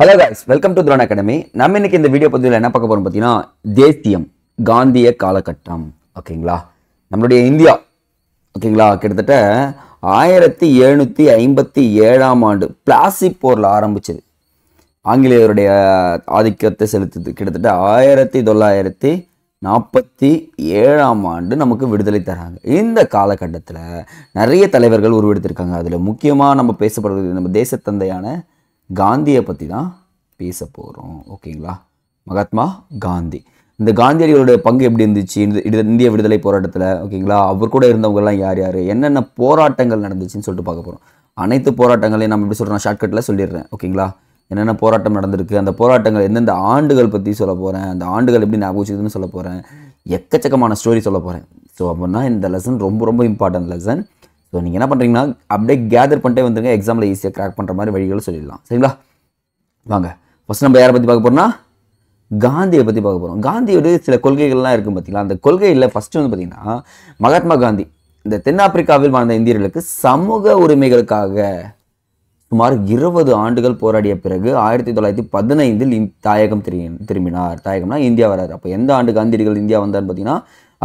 Hello guys, welcome to drone academy. நம்ம இன்னைக்கு இந்த வீடியோ பதிவில் என்ன பார்க்க போறோம் பார்த்தீங்கன்னா, தேசியம் காந்திய காலகட்டம். ஓகேங்களா, நம்மளுடைய இந்தியா ஓகேங்களா கிட்டத்தட்ட 1757ஆம் ஆண்டு பிளாசி போரில் ஆரம்பிச்சது. ஆங்கிலேயருடைய ஆதிக்கத்தை செலுத்துது. கிட்டத்தட்ட 1947ஆம் ஆண்டு நமக்கு விடுதலை தராங்க. இந்த காலகட்டத்தில் நிறைய தலைவர்கள் உருவெடுத்திருக்காங்க. அதில் முக்கியமாக நம்ம பேசப்படுறது நம்ம தேசத்தந்தையான காந்தியை பற்றி தான் பேச போகிறோம். ஓகேங்களா, மகாத்மா காந்தி. இந்த காந்தியடிகளுடைய பங்கு எப்படி இருந்துச்சு இந்திய விடுதலை போராட்டத்தில்? ஓகேங்களா, அவர் கூட இருந்தவங்கெல்லாம் யார் யார், என்னென்ன போராட்டங்கள் நடந்துச்சுன்னு சொல்லிட்டு பார்க்க போகிறோம். அனைத்து போராட்டங்களையும் நம்ம எப்படி சொல்கிறோம், ஷார்ட்கட்டில் சொல்லிடுறேன். ஓகேங்களா, என்னென்ன போராட்டம் நடந்திருக்கு, அந்த போராட்டங்கள் எந்தெந்த ஆண்டுகள் பற்றி சொல்ல போகிறேன், அந்த ஆண்டுகள் எப்படி ஞாபகம் வச்சுக்குதுன்னு சொல்ல போகிறேன். எக்கச்சக்கமான ஸ்டோரி சொல்ல போகிறேன். ஸோ அப்படின்னா இந்த லெசன் ரொம்ப ரொம்ப இம்பார்ட்டன்ட் லெசன். ஸோ நீங்கள் என்ன பண்ணுறீங்கன்னா அப்படியே கேதர் பண்ணிட்டே வந்துருங்க, எக்ஸாமில் ஈஸியாக கிராக் பண்ணுற மாதிரி வழிகளை சொல்லிடலாம். சரிங்களா, வாங்க. ஃபஸ்ட் நம்ம யாரை பற்றி பார்க்க போகிறோம்னா காந்தியை பற்றி பார்க்க போகிறோம். காந்தியோட சில கொள்கைகள்லாம் இருக்குது பார்த்தீங்களா. அந்த கொள்கையில் ஃபஸ்ட்டு வந்து பார்த்தீங்கன்னா, மகாத்மா காந்தி இந்த தென்னாப்பிரிக்காவில் வாழ்ந்த இந்தியர்களுக்கு சமூக உரிமைகளுக்காக சுமார் 20 ஆண்டுகள் போராடிய பிறகு 1915 தாயகம் திரும்பினார். தாயகம்னா இந்தியா வராரு. அப்போ எந்த ஆண்டு காந்தியடிகள் இந்தியா வந்தார்னு பார்த்தீங்கன்னா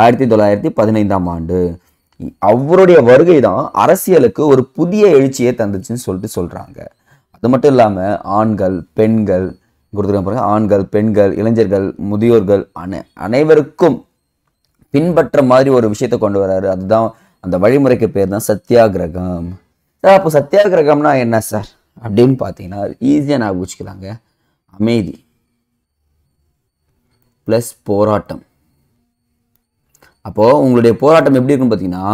1915ஆம் ஆண்டு. அவருடைய வருகை தான் அரசியலுக்கு ஒரு புதிய எழுச்சியை தந்துச்சுன்னு சொல்லிட்டு சொல்கிறாங்க. அது மட்டும் இல்லாமல் ஆண்கள் பெண்கள் கொடுத்துருக்க, ஆண்கள் பெண்கள் இளைஞர்கள் முதியோர்கள் அனைவருக்கும் பின்பற்ற மாதிரி ஒரு விஷயத்தை கொண்டு வராரு. அதுதான் அந்த வழிமுறைக்கு பேர் தான் சத்தியாகிரகம். சார், அப்போ சத்தியாகிரகம்னா என்ன சார் அப்படின்னு பார்த்தீங்கன்னா ஈஸியாக நான் வச்சுக்கலாங்க. அமைதி ப்ளஸ் போராட்டம். அப்போது உங்களுடைய போராட்டம் எப்படி இருக்குன்னு பார்த்தீங்கன்னா,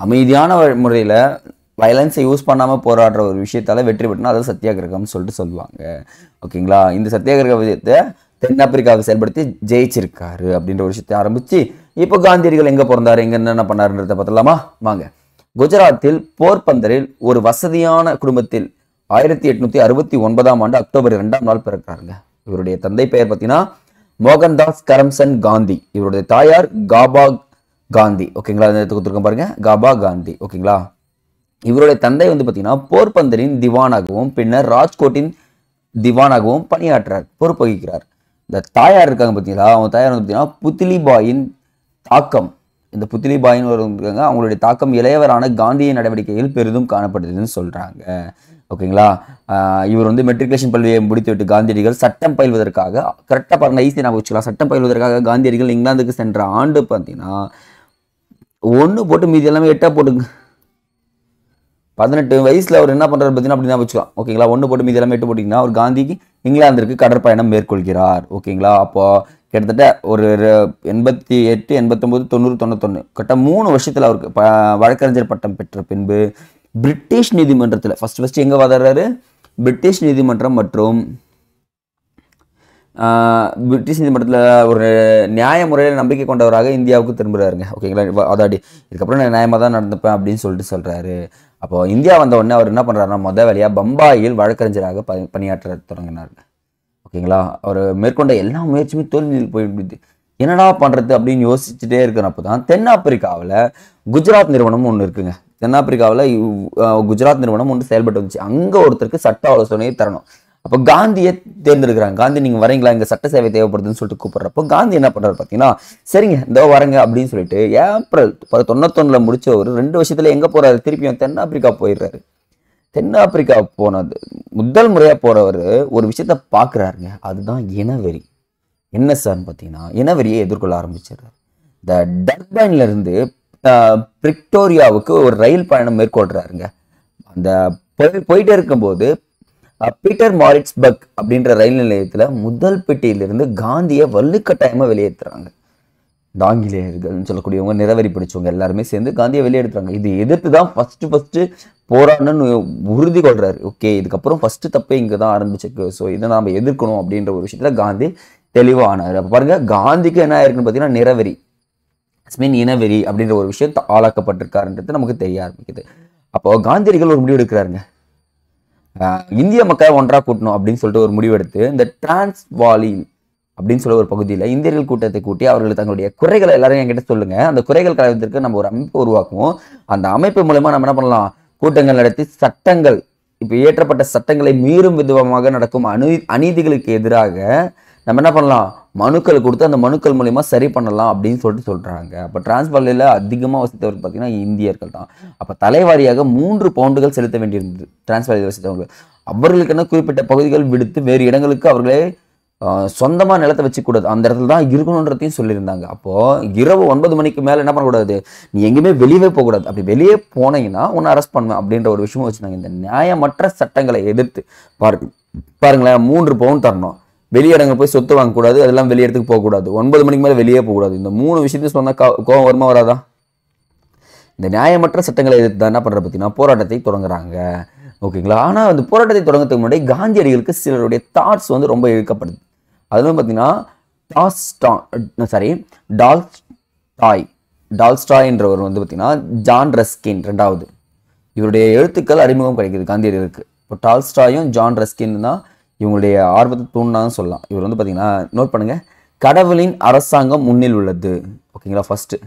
அமைதியான முறையில் வயலன்ஸை யூஸ் பண்ணாமல் போராடுற ஒரு விஷயத்தால் வெற்றி பெற்றனா அதை சத்தியாகிரகம்னு சொல்லிட்டு சொல்லுவாங்க. ஓகேங்களா, இந்த சத்தியாகிரக விஷயத்தை தென்னாப்பிரிக்காவை செயல்படுத்தி ஜெயிச்சிருக்காரு அப்படின்ற ஒரு விஷயத்தை ஆரம்பித்து இப்போ காந்தியடிகள் எங்கே பிறந்தார், எங்கே என்னென்ன பண்ணாருன்றதை பார்த்துலாமா வாங்க. குஜராத்தில் போர்பந்தரில் ஒரு வசதியான குடும்பத்தில் 1869ஆம் ஆண்டு அக்டோபர் 2ஆம் நாள் பிறக்கிறாருங்க. இவருடைய தந்தை பெயர் பார்த்தீங்கன்னா மோகன்தாஸ் கரம்சந்த் காந்தி. இவருடைய தாயார் காபா காந்தி. ஓகேங்களா, கொடுத்துருக்கோம் பாருங்க, காபா காந்தி. ஓகேங்களா, இவருடைய தந்தை வந்து பார்த்தீங்கன்னா போர்பந்தரின் திவானாகவும் பின்னர் ராஜ்கோட்டின் திவானாகவும் பணியாற்றார், பொறுப்பு வகிக்கிறார். இந்த தாயார் இருக்காங்க பார்த்தீங்களா, அவங்க தாயார் வந்து பார்த்தீங்கன்னா புத்திலிபாயின் தாக்கம், இந்த புத்திலிபாயின் இருக்காங்க, அவங்களுடைய தாக்கம் இளையவரான காந்தியின் நடவடிக்கையில் பெரிதும் காணப்படுதுன்னு சொல்கிறாங்க. ஓகேங்களா, இவர் வந்து மெட்ரிகுலேஷன் பள்ளியை முடித்துவிட்டு காந்தியடிகள் சட்டம் பயில்வதற்காக, கரெக்டாக பாருங்க ஈஸி நான் வச்சுக்கலாம், சட்டம் பயில்வதற்காக காந்தியடிகள் இங்கிலாந்துக்கு சென்ற ஆண்டு பார்த்தீங்கன்னா 1 போட்டு மீதி எல்லாமே 8 போட்டுங்க. 18 வயசில் அவர் என்ன பண்ணுறாரு பார்த்தீங்கன்னா அப்படி தான் வச்சுக்கலாம். ஓகேங்களா, 1 போட்டு மீதி எல்லாமே 8 போட்டிங்கன்னா அவர் காந்திக்கு இங்கிலாந்திற்கு கடற்பயணம் மேற்கொள்கிறார். ஓகேங்களா, அப்போது கிட்டத்தட்ட ஒரு 88 89 90 91 கரெக்டாக 3 வருஷத்தில் அவருக்கு வழக்கறிஞர் பட்டம் பெற்ற பின்பு பிரிட்டிஷ் நீதிமன்றத்தில் ஃபஸ்ட்டு எங்கே வாதாடுறாரு, பிரிட்டிஷ் நீதிமன்றம் மற்றும் பிரிட்டிஷ் நீதிமன்றத்தில் ஒரு நியாய முறையில் நம்பிக்கை கொண்டவராக இந்தியாவுக்கு திரும்புகிறாருங்க. ஓகேங்களா, அதாடி இதுக்கப்புறம் நான் நியாயமாக தான் நடந்துப்பேன் அப்படின்னு சொல்லிட்டு சொல்கிறாரு. அப்போ இந்தியா வந்த உடனே அவர் என்ன பண்ணுறாருன்னா முதல் வேலையாக பம்பாயில் வழக்கறிஞராக பணியாற்ற தொடங்கினார். ஓகேங்களா, அவர் மேற்கொண்ட எல்லா முயற்சியுமே தோல்வியில் போயிடுது. என்னடா பண்ணுறது அப்படின்னு யோசிச்சுட்டே இருக்கிறப்போ தான் தென்னாப்பிரிக்காவில் குஜராத் நிறுவனம் ஒன்று இருக்குங்க. தென்னாப்பிரிக்காவில் குஜராத் நிறுவனம் ஒன்று செயல்பட்டு வந்துச்சு. அங்கே ஒருத்தருக்கு சட்ட ஆலோசனையை தரணும். அப்போ காந்தியை தேர்ந்தெடுக்கிறாங்க. காந்தி நீங்கள் வரீங்களா, இங்கே சட்ட சேவை தேவைப்படுதுன்னு சொல்லிட்டு கூப்பிட்றப்போ காந்தி என்ன பண்ணுறாரு பார்த்தீங்கன்னா, சரிங்க இதோ வரங்க அப்படின்னு சொல்லிட்டு ஏப்ரல் 91 முடிச்ச ஒரு 2 வருஷத்துல எங்கே போகிறாரு, திருப்பியும் தென்னாப்பிரிக்கா போயிடுறாரு. தென்னாப்பிரிக்கா போனது முதல் முறையாக போகிறவர் ஒரு விஷயத்த பார்க்குறாருங்க, அதுதான் இனவெறி. என்ன சார்ன்னு பார்த்தீங்கன்னா இனவெறியை எதிர்கொள்ள ஆரம்பிச்சிடுறாரு. இந்த டர்பைன்லேருந்து பிரிக்டோரியாவுக்கு ஒரு ரயில் பயணம் மேற்கொள்கிறாருங்க. அந்த போயிட்டே இருக்கும்போது பீட்டர் மாரிட்ஸ்பர்க் அப்படின்ற ரயில் நிலையத்தில் முதல் பெட்டியிலிருந்து காந்தியை வலுக்கட்டாயமாக வெளியேற்றுறாங்க. இந்த ஆங்கிலேயர்கள்னு சொல்லக்கூடியவங்க நிறவெறி பிடிச்சவங்க எல்லாருமே சேர்ந்து காந்தியை வெளியேற்றுறாங்க. இது எதிர்த்து தான் ஃபஸ்ட்டு போராடணும்னு உறுதி கொள்கிறாரு. ஓகே, இதுக்கப்புறம் ஃபஸ்ட்டு தப்பே இங்கே தான் ஆரம்பிச்சிருக்கு, ஸோ இதை நாம் எதிர்க்கணும் அப்படின்ற ஒரு விஷயத்தில் காந்தி தெளிவானார். அப்போ பாருங்கள், காந்திக்கு என்ன ஆயிருக்குன்னு பார்த்தீங்கன்னா நிறவெறி இனவெறி அப்படின்ற ஒரு விஷயம் ஆளாக்கப்பட்டிருக்காருன்றது நமக்கு தெரிய ஆரம்பிக்குது. அப்போது காந்தியடிகள் ஒரு முடிவு எடுக்கிறாருங்க, இந்திய மக்களை ஒன்றாக கூட்டணும் அப்படின்னு சொல்லிட்டு ஒரு முடிவெடுத்து இந்த டிரான்ஸ்வாலில் அப்படின்னு சொல்ல ஒரு பகுதியில் இந்தியர்கள் கூட்டத்தை கூட்டி அவர்கள் தங்களுடைய குறைகளை எல்லாரும் என்கிட்ட சொல்லுங்க, அந்த குறைகள் களைவதற்கு நம்ம ஒரு அமைப்பு உருவாக்குவோம். அந்த அமைப்பு மூலமா நம்ம என்ன பண்ணலாம், கூட்டங்கள் நடத்தி சட்டங்கள் இப்போ இயற்றப்பட்ட சட்டங்களை மீறும் விதமாக நடக்கும் அநீதிகளுக்கு எதிராக நம்ம என்ன பண்ணலாம், மனுக்கள் கொடுத்து அந்த மனுக்கள் மூலயமா சரி பண்ணலாம் அப்படின்னு சொல்றாங்க. அப்போ டிரான்ஸ்வாலில் அதிகமாக வசித்தவர்கள் பார்த்தீங்கன்னா இந்தியர்கள் தான். அப்போ தலைவாரியாக 3 பவுண்டுகள் செலுத்த வேண்டியிருந்தது டிரான்ஸ்வாலியில் வசித்தவர்கள். அவர்களுக்கென குறிப்பிட்ட பகுதிகள் விடுத்து வேறு இடங்களுக்கு அவர்களே சொந்தமாக நிலத்தை வச்சுக்கூடாது, அந்த இடத்துல தான் இருக்கணுன்றதையும் சொல்லியிருந்தாங்க. அப்போது இரவு 9 மணிக்கு மேலே என்ன பண்ணக்கூடாது, நீ எங்கேயுமே வெளியே போகக்கூடாது, அப்படி வெளியே போனீங்கன்னா உன்னை அரெஸ்ட் பண்ணுவேன் அப்படின்ற ஒரு விஷயமும் வச்சுருந்தாங்க. இந்த நியாயமற்ற சட்டங்களை எதிர்த்து பாருங்களேன், 3 பவுன் தரணும், வெளியிடங்கள் போய் சொத்து வாங்கக்கூடாது, அதெல்லாம் வெளியே இடத்துக்கு போகக்கூடாது, 9 மணிக்கு மேலே வெளியே போகக்கூடாது. இந்த 3 விஷயத்தையும் சொன்னால் கோவம் வருமா வராதா? இந்த நியாயமற்ற சட்டங்களை எதிர்த்து தான் என்ன பண்ணுற பார்த்தீங்கன்னா போராட்டத்தை தொடங்குறாங்க. ஓகேங்களா? ஆனால் அந்த போராட்டத்தை தொடங்கிறதுக்கு முன்னாடி காந்தியடிகளுக்கு சிலருடைய தாட்ஸ் வந்து ரொம்ப இழுக்கப்படுது. அதுவும் பார்த்தீங்கன்னா டால்ஸ்டாய்ன்றவர் வந்து பார்த்தீங்கன்னா ஜான் ரஸ்கின் 2வது, இவருடைய எழுத்துக்கள் அறிமுகம் கிடைக்குது காந்தியடிகளுக்கு. இப்போ டால்ஸ்டாயும் ஜான் ரஸ்கின் தான் இவங்களுடைய ஆர்வத்தை தூண்டான்னு சொல்லலாம். இவர் வந்து பார்த்தீங்கன்னா நோட் பண்ணுங்கள், கடவுளின் அரசாங்கம் முன்னில் உள்ளது. ஓகேங்களா? ஃபஸ்ட்டு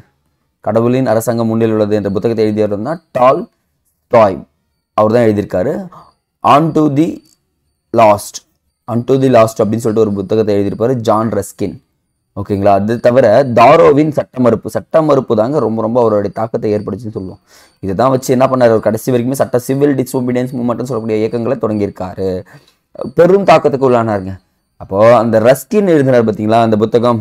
கடவுளின் அரசாங்கம் முன்னில் உள்ளது என்ற புத்தகத்தை எழுதியவர் தான் டால்ஸ்டாய். அவர் தான் எழுதியிருக்காரு. ஆன் டு தி லாஸ்ட் அப்படின்னு சொல்லிட்டு ஒரு புத்தகத்தை எழுதியிருப்பாரு ஜான் ரஸ்கின். ஓகேங்களா? அது தவிர தாரோவின் சட்ட மறுப்பு தாங்க ரொம்ப ரொம்ப அவருடைய தாக்கத்தை ஏற்படுச்சுன்னு சொல்லுவோம். இதை தான் வச்சு என்ன பண்ணார், அவர் கடைசி வரைக்குமே சிவில் டிஸ்ஒபீடியன்ஸ் மூவ்மெண்ட்னு சொல்லக்கூடிய இயக்கங்களை தொடங்கியிருக்காரு. பெரும் தாக்கத்துக்கு உள்ளானாருங்க. அப்போது அந்த ரஸ்கின் எழுதினார் பார்த்தீங்களா அந்த புத்தகம்,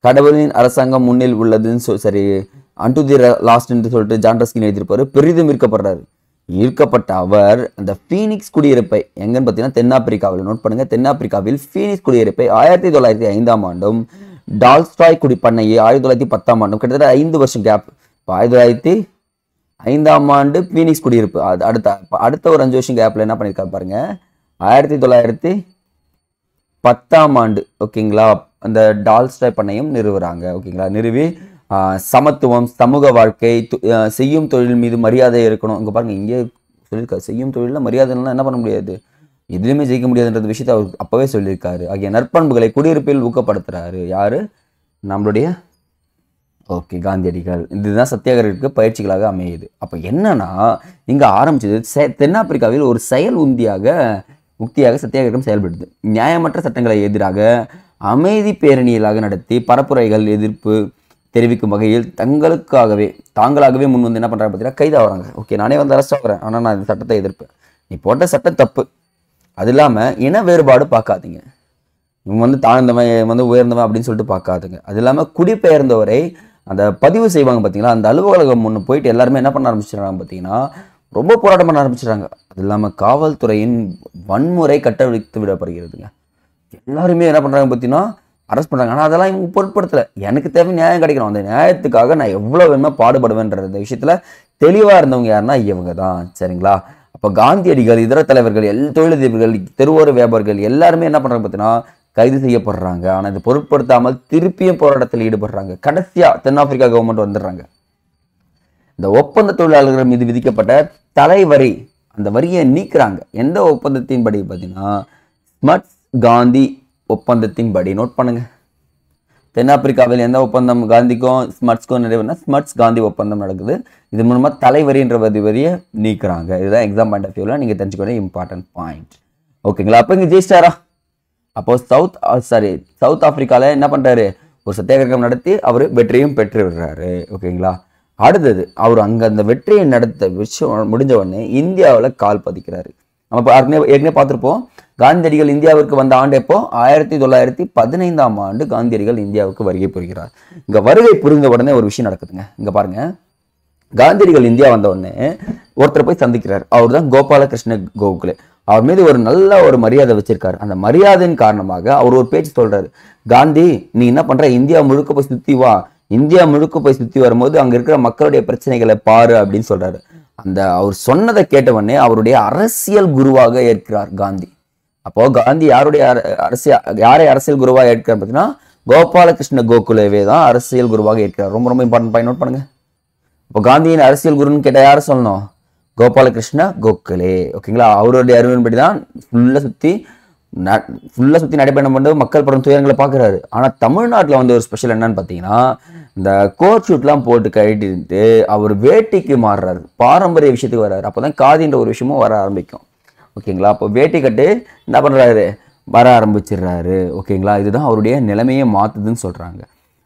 கடவுளின் அரசாங்கம் முன்னில் உள்ளதுன்னு ஆன் டு தி லாஸ்ட்ன்னு சொல்லிட்டு ஜான் ரஸ்கின் எழுதியிருப்பாரு. பெரிதும் ஈர்க்கப்பட்ட அவர் அந்த ஃபீனிக்ஸ் குடியிருப்பை எங்கன்னு பார்த்தீங்கன்னா தென்னாப்பிரிக்காவில், நோட் பண்ணுங்க, தென்னாப்பிரிக்காவில் ஃபீனிக்ஸ் குடியிருப்பை 1905ஆம் ஆண்டும், டால்ஸ்டாய் குடிப்பண்ணையை 1910ஆம் ஆண்டும், கிட்டத்தட்ட 5 வருஷம் கேப். இப்போ 1905ஆம் ஆண்டு ஃபீனிக்ஸ் குடியிருப்பு, அது அடுத்த ஒரு 5 வருஷம் கேப்ல என்ன பண்ணியிருக்காரு பாருங்க, 1910ஆம் ஆண்டு. ஓகேங்களா? அந்த டால்ஸ்டாய் பண்ணையும் நிறுவுறாங்க. ஓகேங்களா? நிறுவி சமத்துவம், சமூக வாழ்க்கை, செய்யும் தொழில் மீது மரியாதை இருக்கணும். இங்கே பாருங்க, இங்கே சொல்லியிருக்காரு, செய்யும் தொழிலில் மரியாதைலாம் என்ன பண்ண முடியாது, எதுலையுமே ஜெயிக்க முடியாதுன்ற விஷயத்தை அவர் அப்போவே சொல்லியிருக்காரு. ஆகிய நற்பண்புகளை குடியிருப்பில் ஊக்கப்படுத்துறாரு. யாரு? நம்மளுடைய காந்தியடிகள். இதுதான் சத்தியாகிரகத்துக்கு பயிற்சிகளாக அமையுது. அப்போ என்னன்னா இங்கே ஆரம்பிச்சது தென்னாப்பிரிக்காவில் ஒரு செயல் உக்தியாக சத்தியாகிரகம் செயல்படுது. நியாயமற்ற சட்டங்களை எதிராக அமைதி பேரணிகளாக நடத்தி பரப்புரைகள் எதிர்ப்பு தெரிவிக்கும் வகையில் தாங்களாகவே முன் வந்து என்ன பண்ணுறாங்க பார்த்தீங்கன்னா கைதாகிறாங்க. ஓகே, நானே வந்து அரெஸ்ட் ஆகிறேன், ஆனால் நான் இந்த சட்டத்தை எதிர்ப்பேன், நீ போட்ட சட்டம் தப்பு. அது இல்லாமல் இன வேறுபாடு பார்க்காதீங்க, இவங்க வந்து தாழ்ந்தவன் வந்து உயர்ந்தவன் அப்படின்னு சொல்லிட்டு பார்க்காதுங்க. அது இல்லாமல் குடிபெயர்ந்தவரை அந்த பதிவு செய்வாங்க பார்த்தீங்களா, அந்த அலுவலகம் ஒன்று போயிட்டு எல்லாருமே என்ன பண்ண ஆரம்பிச்சிடுறாங்க பார்த்தீங்கன்னா ரொம்ப போராட்டம் பண்ண ஆரம்பிச்சிடுறாங்க. அது இல்லாமல் காவல்துறையின் வன்முறை கட்டவிழ்த்து விடப்படுகிறதுங்க. எல்லாருமே என்ன பண்ணுறாங்க பார்த்தீங்கன்னா அரெஸ்ட் பண்ணுறாங்க. ஆனால் அதெல்லாம் இவங்க பொருட்படுத்தலை. எனக்கு தேவை நியாயம் கிடைக்கணும், அந்த நியாயத்துக்காக நான் எவ்வளோ வேணுமோ பாடுபடுவேன்ற இந்த விஷயத்தில் தெளிவாக இருந்தவங்க யாருன்னா இவங்க தான். சரிங்களா? அப்போ காந்தியடிகள், இதர தலைவர்கள், தொழிலதிபர்கள், தெருவோர வியாபாரிகள் எல்லாருமே என்ன பண்ணுறாங்க பார்த்தீங்கன்னா கைது செய்யப்படுறாங்க. ஆனால் இது பொருட்படுத்தாமல் திருப்பியும் போராட்டத்தில் ஈடுபடுறாங்க. கடைசியாக தென்னாப்பிரிக்கா கவர்மெண்ட் வந்துடுறாங்க. இந்த ஒப்பந்த தொழிலாளர்கள் மீது விதிக்கப்பட்ட தலைவரி, அந்த வரியை நீக்கிறாங்க. எந்த ஒப்பந்தத்தின் படி பார்த்தீங்கன்னா ஸ்மட்ஸ் காந்தி ஒப்பந்தத்தின் படி. நோட் பண்ணுங்க, தென்னாப்பிரிக்காவில் எந்த ஒப்பந்தம் காந்திக்கும் ஸ்மட்ஸ்க்கும் நிறைவேறினா ஸ்மட்ஸ் காந்தி ஒப்பந்தம் நடக்குது. இது மூலமாக தலைவரின்ற வரியை நீக்கிறாங்க. இதுதான் எக்ஸாம் பாயிண்ட் ஆஃப் வியூவில் நீங்கள் தெரிஞ்சுக்க வேண்டிய இம்பார்ட்டன்ட் பாயிண்ட். ஓகேங்களா? அப்போ இங்கே ஜெயிச்சிட்டாரா? அப்போ சவுத் ஆப்பிரிக்காவில் என்ன பண்ணுறாரு, ஒரு சத்தியாகிரகம் நடத்தி அவர் வெற்றியும் பெற்று விடுறாரு. ஓகேங்களா? அடுத்தது அவர் அங்கே அந்த வெற்றியை நடத்த விஷயம் முடிஞ்ச உடனே இந்தியாவில் கால் பதிக்கிறாரு. நம்ம ஏற்கனவே பார்த்துருப்போம், காந்தியடிகள் இந்தியாவிற்கு வந்த ஆண்டு எப்போ, 1915ஆம் ஆண்டு காந்தியடிகள் இந்தியாவுக்கு வருகை புரிகிறார். இங்கே வருகை புரிந்த உடனே ஒரு விஷயம் நடக்குதுங்க. இங்கே பாருங்க, காந்தியடிகள் இந்தியா வந்த உடனே ஒருத்தரை போய் சந்திக்கிறார். அவர் தான் கோபாலகிருஷ்ண கோகலே. அவர் மீது ஒரு நல்ல ஒரு மரியாதை வச்சிருக்காரு. அந்த மரியாதையின் காரணமாக அவர் ஒரு பேச்சு சொல்றாரு, காந்தி நீ என்ன பண்ற, இந்தியா முழுக்க போய் சுத்தி வா, இந்தியா முழுக்க போய் சுத்தி வரும்போது அங்க இருக்கிற மக்களுடைய பிரச்சனைகளை பாரு அப்படின்னு சொல்றாரு. அந்த அவர் சொன்னதை கேட்டவொடனே அவருடைய அரசியல் குருவாக ஏற்கிறார் காந்தி. அப்போ காந்தி யாரை அரசியல் குருவாக ஏற்கிறார் பார்த்தீங்கன்னா கோபாலகிருஷ்ண கோகுலேவே தான் அரசியல் குருவாக ஏற்கிறார். ரொம்ப ரொம்ப இம்பார்ட்டன்ட் பாயிண்ட் நோட் பண்ணுங்க. இப்போ காந்தியின் அரசியல் குருன்னு கேட்டால் யாரை சொல்லணும், கோபாலகிருஷ்ண கோகலே. ஓகேங்களா? அவருடைய அறிவின்படி தான் ஃபுல்லாக சுற்றி நடைபயணம் பண்ணி மக்கள் படும் துயரங்களை பார்க்குறாரு. ஆனால் தமிழ்நாட்டில் வந்து ஒரு ஸ்பெஷல் என்னன்னு பார்த்தீங்கன்னா இந்த கோட் ஷூட்லாம் போட்டு கட்டிட்டு அவர் வேட்டிக்கு மாறுறாரு, பாரம்பரிய விஷயத்துக்கு வர்றாரு. அப்போ தான் காதின்ற ஒரு விஷயமும் வர ஆரம்பிக்கும். ஓகேங்களா? அப்போ வேட்டி கட்டு என்ன பண்ணுறாரு, வர ஆரம்பிச்சிடுறாரு. ஓகேங்களா? இதுதான் அவருடைய நிலைமையை மாற்றுதுன்னு சொல்கிறாங்க.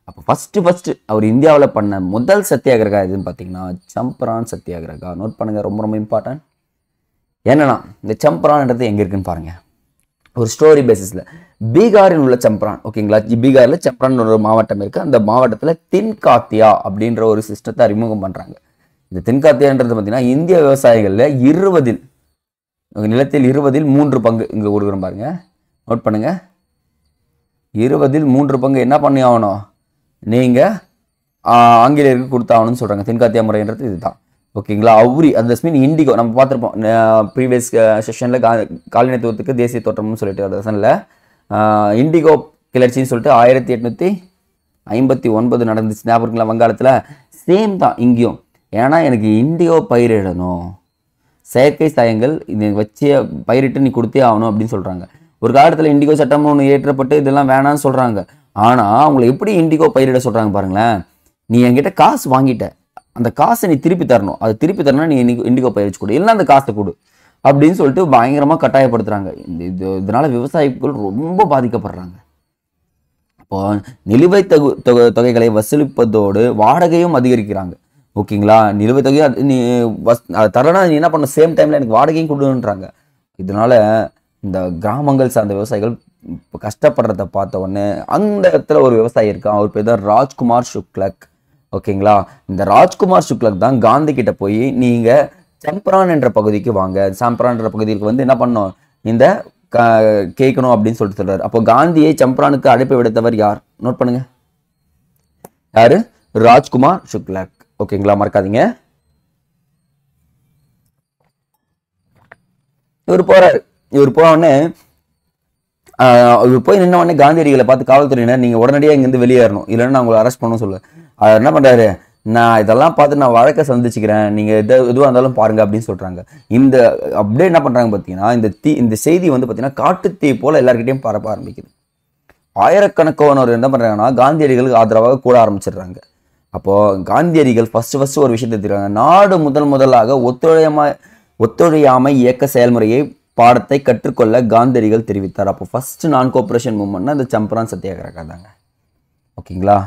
அப்போ ஃபஸ்ட்டு அவர் இந்தியாவில் பண்ண முதல் சத்தியாகிரகா எதுன்னு பார்த்தீங்கன்னா சம்பரான் சத்தியாகிரகா. நோட் பண்ணுங்கள், ரொம்ப ரொம்ப இம்பார்ட்டன்ட். என்னன்னா இந்த சம்பரான்ன்றது எங்கே இருக்குன்னு பாருங்கள். ஒரு ஸ்டோரி பேசிஸில் பீகாரில் உள்ள சம்பரான். ஓகேங்களா? பீகாரில் சம்பரான் ஒரு மாவட்டம் இருக்குது. அந்த மாவட்டத்தில் தின்காத்தியா அப்படின்ற ஒரு சிஸ்டத்தை அறிமுகம் பண்ணுறாங்க. இந்த தின்காத்தியான்றது பார்த்தீங்கன்னா இந்திய விவசாயிகளில் 20 நிலத்தில் 20 3 பங்கு இங்கே கொடுக்குறோம் பாருங்க. நோட் பண்ணுங்க, 20 3 பங்கு என்ன பண்ணி ஆகணும், நீங்கள் ஆங்கிலேயருக்கு கொடுத்தாகணும்னு சொல்கிறாங்க. தின்காத்தியா முறைன்றது இதுதான். ஓகேங்களா? அவுரி அந்த மீன் இண்டிகோ நம்ம பார்த்துருப்போம் ப்ரீவியஸ் செஷனில் காலனித்துவத்துக்கு தேசிய தோற்றம்னு சொல்லிட்டு அந்த செஷனில் இண்டிகோ கிளர்ச்சின்னு சொல்லிட்டு 1859 நடந்துச்சு. ஞாபகங்களா? வங்காளத்தில் சேம் தான் இங்கேயும். ஏன்னா எனக்கு இண்டிகோ பயிரிடணும், செயற்கை சாயங்கள் இதை வச்சு பயிரிட்டு நீ கொடுத்தே ஆகணும் அப்படின்னு சொல்கிறாங்க. ஒரு காலத்தில் இண்டிகோ சட்டம்னு ஒன்று ஏற்றப்பட்டு இதெல்லாம் வேணான்னு சொல்கிறாங்க. ஆனால் அவங்களை எப்படி இண்டிகோ பயிரிட சொல்கிறாங்க பாருங்களேன். நீ என்கிட்ட காசு வாங்கிட்ட, அந்த காசை நீ திருப்பி தரணும். அது திருப்பி தரணும், நீ இண்டிகோ பயிரிச்சு கொடு, இல்லைன்னா அந்த காசை கொடு அப்படின்னு சொல்லிட்டு பயங்கரமாக கட்டாயப்படுத்துகிறாங்க. இதனால விவசாயிகள் ரொம்ப பாதிக்கப்படுறாங்க. அப்போ நிலுவைத் தொகைகளை வசூலிப்பதோடு வாடகையும் அதிகரிக்கிறாங்க. ஓகேங்களா? நிலுவைத் தொகையை நீ தரனா நீ என்ன பண்ண, சேம் டைமில் எனக்கு வாடகையும் கொடுன்றாங்க. இதனால இந்த கிராமங்கள் சார்ந்த விவசாயிகள் கஷ்டப்படுறத பார்த்த உடனே அந்த இடத்துல ஒரு விவசாயி இருக்கான், அவர் பேர் தான் ராஜ்குமார் சுக்லக். ஓகேங்களா? இந்த ராஜ்குமார் சுக்லக் தான் காந்தி கிட்ட போய் நீங்கள் சம்பரான் என்ற பகுதிக்கு வாங்க, சம்பரான் என்ற பகுதிக்கு வந்து என்ன பண்ணோம், இந்த கேட்கணும் அப்படின்னு சொல்லிட்டு சொல்றாரு. அப்போ காந்தியை சம்பரானுக்கு அழைப்பு விடுத்தவர் யார்? நோட் பண்ணுங்க, யாரு? ராஜ்குமார் சுக்லக். ஓகேங்களா? மறக்காதீங்க. இவர் போறாரு. இவர் போனோடனே இவர் போய் நின்ன உடனே காந்தியடிகளை பார்த்து காவல்துறையினர் நீங்கள் உடனடியாக இங்கேருந்து வெளியேறணும், இல்லைன்னா நான் உங்களை அரெஸ்ட் பண்ணணும் சொல்ல. அவர் என்ன பண்ணுறாரு, நான் இதெல்லாம் பார்த்து நான் வழக்கை சந்திச்சுக்கிறேன், நீங்கள் எதுவாக இருந்தாலும் பாருங்க அப்படின்னு சொல்கிறாங்க. இந்த அப்படியே என்ன பண்ணுறாங்க பார்த்தீங்கன்னா, இந்த செய்தி வந்து பார்த்தீங்கன்னா காட்டுத்தீ போல் எல்லாருக்கிட்டையும் பரப்ப ஆரம்பிக்குது. ஆயிரக்கணக்கானவர் என்ன பண்ணுறாங்கன்னா காந்தியடிகளுக்கு ஆதரவாக கூட ஆரம்பிச்சிடுறாங்க. அப்போது காந்தியடிகள் ஃபஸ்ட்டு ஒரு விஷயத்தை தெரியுறாங்க. நாடு முதலாக ஒத்துழையாமை இயக்க செயல்முறையை பாடத்தை கற்றுக்கொள்ள காந்தியடிகள் தெரிவித்தார். அப்போ ஃபஸ்ட்டு நான் கோஆப்ரேஷன் மூவ்மெண்ட்னா இந்த சம்பரான் சத்தியாகிரகா தாங்க. ஓகேங்களா?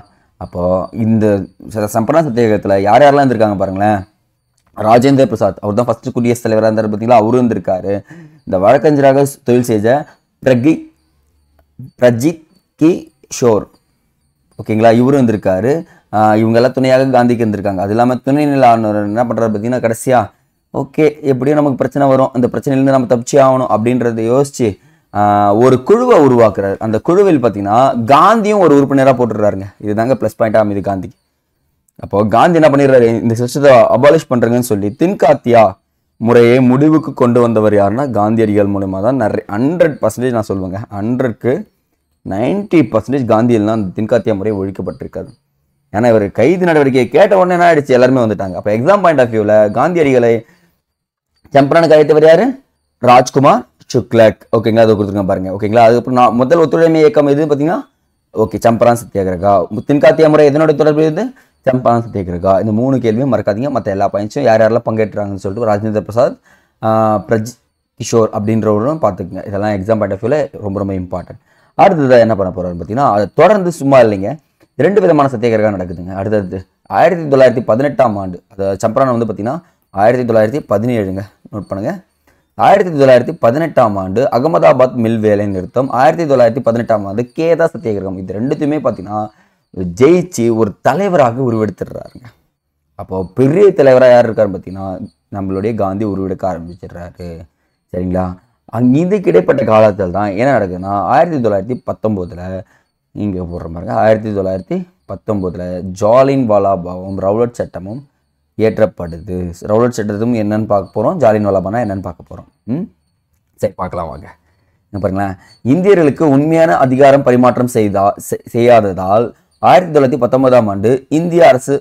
அப்போது இந்த சம்பரான் சத்தியாகிரகத்தில் யார் யாரெல்லாம் இருந்திருக்காங்க பாருங்களேன். ராஜேந்திர பிரசாத், அவர் தான் ஃபஸ்ட்டு குடியரசுத் தலைவராக இருந்தார் பார்த்தீங்களா, அவரும் இருந்திருக்காரு. இந்த வழக்கறிஞராக தொழில் செய்த பிரஜித் கிஷோர், ஓகேங்களா, இவரும் இருந்திருக்காரு. இவங்கெல்லாம் துணையாக காந்திக்கு இருந்திருக்காங்க. அது இல்லாமல் துணைநிலை ஆளுநர் என்ன பண்ணுறாரு பார்த்தீங்கன்னா, கடைசியாக ஓகே எப்படியும் நமக்கு பிரச்சனை வரும், அந்த பிரச்சனையிலேருந்து நம்ம தப்பிச்சே ஆகணும் அப்படின்றத யோசிச்சு ஒரு குழுவை உருவாக்குறாரு. அந்த குழுவில் பார்த்தீங்கன்னா காந்தியும் ஒரு உறுப்பினராக போட்டுடுறாருங்க. இதுதாங்க ப்ளஸ் பாயிண்ட் ஆகுது காந்திக்கு. அப்போ காந்தி என்ன பண்ணிடுறாரு, இந்த சிஸ்டத்தை அபாலிஷ் பண்ணுறங்கன்னு சொல்லி தின்காத்தியா முறையை முடிவுக்கு கொண்டு வந்தவர் யாருன்னா காந்தியடிகள் மூலமாக தான். 100% நான் சொல்லுவேங்க, 100க்கு 90% காந்தியில் தான் அந்த தின்காத்தியா முறை ஒழிக்கப்பட்டிருக்காது. ஏன்னா இவர் கைது நடவடிக்கையை கேட்ட உடனே என்ன ஆயிடுச்சு, எல்லாருமே வந்துட்டாங்க. அப்போ எக்ஸாம் பாயிண்ட் ஆஃப் வியூவில் காந்தியடிகளை சம்பரானுக்கு அழைத்தவர் யாரு? ராஜ்குமார் சுக்லக். ஓகேங்களா? அதை கொடுத்துருங்க பாருங்க. ஓகேங்களா? அதுக்கப்புறம் நான் முதல் ஒத்துழைமை இயக்கம் எது பார்த்தீங்கன்னா ஓகே சம்பரான் சத்தியாகிரகா. தின்காத்தியா முறை எதனுடைய தொடர்பு இருந்து சம்பரான் சத்தியாகிரகா. இந்த 3 கேள்வியும் மறக்காதீங்க. மற்ற எல்லா பாயிண்ட்ஸும் யார் யாரெல்லாம் பங்கேற்றாங்கன்னு சொல்லிட்டு ராஜேந்திர பிரசாத், பிரஜித் கிஷோர் அப்படின்றவரும் பார்த்துக்குங்க. இதெல்லாம் எக்ஸாம் பாயிண்ட் ஆஃப் வியூவில் ரொம்ப ரொம்ப இம்பார்ட்டன்ட். அடுத்தது என்ன பண்ண போகிறாரு பார்த்தீங்கன்னா, அதை தொடர்ந்து சும்மா இல்லைங்க, 2 விதமான சத்தியாகிரகா நடக்குதுங்க. அடுத்தது 1918ஆம் ஆண்டு, அதாவது சம்பரான் வந்து பார்த்தீங்கன்னா 1917ங்க. நோட் பண்ணுங்க. 1918ஆம் ஆண்டு அகமதாபாத் மில் வேலை நிறுத்தம், 1918ஆம் ஆண்டு கேதா சத்தியாகிரகம். இது ரெண்டுத்தையுமே பார்த்தீங்கன்னா ஜெயிச்சு ஒரு தலைவராக உருவெடுத்துடுறாருங்க. அப்போ பெரிய தலைவராக யார் இருக்காரு பார்த்தீங்கன்னா நம்மளுடைய காந்தி உருவெடுக்க ஆரம்பிச்சிடுறாரு. சரிங்களா? இதுக்கு இடைப்பட்ட காலத்தில் தான் என்ன நடக்குதுன்னா 1919 இங்கே போடுற மாதிரி 1919 ஜாலியன் வாலாபாகும் ரவுலட் சட்டமும் ஏற்றப்படுது. ரவுலட் சட்டத்தும் என்னன்னு பார்க்க போகிறோம், ஜாலியன் வாலாபானா என்னன்னு பார்க்க போகிறோம். சரி பார்க்கலாம் வாங்க. பாருங்களேன், இந்தியர்களுக்கு உண்மையான அதிகாரம் பரிமாற்றம் செய்யாததால் 1919ஆம் ஆண்டு இந்திய அரசு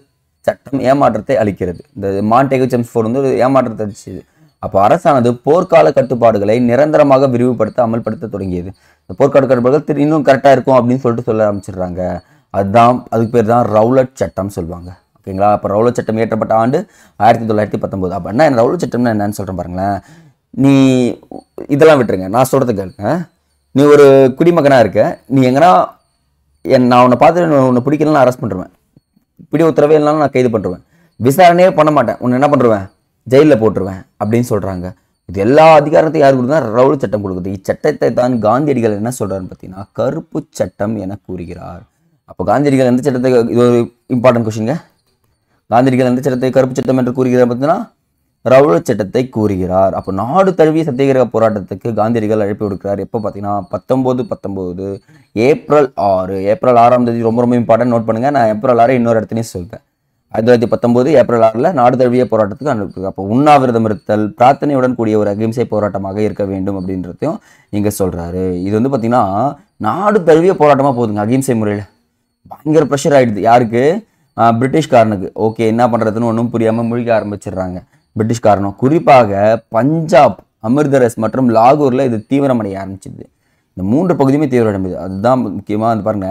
சட்டம் ஏமாற்றத்தை அளிக்கிறது. இந்த மாண்டேகு செம்ஸ்ஃபோர்டு வந்து ஒரு ஏமாற்றத்தை அளிச்சது. அப்போ அரசானது போர்க்கால கட்டுப்பாடுகளை நிரந்தரமாக விரிவுபடுத்த அமல்படுத்த தொடங்கியது. இந்த போர்க்கால கட்டுப்பாடுகள் இன்னும் கரெக்டாக இருக்கும் அப்படின்னு சொல்லிட்டு சொல்ல ஆரம்பிச்சிடுறாங்க. அதுதான் அதுக்கு பேர் தான் ரவுலட் சட்டம் சொல்லுவாங்க. ஓகேங்களா? அப்போ ரவுலட் சட்டம் இயற்றப்பட்ட ஆண்டு 1919. அப்போ என்ன ரவுலட் சட்டம்னா என்னன்னு சொல்கிறேன் பாருங்களேன். நீ இதெல்லாம் விட்டுருங்க, நான் சொல்கிறது கேளுங்க. நீ ஒரு குடிமகனாக இருக்க, நீ எங்கன்னா நான் உன்னை பார்த்துட்டு உன்னை பிடிக்கலன்னு அரெஸ்ட் பண்ணுறேன், பிடி உத்தரவே இல்லைனாலும் நான் கைது பண்ணுறேன், விசாரணையே பண்ண மாட்டேன், உன்னை என்ன பண்ணுறேன், ஜெயிலில் போட்டுருவேன் அப்படின்னு சொல்கிறாங்க. இது எல்லா அதிகாரத்தையும் யார் கொடுத்தா? ரவுலட் சட்டம் கொடுக்குது. இச்சட்டத்தை தான் காந்தியடிகள் என்ன சொல்கிறாருன்னு பார்த்தீங்கன்னா கருப்பு சட்டம் என கூறுகிறார். அப்போ காந்தியடிகள் எந்த சட்டத்தை, இது ஒரு இம்பார்ட்டன்ட் கொஸ்டின்ங்க, காந்தியடிகள் எந்த சட்டத்தை கருப்பு சட்டம் என்று கூறுகிறார் பார்த்தீங்கன்னா ரவுலட் சட்டத்தை கூறுகிறார். அப்போ நாடு தழுவிய சத்தியாகிரக போராட்டத்துக்கு காந்தியடிகள் அழைப்பு விடுக்கிறார். எப்போ பார்த்தீங்கன்னா 1919 ஏப்ரல் 6. ஏப்ரல் 6ஆம் தேதி ரொம்ப ரொம்ப இம்பார்ட்டன்ட், நோட் பண்ணுங்க. நான் ஏப்ரல் 6 இன்னொரு இடத்துலையும் சொல்வேன். 1919 ஏப்ரல் 6 நாடு தழுவிய போராட்டத்துக்கு அனுப்புது. அப்போ உண்ணாவிரதம் இருத்தல் பிரார்த்தனையுடன் கூடிய ஒரு அகிம்சை போராட்டமாக இருக்க வேண்டும் அப்படின்றதையும் இங்கே சொல்கிறாரு. இது வந்து பார்த்தீங்கன்னா நாடு தழுவிய போராட்டமாக போகுதுங்க. அகிம்சை முறையில் பயங்கர ப்ரெஷர் ஆகிடுது. யாருக்கு? பிரிட்டிஷ்காரனுக்கு. ஓகே, என்ன பண்ணுறதுன்னு ஒன்றும் புரியாமல் முழிக்க ஆரம்பிச்சிடுறாங்க பிரிட்டிஷ்காரனும். குறிப்பாக பஞ்சாப், அமிர்தசரஸ் மற்றும் லாகூரில் இது தீவிரமடைய ஆரம்பிச்சிது. இந்த 3 பகுதியுமே தீவிரமடைந்தது. அதுதான் முக்கியமாக வந்து பாருங்க,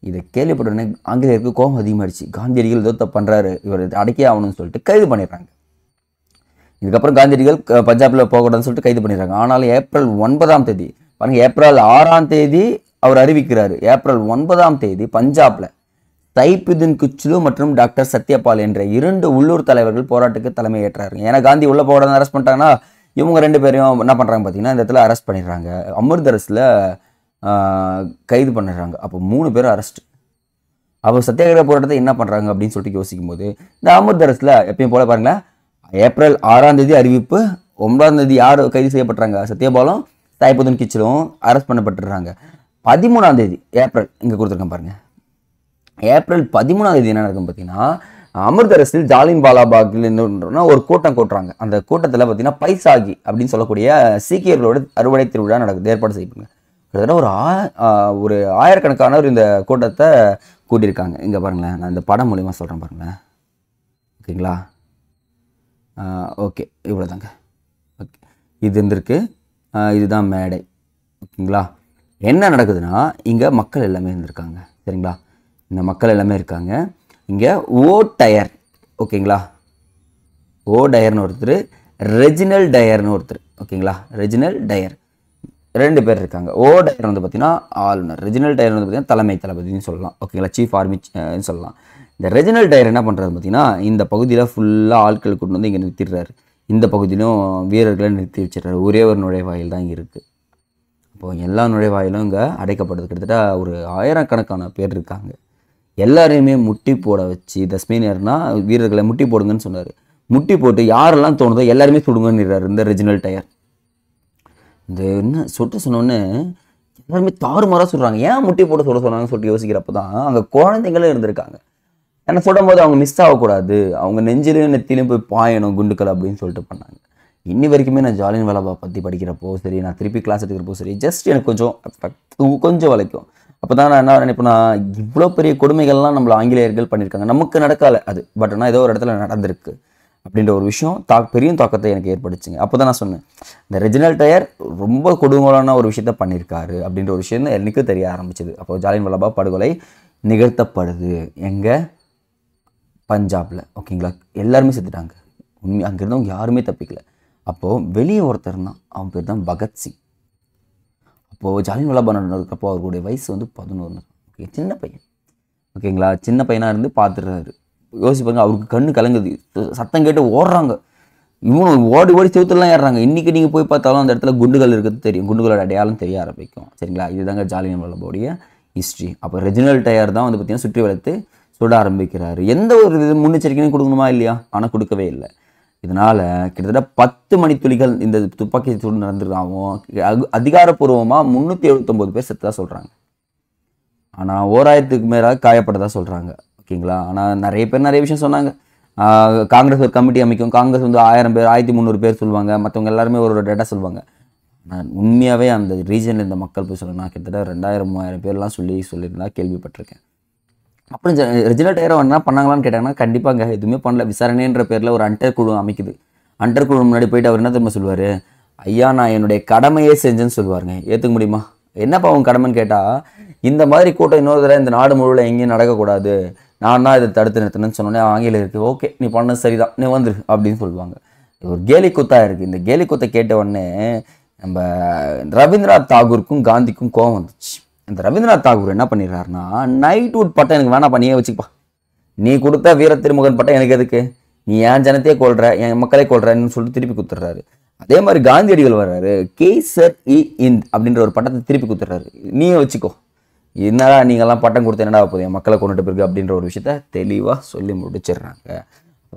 இதை கேள்விப்பட்ட உடனே ஆங்கிலேயருக்கு கோபம் அதிகமாகிடுச்சு. காந்தியடிகள் ஏதோ தப்பு பண்ணுறாரு, இவர் அடக்கே ஆகணும்னு சொல்லிட்டு கைது பண்ணிடுறாங்க. இதுக்கப்புறம் காந்தியடிகள் பஞ்சாபில் போகக்கூடாதுன்னு சொல்லிட்டு கைது பண்ணிடுறாங்க. ஆனாலும் ஏப்ரல் 9ஆம் தேதி பாருங்க, ஏப்ரல் 6ஆம் தேதி அவர் அறிவிக்கிறாரு. ஏப்ரல் 9ஆம் தேதி பஞ்சாப்ல தைப்புதீன் கிச்லு மற்றும் டாக்டர் சத்யபால் என்ற 2 உள்ளூர் தலைவர்கள் போராட்டத்துக்கு தலைமை ஏற்றாரு. ஏன்னா காந்தி உள்ள போட அரெஸ்ட் பண்ணிட்டாங்கன்னா இவங்க 2 பேரையும் என்ன பண்ணுறாங்க பார்த்தீங்கன்னா இந்த இடத்துல அரெஸ்ட் பண்ணிடுறாங்க. அமிர்தசரஸில் கைது பண்ணிடுறாங்க. அப்போ 3 பேரும் அரெஸ்ட். அப்போ சத்தியாகிரக போராட்டத்தை என்ன பண்ணுறாங்க அப்படின்னு சொல்லிட்டு யோசிக்கும் போது இந்த அமிர்தசரஸில் எப்பயும் போல பாருங்களேன், ஏப்ரல் 6ஆம் தேதி அறிவிப்பு, 9ஆம் தேதி யார் கைது செய்யப்படுறாங்க? சத்யபாலும் தைப்புதீன் கிச்லும் அரெஸ்ட் பண்ணப்பட்டுறாங்க. 13ஆம் தேதி ஏப்ரல் இங்கே கொடுத்துருக்கேன் பாருங்க. ஏப்ரல் 13ஆம் தேதி என்ன நடக்கும் பார்த்தீங்கன்னா அமிர்தசரஸில் ஜாலியன் வாலாபாகில் ஒரு கூட்டம் கூட்டுறாங்க. அந்த கூட்டத்தில் பார்த்தீங்கன்னா பைசாகி அப்படின்னு சொல்லக்கூடிய சீக்கியர்களோட அறுவடை திருவிழா நடக்குது, ஏற்பாடு செய்யப்படுங்க. கிட்டத்தட்ட ஒரு ஆயிரக்கணக்கானவர் இந்த கூட்டத்தை கூட்டியிருக்காங்க. இங்கே பாருங்களேன், நான் இந்த படம் மூலிமா சொல்கிறேன் பாருங்களேன். ஓகேங்களா? ஓகே, இவ்வளோதாங்க. ஓகே, இது இருந்திருக்கு, இதுதான் மேடை. ஓகேங்களா? என்ன நடக்குதுன்னா இங்கே மக்கள் எல்லாமே இருந்திருக்காங்க. சரிங்களா? இந்த மக்கள் எல்லாமே இருக்காங்க. இங்கே ஓ டயர், ஓகேங்களா, ஓ டயர்னு ஒருத்தர், ரெஜினல் டயர்னு ஒருத்தர். ஓகேங்களா? ரெஜினல் டயர் 2 பேர் இருக்காங்க. ஓ டயர் வந்து பார்த்தீங்கன்னா ஆளுநர், ரெஜினல் டயர் வந்து பார்த்தீங்கன்னா தலைமை தளபதினு சொல்லலாம். ஓகேங்களா? சீஃப் ஆர்மின்னு சொல்லலாம். இந்த ரெஜினல் டயர் என்ன பண்ணுறாரு பார்த்தீங்கன்னா இந்த பகுதியில் ஃபுல்லாக ஆட்கள் கொண்டு வந்து இங்கே நிறுத்திடுறாரு. இந்த பகுதியிலும் வீரர்களை நிறுத்தி வச்சிடுறாரு. ஒரே ஒரு நுழைவாயில் தான் இங்கே இருக்குது. அப்போது எல்லா நுழைவாயிலும் இங்கே அடைக்கப்படுது. கிட்டத்தட்ட ஒரு 1000கணக்கான பேர் இருக்காங்க. எல்லாரையுமே முட்டி போட வச்சு, தஸ்மீனியர்னா வீரர்களை முட்டி போடுங்கன்னு சொன்னார். முட்டி போட்டு யாரெல்லாம் தோணுதோ எல்லாருமே சுடுங்கன்னுறாரு இந்த ரெஜினல் டயர். இந்த என்ன சொன்னோன்னே எல்லாருமே தாறுமாறாக சொல்கிறாங்க. ஏன் முட்டி போட்டு சொன்னாங்கன்னு சொல்லிட்டு யோசிக்கிறப்ப தான் அங்கே குழந்தைங்களும் இருந்திருக்காங்க. ஏன்னா சொல்லும் போது அவங்க மிஸ் ஆகக்கூடாது, அவங்க நெஞ்சிலையும் நெத்திலையும் போய் பாயணும் குண்டுக்கள் அப்படின்னு சொல்லிட்டு பண்ணாங்க. இன்னி வரைக்குமே நான் ஜாலியன் வாலாபாக் பற்றி படிக்கிறப்போ சரி, நான் திருப்பி கிளாஸ் எடுக்கிறப்போ சரி, ஜஸ்ட் எனக்கு கொஞ்சம் வளைக்கும். அப்போ தான் நான் என்ன நினைப்பேன்னா, இவ்வளோ பெரிய கொடுமைகள்லாம் நம்மளை ஆங்கிலேயர்கள் பண்ணியிருக்காங்க, நமக்கு நடக்கலை அது, பட் ஆனால் ஏதோ ஒரு இடத்துல நடந்திருக்கு அப்படின்ற ஒரு விஷயம் பெரிய தாக்கத்தை எனக்கு ஏற்படுச்சுங்க. அப்போ தான் நான் சொன்னேன், இந்த ரெஜினல் டயர் ரொம்ப கொடுமையான ஒரு விஷயத்த பண்ணியிருக்காரு அப்படின்ற ஒரு விஷயம் தான் எனக்கு தெரிய ஆரம்பிச்சது. அப்போ ஜாலியன் வாலாபாக் படுகொலை நிகழ்த்தப்படுது எங்கே? பஞ்சாபில். ஓகேங்களா? எல்லாருமே செத்துட்டாங்க. அங்கேருந்தவங்க யாருமே தப்பிக்கல. அப்போது வெளியே ஒருத்தர் தான், அவன் பேர் தான் பகத்சிங். அப்போது ஜாலியன் வாலாபாக் நடக்கிறப்போ அவருடைய வயசு வந்து 11. ஓகே, சின்ன பையன். ஓகேங்களா? சின்ன பையனாக இருந்து பார்த்துடுறாரு. யோசிப்பாங்க, அவருக்கு கண்ணு கலங்குது, சத்தம் கேட்டு ஓடுறாங்க. இவனும் ஓடி ஓடி செவுத்துலாம் ஏறுறாங்க. இன்றைக்கி நீங்கள் போய் பார்த்தாலும் அந்த இடத்துல குண்டுகள் இருக்கிறது தெரியும், குண்டுகளோட அடையாளம் தெரிய ஆரம்பிக்கும். சரிங்களா? இதுதாங்க ஜாலியன் வாலாபாகுடைய ஹிஸ்ட்ரி. அப்போ ரெஜினல் டயர் தான் வந்து பார்த்திங்கன்னா சுற்றி வளைத்து சுட ஆரம்பிக்கிறாரு. எந்த ஒரு இது முன்னெச்சரிக்கையும் கொடுக்கணுமா இல்லையா? ஆனால் கொடுக்கவே இல்லை. இதனால் கிட்டத்தட்ட 10 மணித்துளிகள் இந்த துப்பாக்கி சூடு நடந்துருக்காகவும் அதிகாரப்பூர்வமாக 379 பேர் செத்ததாக சொல்கிறாங்க. ஆனால் 1000க்கு மேலாக காயப்பட்டதாக சொல்கிறாங்க. ஓகேங்களா? ஆனால் நிறைய பேர் நிறைய விஷயம் சொன்னாங்க. காங்கிரஸ் ஒரு கமிட்டி அமைக்கும், காங்கிரஸ் வந்து 1000 பேர் 1300 பேர் சொல்லுவாங்க, மற்றவங்க எல்லாருமே ஒரு டேட்டா சொல்லுவாங்க. ஆனால் உண்மையாகவே அந்த ரீஜனில் இந்த மக்கள் போய் சொல்லணும்னா கிட்டத்தட்ட 2000-3000 பேர்லாம் சொல்லியிருந்தா கேள்விப்பட்டிருக்கேன். அப்புறம் ரெஜினல் டயரை என்ன பண்ணாங்களான்னு கேட்டாங்கன்னா கண்டிப்பாங்க எதுவுமே பண்ணல. விசாரணைன்ற பேரில் ஒரு அண்டர் குழு அமைக்குது. அண்டர் குழு முன்னாடி போயிட்டு அவர் என்ன திரும்ப சொல்லுவார்? ஐயா, நான் என்னுடைய கடமையே செஞ்சேன்னு சொல்லுவாருங்க. ஏற்றுக்க முடியுமா? என்னப்பா அவங்க கடமைன்னு கேட்டால், இந்த மாதிரி கூட்டம் இன்னொரு தடவை இந்த நாடு முழுவதும் எங்கேயும் நடக்கக்கூடாது, நான் தான் இதை தடுத்து நிறுத்தினேன்னு சொன்னோன்னே ஆங்கிலம் இருக்குது, ஓகே நீ பண்ண சரிதான், நீ வந்துரு அப்படின்னு சொல்லுவாங்க. இது ஒரு கேலி கூத்தா இருக்குது. இந்த கேலி கூத்தை கேட்ட உடனே நம்ம ரவீந்திரநாத் தாகூருக்கும் காந்திக்கும் கோவம் வந்துச்சு. இந்த ரவீந்திரநாத் தாகூர் என்ன பண்ணிடுறாருன்னா, நைட்வுட் பட்டம் எனக்கு வேணாம், பண்ணியே வச்சுப்பா, நீ கொடுத்த வீர திருமுகன் பட்டம் எனக்கு எதுக்கு, நீ என் ஜனத்தையே கொள்ற, என் மக்களை கொள்றன்னு சொல்லிட்டு திருப்பி கொடுத்துட்றாரு. அதே மாதிரி காந்தியடிகள் வர்றாரு, கேசர் இ இந்த் அப்படின்ற ஒரு பட்டத்தை திருப்பி கொடுத்துட்றாரு, நீயே வச்சுக்கோ, என்னடா நீங்கள்லாம் பட்டம் கொடுத்து என்னடா போதும் என் மக்களை கொண்டுட்டு பிறகு அப்படின்ற ஒரு விஷயத்த தெளிவாக சொல்லி முடிச்சிடுறாங்க.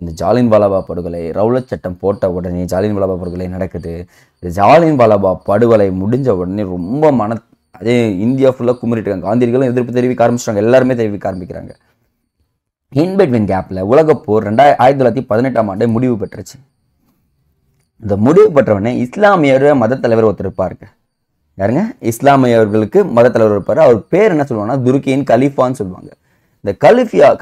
இந்த ஜாலியன் வாலாபாக் படுகொலை, ரவுலட் சட்டம் போட்ட உடனே ஜாலியன் வாலாபாக் படுகொலை நடக்குது. இந்த ஜாலியன் வாலாபாக் படுகொலை முடிஞ்ச உடனே ரொம்ப அதே இந்தியா ஃபுல்லாக குமரிட்டாங்க. காந்தியடிகளும் எதிர்ப்பு தெரிவிக்க ஆரம்பிச்சிட்டாங்க, எல்லாருமே தெரிவிக்க ஆரம்பிக்கிறாங்க. இன்பிட்வீன் கேப்பில் உலகப்போர் 1918 முடிவு பெற்றுச்சு. இந்த முடிவு பெற்றவொடனே இஸ்லாமியர் மத தலைவர் ஒருத்தர் இருப்பாருங்க. யாருங்க? இஸ்லாமியர்களுக்கு மத தலைவர் இருப்பார். அவர் பேர் என்ன சொல்லுவாங்கன்னா துருக்கியின் கலீஃபான்னு சொல்லுவாங்க. இந்த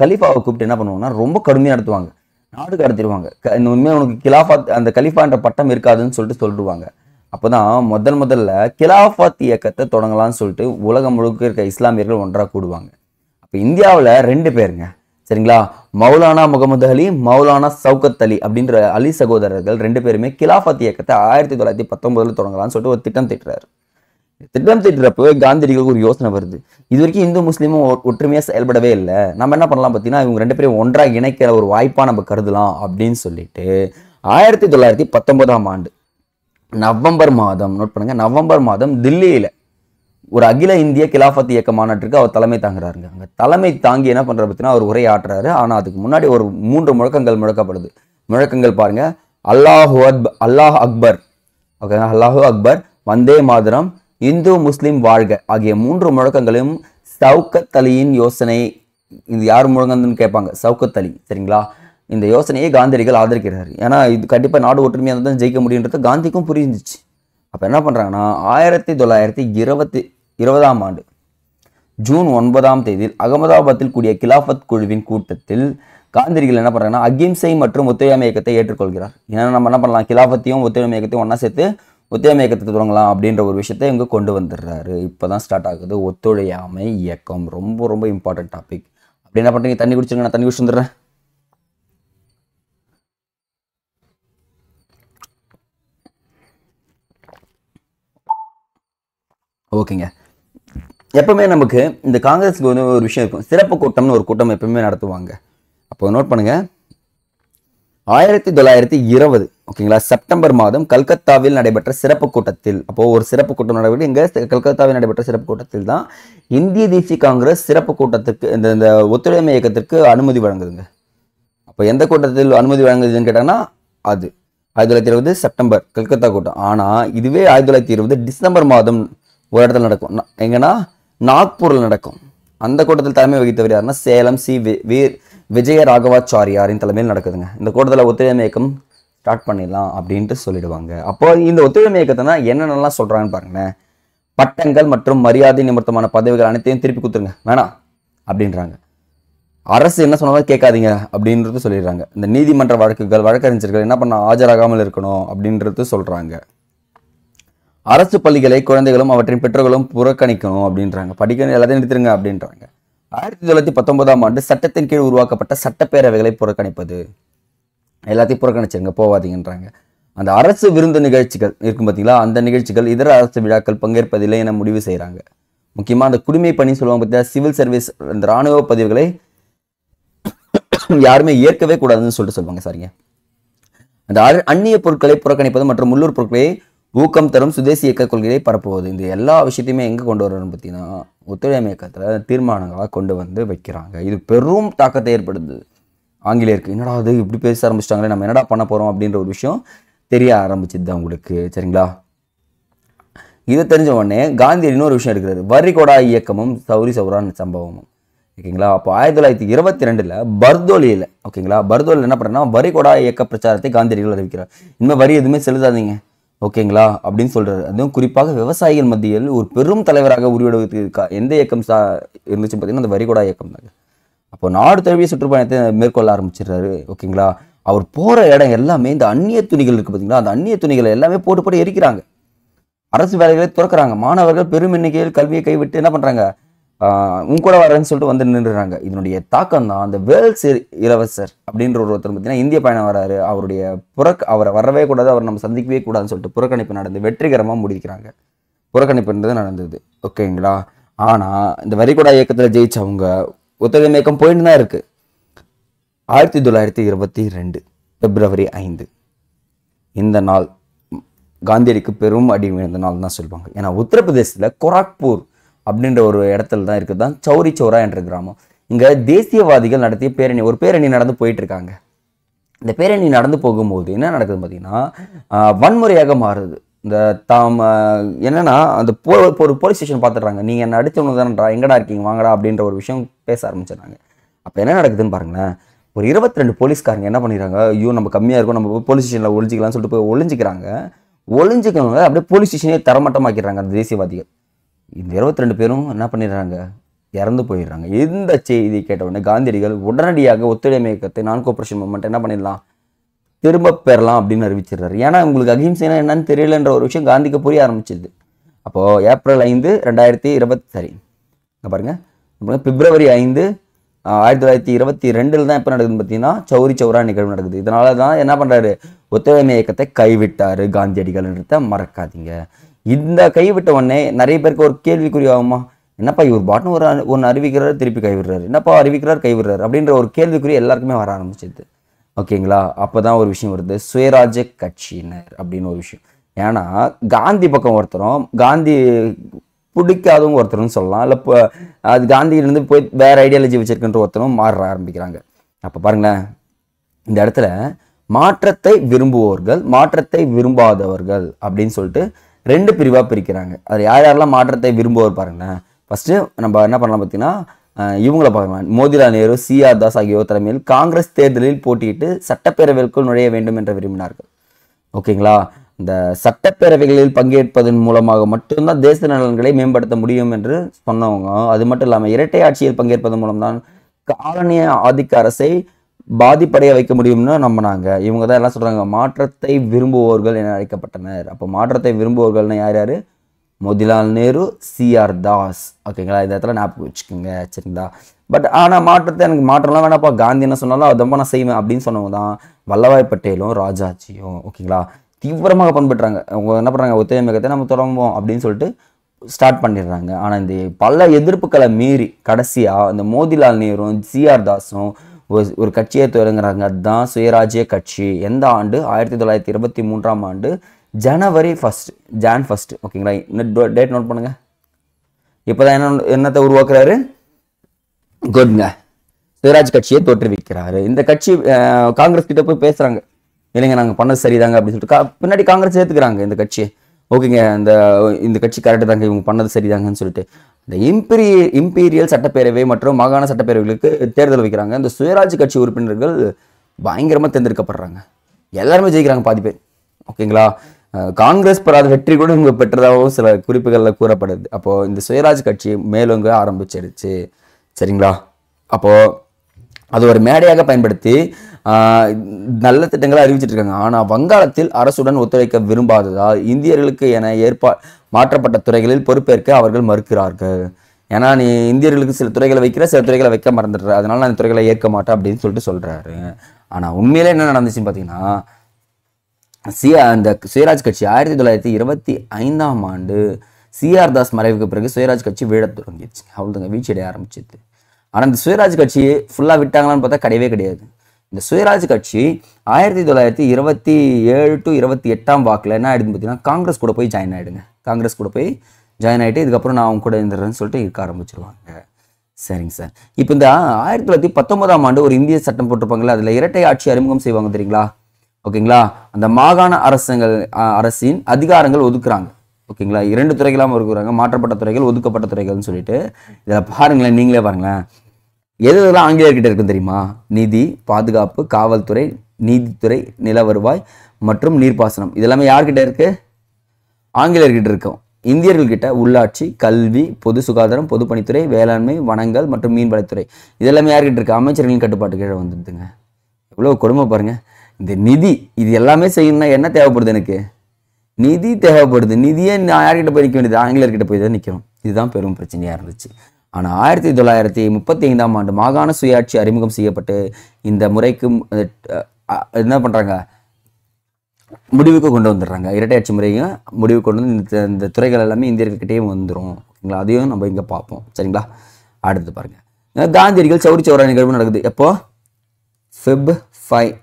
கலீஃபாவை கூப்பிட்டு என்ன பண்ணுவாங்கன்னா ரொம்ப கடுமையாக நடத்துவாங்க, நாடு கடத்திடுவாங்க. உண்மையாக உனக்கு கிலாஃபாத் அந்த கலீஃபான்ற பட்டம் இருக்காதுன்னு சொல்லிடுவாங்க. அப்போதான் முதல்ல கிலாஃபாத் இயக்கத்தை தொடங்கலாம்னு சொல்லிட்டு உலகம் முழுக்க இருக்க இஸ்லாமியர்கள் ஒன்றாக கூடுவாங்க. அப்போ இந்தியாவில் 2 பேருங்க, சரிங்களா, மௌலானா முகமது அலி, மௌலானா சவுகத் அலி அப்படின்ற அலி சகோதரர்கள் 2 பேருமே கிலாஃபத் இயக்கத்தை 1919 தொடங்கலாம்னு சொல்லிட்டு ஒரு திட்டம் தீட்டுறாரு. திட்டம் தீட்டுறப்போ காந்தியடிகளுக்கு ஒரு யோசனை வருது, இது வரைக்கும் இந்து முஸ்லீமும் ஒற்றுமையாக செயல்படவே இல்லை, நம்ம என்ன பண்ணலாம் பார்த்தீங்கன்னா இவங்க 2 பேரும் ஒன்றாக இணைக்கிற ஒரு வாய்ப்பாக நம்ம கருதலாம் அப்படின்னு சொல்லிட்டு 1919 நவம்பர் மாதம், நோட் பண்ணுங்க, நவம்பர் மாதம் தில்லியில் ஒரு அகில இந்திய கிலாஃபத் இயக்க மாநாட்டுக்கு அவர் தலைமை தாங்குறாருங்க. அங்கே தலைமை தாங்கி என்ன பண்ணுற பார்த்தீங்கன்னா அவர் உரை ஆற்றுறாரு. ஆனால் அதுக்கு முன்னாடி ஒரு 3 முழக்கங்கள் முழக்கப்படுது. முழக்கங்கள் பாருங்க, அல்லாஹ் அக்பர், ஓகே, அல்லாஹு அக்பர், வந்தே மாதரம், இந்து முஸ்லீம் வாழ்க ஆகிய 3 முழக்கங்களையும் சவுகத் அலியின் யோசனை, இது யார் முழங்கன்னு கேட்பாங்க, சவுகத் அலி, சரிங்களா, இந்த யோசனையை காந்தியடிகள் ஆதரிக்கிறார். ஏன்னா இது கண்டிப்பாக நாடு ஒற்றுமையாக தான் ஜெயிக்க முடியுன்றது காந்திக்கும் புரிஞ்சிச்சு. அப்போ என்ன பண்ணுறாங்கன்னா 1920 ஜூன் 9 அகமதாபாத்தில் கூடிய கிலாஃபத் குழுவின் கூட்டத்தில் காந்தியடிகள் என்ன பண்ணுறாங்கன்னா அகிம்சை மற்றும் ஒத்துழையாமை இயக்கத்தை ஏற்றுக்கொள்கிறார். ஏன்னா நம்ம என்ன பண்ணலாம், கிலாஃபத்தையும் ஒத்துழையாமை இயக்கத்தையும் ஒன்றா சேர்த்து ஒத்துழையாமை இயக்கத்தை தொடங்கலாம் அப்படின்ற ஒரு விஷயத்தை இங்கே கொண்டு வந்துடுறாரு. இப்போ தான் ஸ்டார்ட் ஆகுது ஒத்துழையாமை இயக்கம். ரொம்ப இம்பார்ட்டன்ட் டாபிக். அப்படி என்ன பண்ணுறீங்க, தண்ணி குடிச்சிருங்க, நான் தண்ணி குடிச்சு வந்துடுறேன். ஓகேங்க, எப்பவுமே நமக்கு இந்த காங்கிரஸுக்கு வந்து ஒரு விஷயம் இருக்கும், சிறப்பு கூட்டம்னு ஒரு கூட்டம் எப்பவுமே நடத்துவாங்க. அப்போ நோட் பண்ணுங்க, 1920 ஓகேங்களா செப்டம்பர் மாதம் கல்கத்தாவில் நடைபெற்ற சிறப்பு கூட்டத்தில், அப்போ ஒரு சிறப்பு கூட்டம் நடைபெற்று இங்கே கல்கத்தாவில் நடைபெற்ற சிறப்பு கூட்டத்தில் தான் இந்திய தேசிய காங்கிரஸ் சிறப்பு கூட்டத்துக்கு இந்த ஒத்துழையாமை இயக்கத்திற்கு அனுமதி வழங்குதுங்க. அப்போ எந்த கூட்டத்தில் அனுமதி வழங்குதுன்னு கேட்டாங்கன்னா அது 1920 செப்டம்பர் கல்கத்தா கூட்டம். ஆனால் இதுவே 1920 டிசம்பர் மாதம் ஒரு இடத்துல நடக்கும். எங்கன்னா நாக்பூரில் நடக்கும். அந்த கூட்டத்தில் தலைமை வகித்தவர் யாருன்னா சேலம் விஜய ராகவாச்சாரியாரின் தலைமையில் நடக்குதுங்க. இந்த கூட்டத்தில் ஒத்துழையாமை இயக்கம் ஸ்டார்ட் பண்ணிடலாம் அப்படின்ட்டு சொல்லிடுவாங்க. அப்போ இந்த ஒத்துழையாமை இயக்கத்தை என்னென்னலாம் சொல்கிறாங்கன்னு பாருங்களேன். பட்டங்கள் மற்றும் மரியாதை நிமித்தமான பதவிகள் அனைத்தையும் திருப்பி கொடுத்துருங்க, வேணாம் அப்படின்றாங்க. அரசு என்ன சொன்னாலும் கேட்காதீங்க அப்படின்றது சொல்லிடுறாங்க. இந்த நீதிமன்ற வழக்கறிஞர்கள் என்ன பண்ண ஆஜராகாமல் இருக்கணும் அப்படின்றது சொல்கிறாங்க. அரசு பள்ளிகளை குழந்தைகளும் அவற்றின் பெற்றோர்களும் புறக்கணிக்கணும் அப்படின்றாங்க. படிக்கணும் எல்லாத்தையும் நிறுத்திருங்க அப்படின்றாங்க. 1919 சட்டத்தின் கீழ் உருவாக்கப்பட்ட சட்டப்பேரவைகளை புறக்கணிப்பது, எல்லாத்தையும் புறக்கணிச்சிருங்க, போவாதீங்கன்றாங்க. அந்த அரசு விருந்து நிகழ்ச்சிகள் இருக்கும் பார்த்தீங்களா, அந்த நிகழ்ச்சிகள் இதர அரசு விழாக்கள் பங்கேற்பதில்லை என முடிவு செய்கிறாங்க. முக்கியமாக அந்த குடிமை பணி சொல்லுவாங்க பார்த்தீங்கன்னா, சிவில் சர்வீஸ், அந்த இராணுவ பதிவுகளை யாருமே ஏற்கவே கூடாதுன்னு சொல்லுவாங்க. சரிங்க, அந்த அந்நிய பொருட்களை புறக்கணிப்பது மற்றும் உள்ளூர் பொருட்களை ஊக்கம் தரும் சுதேசி இயக்க கொள்கையை பரப்புவது, இந்த எல்லா விஷயத்தையுமே எங்கே கொண்டு வரணும்னு பார்த்தீங்கன்னா ஒத்துழையாமை இயக்கத்தில் தீர்மானங்களாக கொண்டு வந்து வைக்கிறாங்க. இது பெரும் தாக்கத்தை ஏற்படுது ஆங்கிலேயருக்கு. என்னடா அது இப்படி பேச ஆரம்பிச்சிட்டாங்களே, நம்ம என்னடா பண்ண போகிறோம் அப்படின்ற ஒரு விஷயம் தெரிய ஆரம்பிச்சுது அவங்களுக்கு, சரிங்களா. இதை தெரிஞ்ச உடனே காந்தி இன்னொரு விஷயம் இருக்கிறது, வரிகொடா இயக்கமும் சௌரி சௌரான் சம்பவமும், ஓகேங்களா. அப்போ 1922 பர்தோலியில், ஓகேங்களா, பர்தோலியில் என்ன பண்ணுறேன்னா வரிகொடா இயக்க பிரச்சாரத்தை காந்தியடிகள் அறிவிக்கிறார். இனிமேல் வரி எதுவுமே செலுத்தாதீங்க, ஓகேங்களா அப்படின்னு சொல்றாரு. அதுவும் குறிப்பாக விவசாயிகள் மத்தியில் ஒரு பெரும் தலைவராக உருவெடுவதற்கு எந்த இயக்கம் இருந்துச்சு பார்த்தீங்கன்னா அந்த வரிகொடா இயக்கம் தாங்க. அப்போ நாடு தழுவிய சுற்றுப்பயணத்தை மேற்கொள்ள ஆரம்பிச்சிடுறாரு, ஓகேங்களா. அவர் போற இடம் எல்லாமே இந்த அந்நிய துணிகள் இருக்கு பார்த்தீங்களா, அந்த அந்நிய துணிகளை எல்லாமே போட்டு எரிக்கிறாங்க. அரசு வேலைகளை துறக்கிறாங்க. மாணவர்கள் பெரும் எண்ணிக்கையில் கல்வியை கைவிட்டு என்ன பண்றாங்க, உன் கூட வரேன்னு சொல்லிட்டு வந்து நின்றுறாங்க. இதனுடைய தாக்கம் தான் அந்த வேல்ஸ் இளவரசர் அப்படின்ற ஒருத்தர் பார்த்தீங்கன்னா இந்திய பயணம் வராரு. அவருடைய அவரை வரவே கூடாது, அவர் நம்ம சந்திக்கவே கூடாதுன்னு சொல்லிட்டு புறக்கணிப்பு நடந்து வெற்றிகரமாக முடிக்கிறாங்க. புறக்கணிப்புன்றது நடந்தது. ஓகேங்களா. ஆனால் இந்த வரிகுடா இயக்கத்தில் ஜெயிச்சவங்க ஒத்துழைமை இயக்கம் போயிட்டு தான் இருக்கு. 1922 பிப்ரவரி 5 இந்த நாள் காந்தியடிக்கு பெரும் அடி விழுந்த நாள் தான் சொல்லுவாங்க. ஏன்னா உத்தரப்பிரதேசத்தில் கொராக்பூர் அப்படின்ற ஒரு இடத்துல தான் இருக்குது தான் சௌரி சௌரா என்ற கிராமம். இங்கே தேசியவாதிகள் நடத்திய பேரணி, ஒரு பேரணி நடந்து போயிட்டு இருக்காங்க. இந்த பேரணி நடந்து போகும்போது என்ன நடக்குதுன்னு பார்த்தீங்கன்னா வன்முறையாக மாறுது. இந்த என்னன்னா அந்த ஒரு போலீஸ் ஸ்டேஷன் பார்த்துடுறாங்க. நீங்கள் என்ன அடித்தவங்க தானேன்றா, எங்கடா இருக்கீங்க வாங்கடா அப்படின்ற ஒரு விஷயம் பேச ஆரம்பிச்சிடுறாங்க. அப்போ என்ன நடக்குதுன்னு பாருங்களேன். ஒரு 22 போலீஸ்காரங்க என்ன பண்ணிடுறாங்க, ஐயோ நம்ம கம்மியாக இருக்கும், நம்ம போலீஸ் ஸ்டேஷனில் ஒழிஞ்சிக்கலாம்னு சொல்லிட்டு போய் ஒழிஞ்சிக்கவங்க அப்படியே போலீஸ் ஸ்டேஷனே தரமட்டமாக்கிடுறாங்க அந்த தேசியவாதிகள். இந்த 22 பேரும் என்ன பண்ணிடுறாங்க, இறந்து போயிடுறாங்க. இந்த செய்தி கேட்ட உடனே காந்தியடிகள் உடனடியாக ஒத்துழைமை இயக்கத்தை நான் கோஆபரேஷன் மூவ்மெண்ட் என்ன பண்ணிடலாம், திரும்ப பெறலாம் அப்படின்னு அறிவிச்சிடுறாரு. ஏன்னா உங்களுக்கு அகிம்சைனா என்னன்னு தெரியலன்ற ஒரு விஷயம் காந்திக்கு புரிய ஆரம்பிச்சிது. அப்போது ஏப்ரல் 5 2020 பாருங்க, பிப்ரவரி 5 1922 தான் எப்போ நடக்குதுன்னு பார்த்தீங்கன்னா சௌரி சௌரா நிகழ்வு நடக்குது. இதனால தான் என்ன பண்ணுறாரு, ஒத்துழைமை இயக்கத்தை கைவிட்டார் காந்தியடிகள்ன்றத மறக்காதீங்க. இந்த கைவிட்ட உடனே நிறைய பேருக்கு ஒரு கேள்விக்குறி ஆகுமா, என்னப்பா இவர் பாட்டும் ஒன்று அறிவிக்கிறாரு திருப்பி கைவிடுறாரு, என்னப்பா அறிவிக்கிறார் கைவிடுறாரு அப்படின்ற ஒரு கேள்விக்குறி எல்லாருக்குமே வர ஆரம்பிச்சிது. ஓகேங்களா. அப்போ தான் ஒரு விஷயம் வருது, சுயராஜ்ய கட்சியினர் அப்படின்னு ஒரு விஷயம். ஏன்னா காந்தி பக்கம் ஒருத்தரும் காந்தி பிடிக்காதவங்க ஒருத்தரும் சொல்லலாம், இல்லை இப்போ அது காந்தியிலேருந்து போய் வேறு ஐடியாலஜி வச்சிருக்கின்ற ஒருத்தரும் மாற ஆரம்பிக்கிறாங்க. அப்போ பாருங்களேன், இந்த இடத்துல மாற்றத்தை விரும்புவோர்கள் மாற்றத்தை விரும்பாதவர்கள் அப்படின்னு சொல்லிட்டு 2 பிரிவாக பிரிக்கிறாங்க. அது யாரெல்லாம் மாற்றத்தை விரும்புவோர் பாருங்களேன். ஃபஸ்ட்டு நம்ம என்ன பண்ணலாம் பார்த்தீங்கன்னா இவங்கள பார்க்கலாம், மோதிலால் நேரு, சிஆர் தாஸ் ஆகியோர் தலைமையில் காங்கிரஸ் தேர்தலில் போட்டியிட்டு சட்டப்பேரவைக்குள் நுழைய வேண்டும் என்று விரும்பினார்கள். ஓகேங்களா. இந்த சட்டப்பேரவைகளில் பங்கேற்பதன் மூலமாக மட்டும்தான் தேச நலன்களை மேம்படுத்த முடியும் என்று சொன்னவங்க. அது மட்டும் இல்லாமல் இரட்டை ஆட்சியில் பங்கேற்பதன் மூலம்தான் காலனிய ஆதிக்க அரசை பாதிப்படைய வைக்க முடியும்னு நம்பினாங்க. இவங்க தான் எல்லாம் சொல்றாங்க மாற்றத்தை விரும்புவோர்கள் என அழைக்கப்பட்டனர். அப்போ மாற்றத்தை விரும்புவோர்கள்னு யார் யார், மோதிலால் நேரு, சிஆர் தாஸ். ஓகேங்களா. இந்த இடத்துல ஞாபகம் வச்சுக்கோங்க சரிங்களா. பட் ஆனால் மாற்றத்தை எனக்கு மாற்றம்லாம் வேணாப்பா, காந்தி என்ன சொன்னாலும் அதம்ப நான் செய்வேன் அப்படின்னு சொன்னவங்க தான் வல்லபாய் பட்டேலும் ராஜாஜியும். ஓகேங்களா. தீவிரமாக பண்படுறாங்க. அவங்க என்ன பண்ணுறாங்க, ஒத்துழைமை இயக்கத்தை நம்ம தொடங்குவோம் அப்படின்னு சொல்லிட்டு ஸ்டார்ட் பண்ணிடுறாங்க. ஆனால் இந்த பல எதிர்ப்புகளை மீறி கடைசியாக இந்த மோதிலால் நேரும் சிஆர் தாஸும் ஒரு கட்சியை தொடங்குறாங்க. அதுதான் சுயராஜ்ய கட்சி. எந்த ஆண்டு, 1923ஆம் ஆண்டு ஜனவரி 1 Jan 1. ஓகேங்களா. டேட் நோட் பண்ணுங்க. இப்போதான் என்னத்தை உருவாக்குறாரு, குட்ங்க, சுயராஜ் கட்சியை தோற்றுவிக்கிறாரு. இந்த கட்சி காங்கிரஸ் கிட்ட போய் பேசுறாங்க, இல்லைங்க நாங்கள் பண்ணது சரிதாங்க அப்படின்னு சொல்லிட்டு பின்னாடி காங்கிரஸ் ஏற்றுக்கிறாங்க இந்த கட்சியை. ஓகேங்க இந்த கட்சி கரெக்டு தாங்க, இவங்க பண்ணது சரிதாங்கன்னு சொல்லிட்டு இந்த இம்பீரியல் சட்டப்பேரவை மற்றும் மாகாண சட்டப்பேரவைகளுக்கு தேர்தல் வைக்கிறாங்க. இந்த சுயராஜ் கட்சி உறுப்பினர்கள் பயங்கரமாக தேர்ந்தெடுக்கப்படுறாங்க. எல்லாருமே ஜெயிக்கிறாங்க பாதி பேர். ஓகேங்களா. காங்கிரஸ் பெறாத வெற்றி கூட இவங்க பெற்றதாகவும் சில குறிப்புகளில் கூறப்படுது. அப்போது இந்த சுயராஜ் கட்சி மேலோங்க ஆரம்பிச்சிடுச்சு சரிங்களா. அப்போது அது ஒரு மேடையாக பயன்படுத்தி நல்ல திட்டங்களை அறிவிச்சிட்டு இருக்காங்க. ஆனால் வங்காளத்தில் அரசுடன் ஒத்துழைக்க விரும்பாததால் இந்தியர்களுக்கு என மாற்றப்பட்ட துறைகளில் பொறுப்பேற்க அவர்கள் மறுக்கிறார்கள். ஏன்னா நீ இந்தியர்களுக்கு சில துறைகளை வைக்கிற, சில துறைகளை வைக்க மறந்துடுற, அதனால நான் இந்த துறைகளை ஏற்க மாட்டேன் அப்படின்னு சொல்லிட்டு சொல்றாரு. ஆனால் உண்மையிலே என்ன நடந்துச்சுன்னு பார்த்தீங்கன்னா அந்த சுயராஜ் கட்சி 1925ஆம் ஆண்டு சிஆர் தாஸ் மறைவுக்கு பிறகு சுயராஜ் கட்சி வீழத் தொடங்கிடுச்சு. அவ்வளோதாங்க, வீழ்ச்சியடைய ஆரம்பிச்சிது. ஆனால் இந்த சுயராஜ் கட்சியை ஃபுல்லாக விட்டாங்களான்னு பார்த்தா கிடையவே கிடையாது. இந்த சுயராஜ் கட்சி 1927 to 28ஆம் வாக்கில் என்ன ஆகிடுதுன்னு பார்த்தீங்கன்னா காங்கிரஸ் கூட போய் ஜாயின் ஆகிட்டு இதுக்கப்புறம் நான் அவங்க கூட இருந்துடுறேன்னு சொல்லிட்டு இருக்க ஆரம்பிச்சிருவாங்க. சரிங்க சார். இப்போ இந்த 1919ஆம் ஆண்டு ஒரு இந்திய சட்டம் போட்டிருப்பாங்களா, அதில் இரட்டை ஆட்சி அறிமுகம் செய்வாங்க தெரியுங்களா. ஓகேங்களா. அந்த மாகாண அரசின் அதிகாரங்கள் ஒதுக்குறாங்க. ஓகேங்களா. 2 துறைகளாக இருக்கிறாங்க, மாற்றப்பட்ட துறைகள், ஒதுக்கப்பட்ட துறைகள்னு சொல்லிட்டு. இதில் பாருங்களேன், நீங்களே பாருங்களேன், எதெல்லாம் ஆங்கிலேயர்கிட்ட இருக்கும் தெரியுமா, நிதி, பாதுகாப்பு, காவல்துறை, நீதித்துறை, நில வருவாய் மற்றும் நீர்ப்பாசனம். இதெல்லாமே யார்கிட்ட இருக்கு, ஆங்கிலேயர்கிட்ட இருக்கும். இந்தியர்கள்கிட்ட உள்ளாட்சி, கல்வி, பொது சுகாதாரம், பொதுப்பணித்துறை, வேளாண்மை, வனங்கள் மற்றும் மீன்வளத்துறை. இதெல்லாமே யார்கிட்ட இருக்கு, அமைச்சர்களின் கட்டுப்பாட்டு கீழே வந்துடுதுங்க. எவ்வளோ கொடுமை பாருங்க. இந்த நிதி இது எல்லாமே செய்யணும்னா என்ன தேவைப்படுது, எனக்கு நிதி தேவைப்படுது. நிதியே நான் யார்கிட்ட போய் நிற்க வேண்டியது, ஆங்கிலேயர்கிட்ட போய் தான் நிற்கணும். இதுதான் பெரும் பிரச்சனையாக இருந்துச்சு. ஆனால் 1935ஆம் ஆண்டு மாகாண சுயாட்சி அறிமுகம் செய்யப்பட்டு இந்த முறைக்கு என்ன பண்ணுறாங்க, முடிவுக்கு கொண்டு வந்துடுறாங்க. இரட்டையாட்சி முறையும் முடிவு கொண்டு வந்து இந்த துறைகள் எல்லாமே இந்தியர்கிட்டே வந்துடும். ஓகேங்களா, அதையும் நம்ம இங்கே பார்ப்போம். சரிங்களா, அடுத்து பாருங்க, காந்தியடிகள் சௌரி சௌரா நிகழ்வு நடக்குது. எப்போ? Feb 5.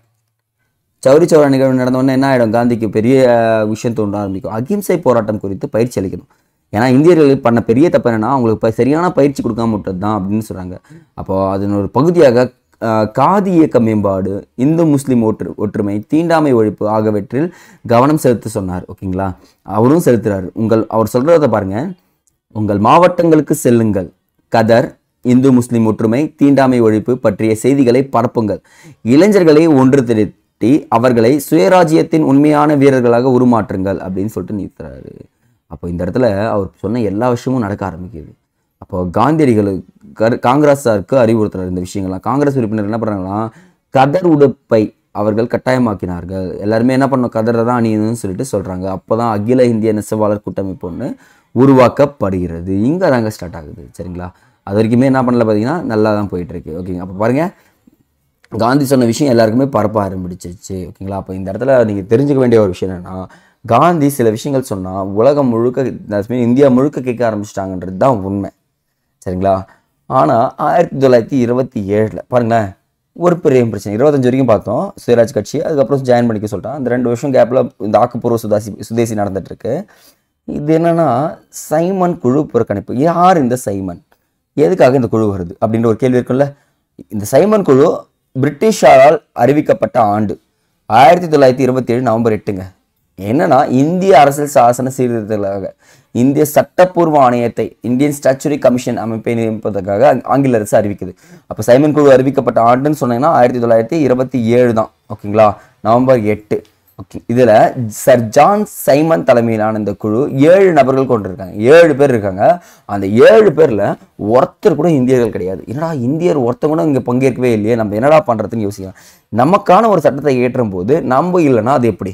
சௌரி சௌரா நிகழ்வு நடந்தோடனே என்ன ஆகிடும், காந்திக்கு பெரிய விஷயம் தோன்ற ஆரம்பிக்கும். அகிம்சை போராட்டம் குறித்து பயிற்சி அளிக்கணும். ஏன்னா இந்தியர்கள் பண்ண பெரிய தப்பு என்னன்னா, அவங்களுக்கு சரியான பயிற்சி கொடுக்காம விட்டது தான் அப்படின்னு சொல்கிறாங்க. அப்போது அதன் ஒரு பகுதியாக காதி இயக்க மேம்பாடு, இந்து முஸ்லீம் ஒற்றுமை, தீண்டாமை ஒழிப்பு ஆகியவற்றில் கவனம் செலுத்த சொன்னார். ஓகேங்களா, அவரும் செலுத்துறாரு. அவர் சொல்கிறத பாருங்க, உங்கள் மாவட்டங்களுக்கு செல்லுங்கள், கதர், இந்து முஸ்லீம் ஒற்றுமை, தீண்டாமை ஒழிப்பு பற்றிய செய்திகளை பரப்புங்கள், இளைஞர்களை ஒன்று திரட்டி அவர்களை சுயராஜ்யத்தின் உண்மையான வீரர்களாக உருமாற்றுங்கள் அப்படின்னு சொல்லிட்டு நிறுத்துறாரு. அப்போ இந்த இடத்துல அவர் சொன்ன எல்லா விஷயமும் நடக்க ஆரம்பிக்குது. அப்போ காந்தியடிகளுக்கு காங்கிரஸாருக்கு அறிவுறுத்துறாரு இந்த விஷயங்கள்லாம். காங்கிரஸ் உறுப்பினர் என்ன பண்ணுறாங்கன்னா, கதர் உடுப்பை அவர்கள் கட்டாயமாக்கினார்கள். எல்லாருமே என்ன பண்ணணும், கதரை தான் அணியணும்னு சொல்லிட்டு சொல்கிறாங்க. அப்போ தான் அகில இந்திய நெசவாளர் கூட்டமைப்பு ஒன்று உருவாக்கப்படுகிறது. இங்கே தாங்க ஸ்டார்ட் ஆகுது. சரிங்களா, அது வரைக்குமே என்ன பண்ணல பார்த்தீங்கன்னா நல்லா தான் போயிட்டுருக்கு. ஓகேங்க, அப்போ பாருங்கள், காந்தி சொன்ன விஷயம் எல்லாருக்குமே பரப்ப ஆரம்பிச்சிச்சு. ஓகேங்களா, அப்போ இந்த இடத்துல நீங்கள் தெரிஞ்சுக்க வேண்டிய ஒரு விஷயம் என்னென்னா, காந்தி சில விஷயங்கள் சொன்னால் உலகம் முழுக்க, இந்தியா முழுக்க கேட்க ஆரம்பிச்சிட்டாங்கன்றது தான் உண்மை. சரிங்களா, ஆனால் 1927 பாருங்களேன், ஒரு பெரிய பிரச்சனை. 25 வரைக்கும் பார்த்தோம் சுயராஜ் கட்சி, அதுக்கப்புறம் ஜாயின் பண்ணிக்க சொல்லிட்டான். அந்த 2 வருஷம் கேப்பில் இந்த ஆக்கப்பூர்வ சுதேசி நடந்துட்டுருக்கு. இது என்னென்னா, சைமன் குழு புறக்கணிப்பு. யார் இந்த சைமன், எதுக்காக இந்த குழு வருது அப்படின்ற ஒரு கேள்வி இருக்குல்ல. இந்த சைமன் குழு பிரிட்டிஷாரால் அறிவிக்கப்பட்ட ஆண்டு 1927 நவம்பர் 8ங்க. என்னன்னா, இந்திய அரசியல் சாசன சீர்திருத்தங்களாக இந்திய சட்டப்பூர்வ ஆணையத்தை, இந்தியன் ஸ்டாச்சுரி கமிஷன் அமைப்பை நியமிப்பதற்காக ஆங்கில அரசு அறிவிக்குது. அப்போ சைமன் குழு அறிவிக்கப்பட்ட ஆண்டுன்னு சொன்னீங்கன்னா 1927 தான். ஓகேங்களா, நவம்பர் 8. ஓகே, இதில் சர் ஜான் சைமன் தலைமையிலான இந்த குழு 7 நபர்கள் கொண்டிருக்காங்க. 7 பேர் இருக்காங்க. அந்த 7 பேரில் ஒருத்தர் கூட இந்தியர்கள் கிடையாது. என்னடா இந்தியர் ஒருத்தர் கூட இங்கே பங்கேற்கவே இல்லையே, நம்ம என்னடா பண்ணுறதுன்னு யோசிக்கலாம். நமக்கான ஒரு சட்டத்தை ஏற்றும் போது நம்ம இல்லைன்னா அது எப்படி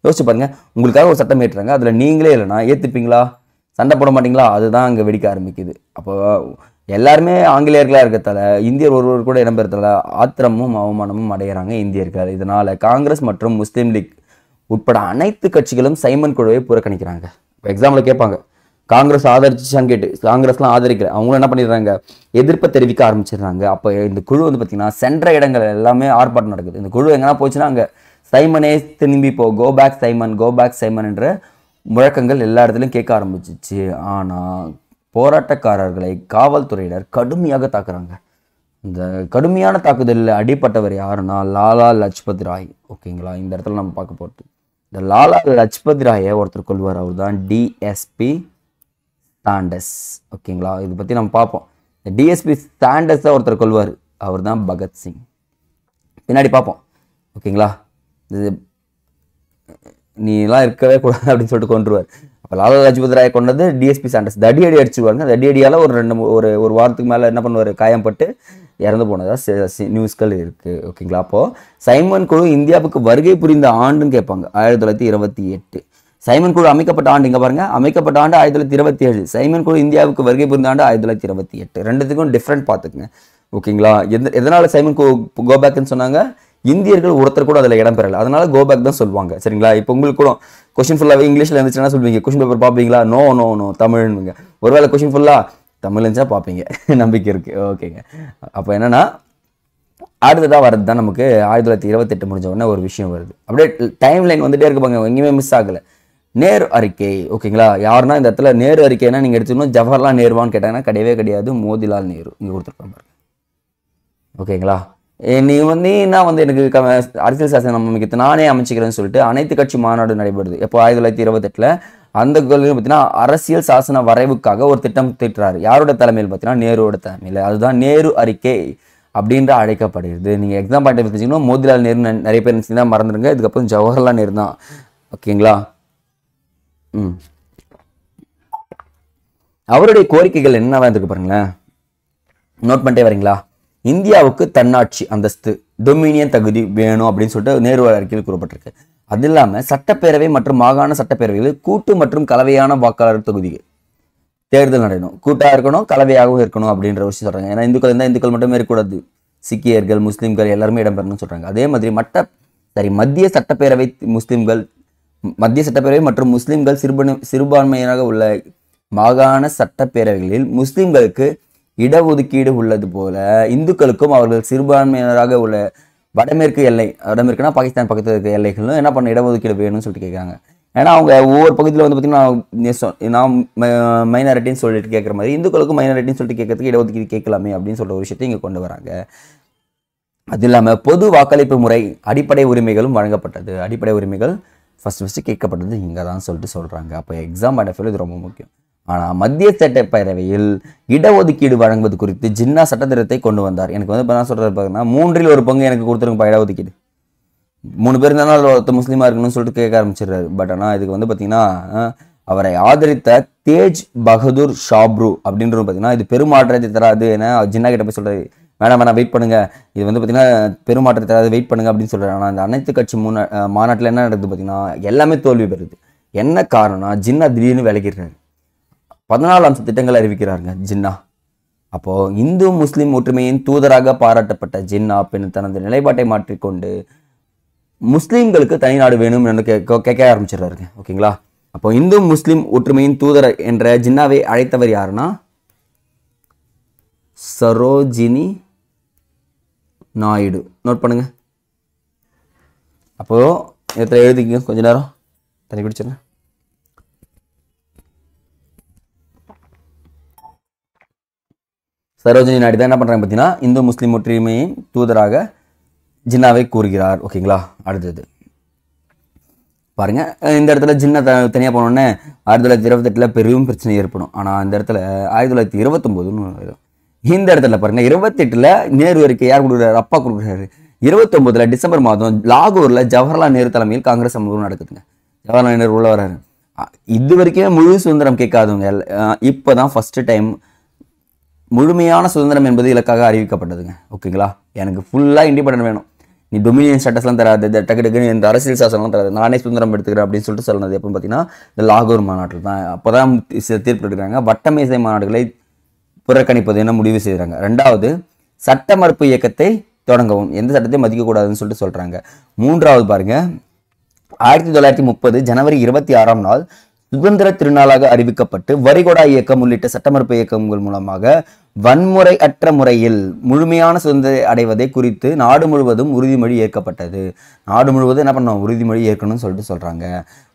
யோசிச்சு பாருங்க. உங்களுக்காக ஒரு சட்டம் ஏற்றுறாங்க, அதில் நீங்களே இல்லைன்னா ஏற்றுப்பீங்களா? சண்டை போட மாட்டீங்களா? அதுதான் அங்கே வெடிக்க ஆரம்பிக்குது. அப்போ எல்லாருமே ஆங்கிலேயர்களாக இருக்கிறதால, இந்தியர் ஒருவர் கூட இடம்பெறதால ஆத்திரமும் அவமானமும் அடைகிறாங்க இந்தியர்கள். இதனால் காங்கிரஸ் மற்றும் முஸ்லீம் லீக் உட்பட அனைத்து கட்சிகளும் சைமன் குழுவை புறக்கணிக்கிறாங்க. இப்போ எக்ஸாம்பிள் கேட்பாங்க, காங்கிரஸ் ஆதரிச்சான்னு கேட்டு, காங்கிரஸ்லாம் ஆதரிக்கல, அவங்களும் என்ன பண்ணிடுறாங்க, எதிர்ப்பை தெரிவிக்க ஆரம்பிச்சிடுறாங்க. அப்போ இந்த குழு பார்த்தீங்கன்னா சென்ற இடங்கள் எல்லாமே ஆர்ப்பாட்டம் நடக்குது. இந்த குழு எங்கன்னா போச்சுன்னா அங்கே சைமனே திரும்பி கோ பேக் சைமன் என்ற முழக்கங்கள் எல்லா இடத்துலையும் கேட்க ஆரம்பிச்சிச்சு. ஆனால் போராட்டக்காரர்களை காவல்துறையினர் கடுமையாக தாக்குறாங்க. இந்த கடுமையான தாக்குதலில் அடிப்பட்டவர் யாருன்னா லாலா லஜ்பத் ராய். ஓகேங்களா, இந்த இடத்துல நம்ம பார்க்க போகிறது, இந்த லாலா லஜ்பத் ராயை ஒருத்தர் கொள்வார். அவர் தான் டிஎஸ்பி சாண்டர்ஸ். ஓகேங்களா, இதை பற்றி நம்ம பார்ப்போம். இந்த டிஎஸ்பி சாண்டர்ஸை ஒருத்தர் கொள்வார், அவர் தான் பகத்சிங். பின்னாடி பார்ப்போம். ஓகேங்களா, இது நீலாம் இருக்கவே கூடாது அப்படின்னு சொல்லிட்டு கொண்டுருவார். அப்போ லாலா லஜ்பத் ராயை கொண்டது டிஎஸ்பி சாண்டர்ஸ். தடியடி அடிச்சுடுவாங்க. தடியடியால் ஒரு வாரத்துக்கு மேலே என்ன பண்ணுவார், காயம்பட்டு இறந்து போனதாக நியூஸ்கள் இருக்குது. ஓகேங்களா, அப்போது சைமன் குழு இந்தியாவுக்கு வருகை புரிந்த ஆண்டுன்னு கேட்பாங்க. 1928. சைமன் குழு அமைக்கப்பட்ட ஆண்டு இங்கே பாருங்கள், அமைக்கப்பட்ட ஆண்டு 1927. சைமன் குழு இந்தியாவுக்கு வருகை புரிந்த ஆண்டு 1928. ரெண்டுத்துக்கும் டிஃப்ரெண்ட் பார்த்துக்குங்க. ஓகேங்களா, எதனால் சைமன் குழு கோபேக்குன்னு சொன்னாங்க, இந்தியர்கள் ஒருத்தர் கூட அதில் இடம் பெறலை, அதனால கோபேக் தான் சொல்லுவாங்க. சரிங்களா, இப்போ உங்களுக்கு கூட கொஸ்டின் ஃபுல்லாகவே இங்கிலீஷில் இருந்துச்சுன்னா சொல்லுவீங்க, கொஸ்டின் பேப்பர் பார்ப்பீங்களா? நோ நோ நோ தமிழ்னுங்க. ஒருவேளை கொஸ்டின் ஃபுல்லாக தமிழ் இருந்துச்சா பார்ப்பீங்க, நம்பிக்கை இருக்குது. ஓகேங்க, அப்போ என்னென்னா அடுத்ததாக வர்றது தான் நமக்கு 1928 முடிஞ்ச உடனே ஒரு விஷயம் வருது. அப்படியே டைம் லைன் வந்துட்டே இருப்பாங்க, எங்கேயுமே மிஸ் ஆகலை. நேரு அறிக்கை. ஓகேங்களா, யாருன்னா இந்த இடத்துல நேரு அறிக்கைன்னா நீங்கள் எடுத்துக்கணும், ஜவஹர்லால் நேருவான்னு கேட்டாங்கன்னா கிடையவே கிடையாது, மோதிலால் நேரு இங்கே கொடுத்துருப்பாங்க பாருங்க. ஓகேங்களா, நீ என்ன எனக்கு அரசியல் சாசனம் அமைக்கிறது நானே அமைச்சிக்கிறேன்னு சொல்லிட்டு அனைத்து கட்சி மாநாடு நடைபெறுது. எப்போ 1928. அந்த கொள்கை பார்த்தீங்கன்னா அரசியல் சாசன வரைவுக்காக ஒரு திட்டம் தீட்டுறாரு. யாரோட தலைமையில் பார்த்தீங்கன்னா நேருவோட தலைமையில். அதுதான் நேரு அறிக்கை அப்படின்ற அழைக்கப்படுகிறது. நீங்கள் எக்ஸாம் பாயிண்ட் வச்சுக்கணும், மோதிலால் நேரு நிறைய பேர் நினச்சிங்கன்னா மறந்துடுங்க. இதுக்கப்புறம் ஜவஹர்லால் நேரு தான். ஓகேங்களா, அவருடைய கோரிக்கைகள் என்னவா இருக்கு பாருங்களேன், நோட் பண்ணிட்டே வரீங்களா? இந்தியாவுக்கு தன்னாட்சி அந்தஸ்து, டொமினியன் தகுதி வேணும் அப்படின்னு சொல்லிட்டு நேரு அறிக்கையில் கூறப்பட்டிருக்கு. அது இல்லாமல் சட்டப்பேரவை மற்றும் மாகாண சட்டப்பேரவைகளில் கூட்டு மற்றும் கலவையான வாக்காளர் தொகுதிகள் தேர்தல் நடக்கணும், கூட்டாக இருக்கணும், கலவையாகவும் இருக்கணும் அப்படின்ற விஷயம் சொல்கிறாங்க. ஏன்னா இந்துக்கள் இருந்தால் இந்துக்கள் மட்டுமே இருக்கக்கூடாது, சீக்கியர்கள், முஸ்லீம்கள் எல்லாருமே இடம்பெறணும்னு சொல்கிறாங்க. அதே மாதிரி மத்திய சட்டப்பேரவை முஸ்லீம்கள், மத்திய சட்டப்பேரவை மற்றும் முஸ்லீம்கள் சிறுபான்மையினராக உள்ள மாகாண சட்டப்பேரவைகளில் முஸ்லீம்களுக்கு இடஒதுக்கீடு உள்ளது போல இந்துக்களுக்கும் அவர்கள் சிறுபான்மையினராக உள்ள வடமேற்கு எல்லை, வடமேற்குனா பாகிஸ்தான் பக்கத்தில் இருக்க எல்லைகளும் என்ன பண்ண இடஒதுக்கீடு வேணும்னு சொல்லிட்டு கேட்குறாங்க. ஏன்னா அவங்க ஒவ்வொரு பகுதியில் வந்து பார்த்தீங்கன்னா நான் மைனாரிட்டின்னு சொல்லிட்டு கேட்குற மாதிரி இந்துக்களுக்கும் மைனாரிட்டின்னு சொல்லிட்டு கேட்கறதுக்கு இடஒதுக்கீடு கேட்கலாமே அப்படின்னு சொல்கிற ஒரு விஷயத்தை இங்கே கொண்டு வராங்க. அது இல்லாமல் பொது வாக்களிப்பு முறை, அடிப்படை உரிமைகளும் வழங்கப்பட்டது. அடிப்படை உரிமைகள் ஃபஸ்ட்டு கேட்கப்பட்டது இங்கே தான் சொல்லிட்டு சொல்கிறாங்க. அப்போ எக்ஸாம் பாயிண்ட் ஆஃப் வியூ இது ரொம்ப முக்கியம். ஆனால் மத்திய சட்டப்பேரவையில் இடஒதுக்கீடு வழங்குவது குறித்து ஜின்னா சட்டத்திட்டத்தை கொண்டு வந்தார். எனக்கு வந்து இப்போ நான் சொல்கிறது பார்த்தீங்கன்னா 1/3 எனக்கு கொடுத்துருங்கப்பா இடஒதுக்கீடு. 3 பேர் இருந்தாலும் அதில் ஒருத்த முஸ்லீமாக இருக்கணும்னு சொல்லிட்டு கேட்க ஆரம்பிச்சிடுறாரு. பட் ஆனால் இதுக்கு வந்து பார்த்தீங்கன்னா அவரை ஆதரித்த தேஜ் பகதூர் ஷாப்ரு அப்படின்றது பார்த்தீங்கன்னா இது பெருமாற்றத்தை தராது. ஏன்னா ஜின்னா கிட்ட போய் சொல்கிறாரு, வேணாம் வெயிட் பண்ணுங்க, இது வந்து பார்த்தீங்கன்னா பெருமாற்றத்தை தராது, வெயிட் பண்ணுங்க அப்படின்னு சொல்கிறாரு. ஆனால் அந்த அனைத்து கட்சி மாநாட்டில் என்ன நடக்குது பார்த்தீங்கன்னா எல்லாமே தோல்வி பெறுது. என்ன காரணம்னா ஜின்னா திடீர்னு விலகிடுறாரு. 14 அம்ச திட்டங்களை அறிவிக்கிறாருங்க ஜின்னா. அப்போது இந்து முஸ்லீம் ஒற்றுமையின் தூதராக பாராட்டப்பட்ட ஜின்னா பின் தனது நிலைப்பாட்டை மாற்றிக்கொண்டு முஸ்லீம்களுக்கு தனிநாடு வேணும் என்று கேட்க ஆரம்பிச்சிடுறாருங்க. ஓகேங்களா? அப்போ இந்து முஸ்லீம் ஒற்றுமையின் தூதர் என்ற ஜின்னாவை அழைத்தவர் யாருன்னா சரோஜினி நாயுடு. நோட் பண்ணுங்க. அப்போ இடத்துல எழுதிக்க, கொஞ்ச நேரம் தண்ணி குடிச்சிருங்க. சரோஜினி நாயுடு தான் என்ன பண்றாங்க பார்த்தீங்கன்னா இந்து முஸ்லீம் ஒற்றுமையின் தூதராக ஜின்னாவை கூறுகிறார். ஓகேங்களா? அடுத்தது பாருங்க, இந்த இடத்துல ஜின்னா தனியாக போனோடனே 1928 பெரும் பிரச்சனை ஏற்படும். ஆனால் இந்த இடத்துல 1929 இந்த இடத்துல பாருங்க 28 நேரு அறிக்கை யார் கொடுக்குறாரு? அப்பா கொடுக்குறாரு. 29 டிசம்பர் மாதம் லாகூர்ல ஜவஹர்லால் நேரு தலைமையில் காங்கிரஸ் சமூகம் நடக்குதுங்க. ஜவஹர்லால் நேரு உள்ள வர்றாரு. இது வரைக்கும் முழு சுதந்திரம் கேட்காதவங்க இப்போதான் ஃபர்ஸ்ட் டைம் முழுமையான சுதந்திரம் என்பது இலக்காக அறிவிக்கப்பட்டதுங்க. ஓகேங்களா? எனக்கு ஃபுல்லாக இண்டிபெண்டன்ட் வேணும், நீ டொமினியன் ஸ்டேட்டஸ்லாம் தராது, டக்கு டக்குன்னு இந்த அரசியல் சாசனம்லாம் தராது, நானே சுதந்திரம் எடுத்துக்கிறேன் அப்படின்னு சொல்லிட்டு சொன்னது எப்போ பார்த்தீங்கன்னா இந்த லாகூர் மாநாட்டில் தான். அப்போ தான் தீர்ப்பு எடுக்கிறாங்க. வட்டமேசை மாநாடுகளை புறக்கணிப்பது என முடிவு செய்கிறாங்க. 2வது சட்ட மறுப்பு இயக்கத்தை தொடங்கவும், எந்த சட்டத்தையும் மதிக்கக்கூடாதுன்னு சொல்லிட்டு சொல்கிறாங்க. 3வது பாருங்க 1930 ஜனவரி 26ஆம் நாள் சுதந்திர திருநாளாக அறிவிக்கப்பட்டு வரிகொடா இயக்கம் உள்ளிட்ட சட்டமறுப்பு இயக்கங்கள் மூலமாக வன்முறை அற்ற முறையில் முழுமையான சுதந்திரம் அடைவதை குறித்து நாடு முழுவதும் உறுதிமொழி ஏற்கப்பட்டது. நாடு முழுவதும் என்ன பண்ணோம்? உறுதிமொழி ஏற்கணும்னு சொல்லிட்டு சொல்றாங்க.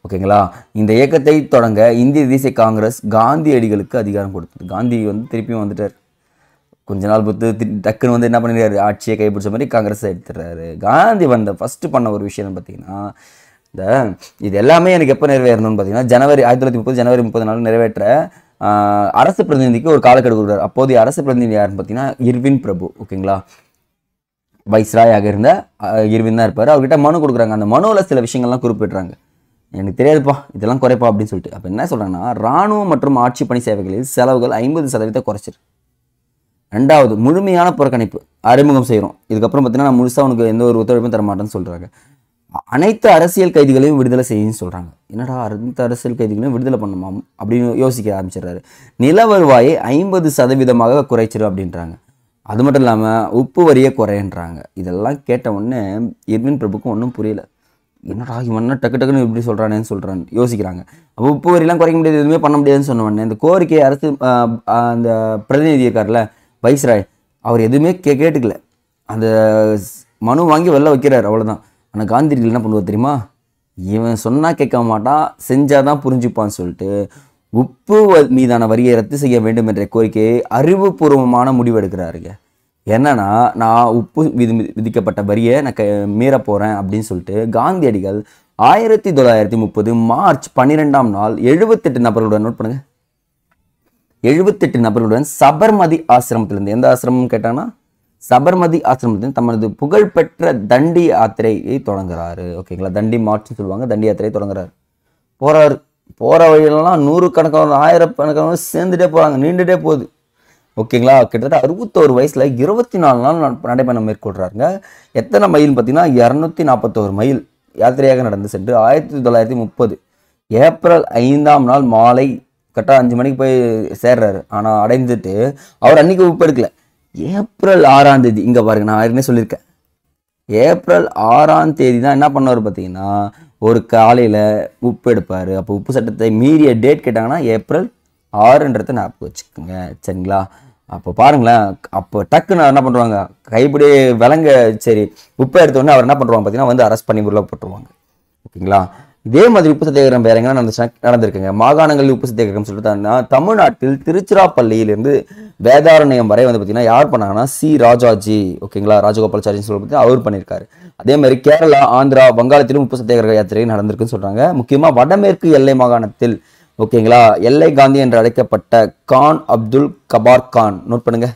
ஓகேங்களா? இந்த இயக்கத்தை தொடங்க இந்திய தேசிய காங்கிரஸ் காந்தியடிகளுக்கு அதிகாரம் கொடுத்தது. காந்தி வந்து திருப்பியும் வந்துட்டார். கொஞ்ச நாள் பொறுத்து டக்குன்னு வந்து என்ன பண்ணிடுறாரு? ஆட்சியை கைப்பிடிச்ச மாதிரி காங்கிரஸ் எடுத்துடுறாரு. காந்தி வந்த ஃபர்ஸ்ட் பண்ண ஒரு விஷயம் பார்த்தீங்கன்னா இது எல்லாமே எனக்கு எப்போ நிறைவேறணும்னு பார்த்தீங்கன்னா ஜனவரி 1930 ஜனவரி 30 நிறைவேற்ற அரசு பிரதிநிதிக்கு ஒரு காலக்கெடு கொடுக்குறாரு. அப்போதைய அரசு பிரதிநிதி யாருன்னு பார்த்தீங்கன்னா இர்வின் பிரபு. ஓகேங்களா? வைஸ்ராயாக இருந்த இர்வின் தான் இருப்பார். அவர்கிட்ட மனு கொடுக்குறாங்க. அந்த மனுவில் சில விஷயங்கள்லாம் குறிப்பிட்றாங்க. எனக்கு தெரியாதுப்பா, இதெல்லாம் குறைப்பா அப்படின்னு சொல்லிட்டு. அப்போ என்ன சொல்கிறாங்கன்னா இராணுவம் மற்றும் ஆட்சி பணி சேவைகளில் செலவுகள் 50% குறைச்சிரு. 2வது முழுமையான புறக்கணிப்பு அறிமுகம் செய்கிறோம். இதுக்கப்புறம் பார்த்தீங்கன்னா நான் முழுசாக உனக்கு எந்த ஒரு ஒத்துழைப்பும் தரமாட்டேன்னு சொல்கிறாங்க. அனைத்து அரசியல் கைதிகளையும் விடுதலை செய்யுன்னு சொல்கிறாங்க. என்னடா அனைத்து அரசியல் கைதிகளையும் விடுதலை பண்ணுமா அப்படின்னு யோசிக்க ஆரம்பிச்சிடுறாரு. நில வருவாயை 50% குறைச்சிடும் அப்படின்றாங்க. அது மட்டும் இல்லாமல் உப்பு வரியை குறைன்றாங்க. இதெல்லாம் கேட்ட உடனே இர்வின் பிரபுக்கும் ஒன்றும் புரியல. என்னடா இவன் டக்கு டக்குன்னு இப்படி சொல்கிறானேன்னு சொல்கிறான்னு யோசிக்கிறாங்க. அப்போ உப்பு வரியெல்லாம் குறைக்க முடியாது, எதுவுமே பண்ண முடியாதுன்னு சொன்ன உடனே இந்த கோரிக்கையை அரசு அந்த பிரதிநிதி இருக்கார்ல வைஸ்ராய், அவர் எதுவுமே கேட்டுக்கல. அந்த மனு வாங்கி வெளில வைக்கிறார், அவ்வளோதான். ஆனால் காந்தியடிகள் என்ன பண்ணுவார் தெரியுமா? இவன் சொன்னால் கேட்க மாட்டான், செஞ்சாதான் புரிஞ்சுப்பான்னு சொல்லிட்டு உப்பு மீதான வரியை ரத்து செய்ய வேண்டும் என்ற கோரிக்கையை அறிவுபூர்வமான முடிவு எடுக்கிறாருங்க. என்னன்னா நான் உப்பு விதிக்கப்பட்ட வரியை நான் மீற போகிறேன் அப்படின்னு சொல்லிட்டு காந்தியடிகள் 1930 மார்ச் 12ஆம் நாள் 78 நபர்களுடன், நோட் பண்ணுங்க, 78 நபர்களுடன் சபர்மதி ஆசிரமத்திலிருந்து, எந்த ஆசிரமம் கேட்டாங்கன்னா சபர்மதி ஆசிரமத்திலிருந்து தமது புகழ்பெற்ற தண்டி யாத்திரையை தொடங்குறாரு. ஓகேங்களா? தண்டி மார்ச்னு சொல்லுவாங்க. தண்டி யாத்திரையை தொடங்குறாரு. போறாரு. போகிற வழியிலலாம் 100கணக்கான 1000கணக்கான சேர்ந்துட்டே போகிறாங்க, நீண்டுட்டே போகுது. ஓகேங்களா? கிட்டத்தட்ட 61 வயசில் 24 நாள் நடைபயணம் மேற்கொள்கிறாருங்க. எத்தனை மைல்னு பார்த்தீங்கன்னா 241 மைல் யாத்திரையாக நடந்து சென்று 1930 ஏப்ரல் 5ஆம் நாள் மாலை கரெக்டாக 5 மணிக்கு போய் சேர்றாரு. ஆனால் அடைந்துட்டு அவர் அன்னைக்கு உப்பு எடுக்கல. ஏப்ரல் 6ஆம் தேதி இங்கே பாருங்க, நான் ஏற்கனவே சொல்லியிருக்கேன், ஏப்ரல் 6ஆம் தேதி தான் என்ன பண்ணுவார் பார்த்தீங்கன்னா, ஒரு காலையில் உப்பு எடுப்பார். அப்போ உப்பு சட்டத்தை மீறிய டேட் கேட்டாங்கன்னா ஏப்ரல் 6ன்றதை ஞாபகம் வச்சுக்கோங்க, சரிங்களா? அப்போ பாருங்களேன், அப்போ டக்குன்னு என்ன பண்ணுவாங்க, கைப்பிடி விலங்க சரி உப்பை எடுத்தோடனே அவர் என்ன பண்ணுவாங்க பார்த்தீங்கன்னா வந்து அரெஸ்ட் பண்ணி உள்ள போட்டுருவாங்க, ஓகேங்களா? இதே மாதிரி உப்பு சத்தியாகிரகம் வேற எங்கன்னா நடந்திருக்குங்க. மாகாணங்களில் உப்பு சத்தியாகிரகம் சொல்லிட்டு தமிழ்நாட்டில் திருச்சிராப்பள்ளியிலிருந்து வேதாரண்யம் வரை வந்து பார்த்தீங்கன்னா யார் பண்ணாங்கன்னா சி ராஜாஜி, ஓகேங்களா, ராஜகோபாலாச்சாரின்னு சொல்லி பார்த்தீங்கன்னா அவர் பண்ணியிருக்காரு. அதே மாதிரி கேரளா, ஆந்திரா, வங்காளத்திலும் உப்பு சத்தியாகிரக யாத்திரை நடந்திருக்குன்னு சொல்றாங்க. முக்கியமாக வடமேற்கு எல்லை மாகாணத்தில், ஓகேங்களா, எல்லை காந்தி என்று அழைக்கப்பட்ட கான் அப்துல் கபார் கான், நோட் பண்ணுங்க,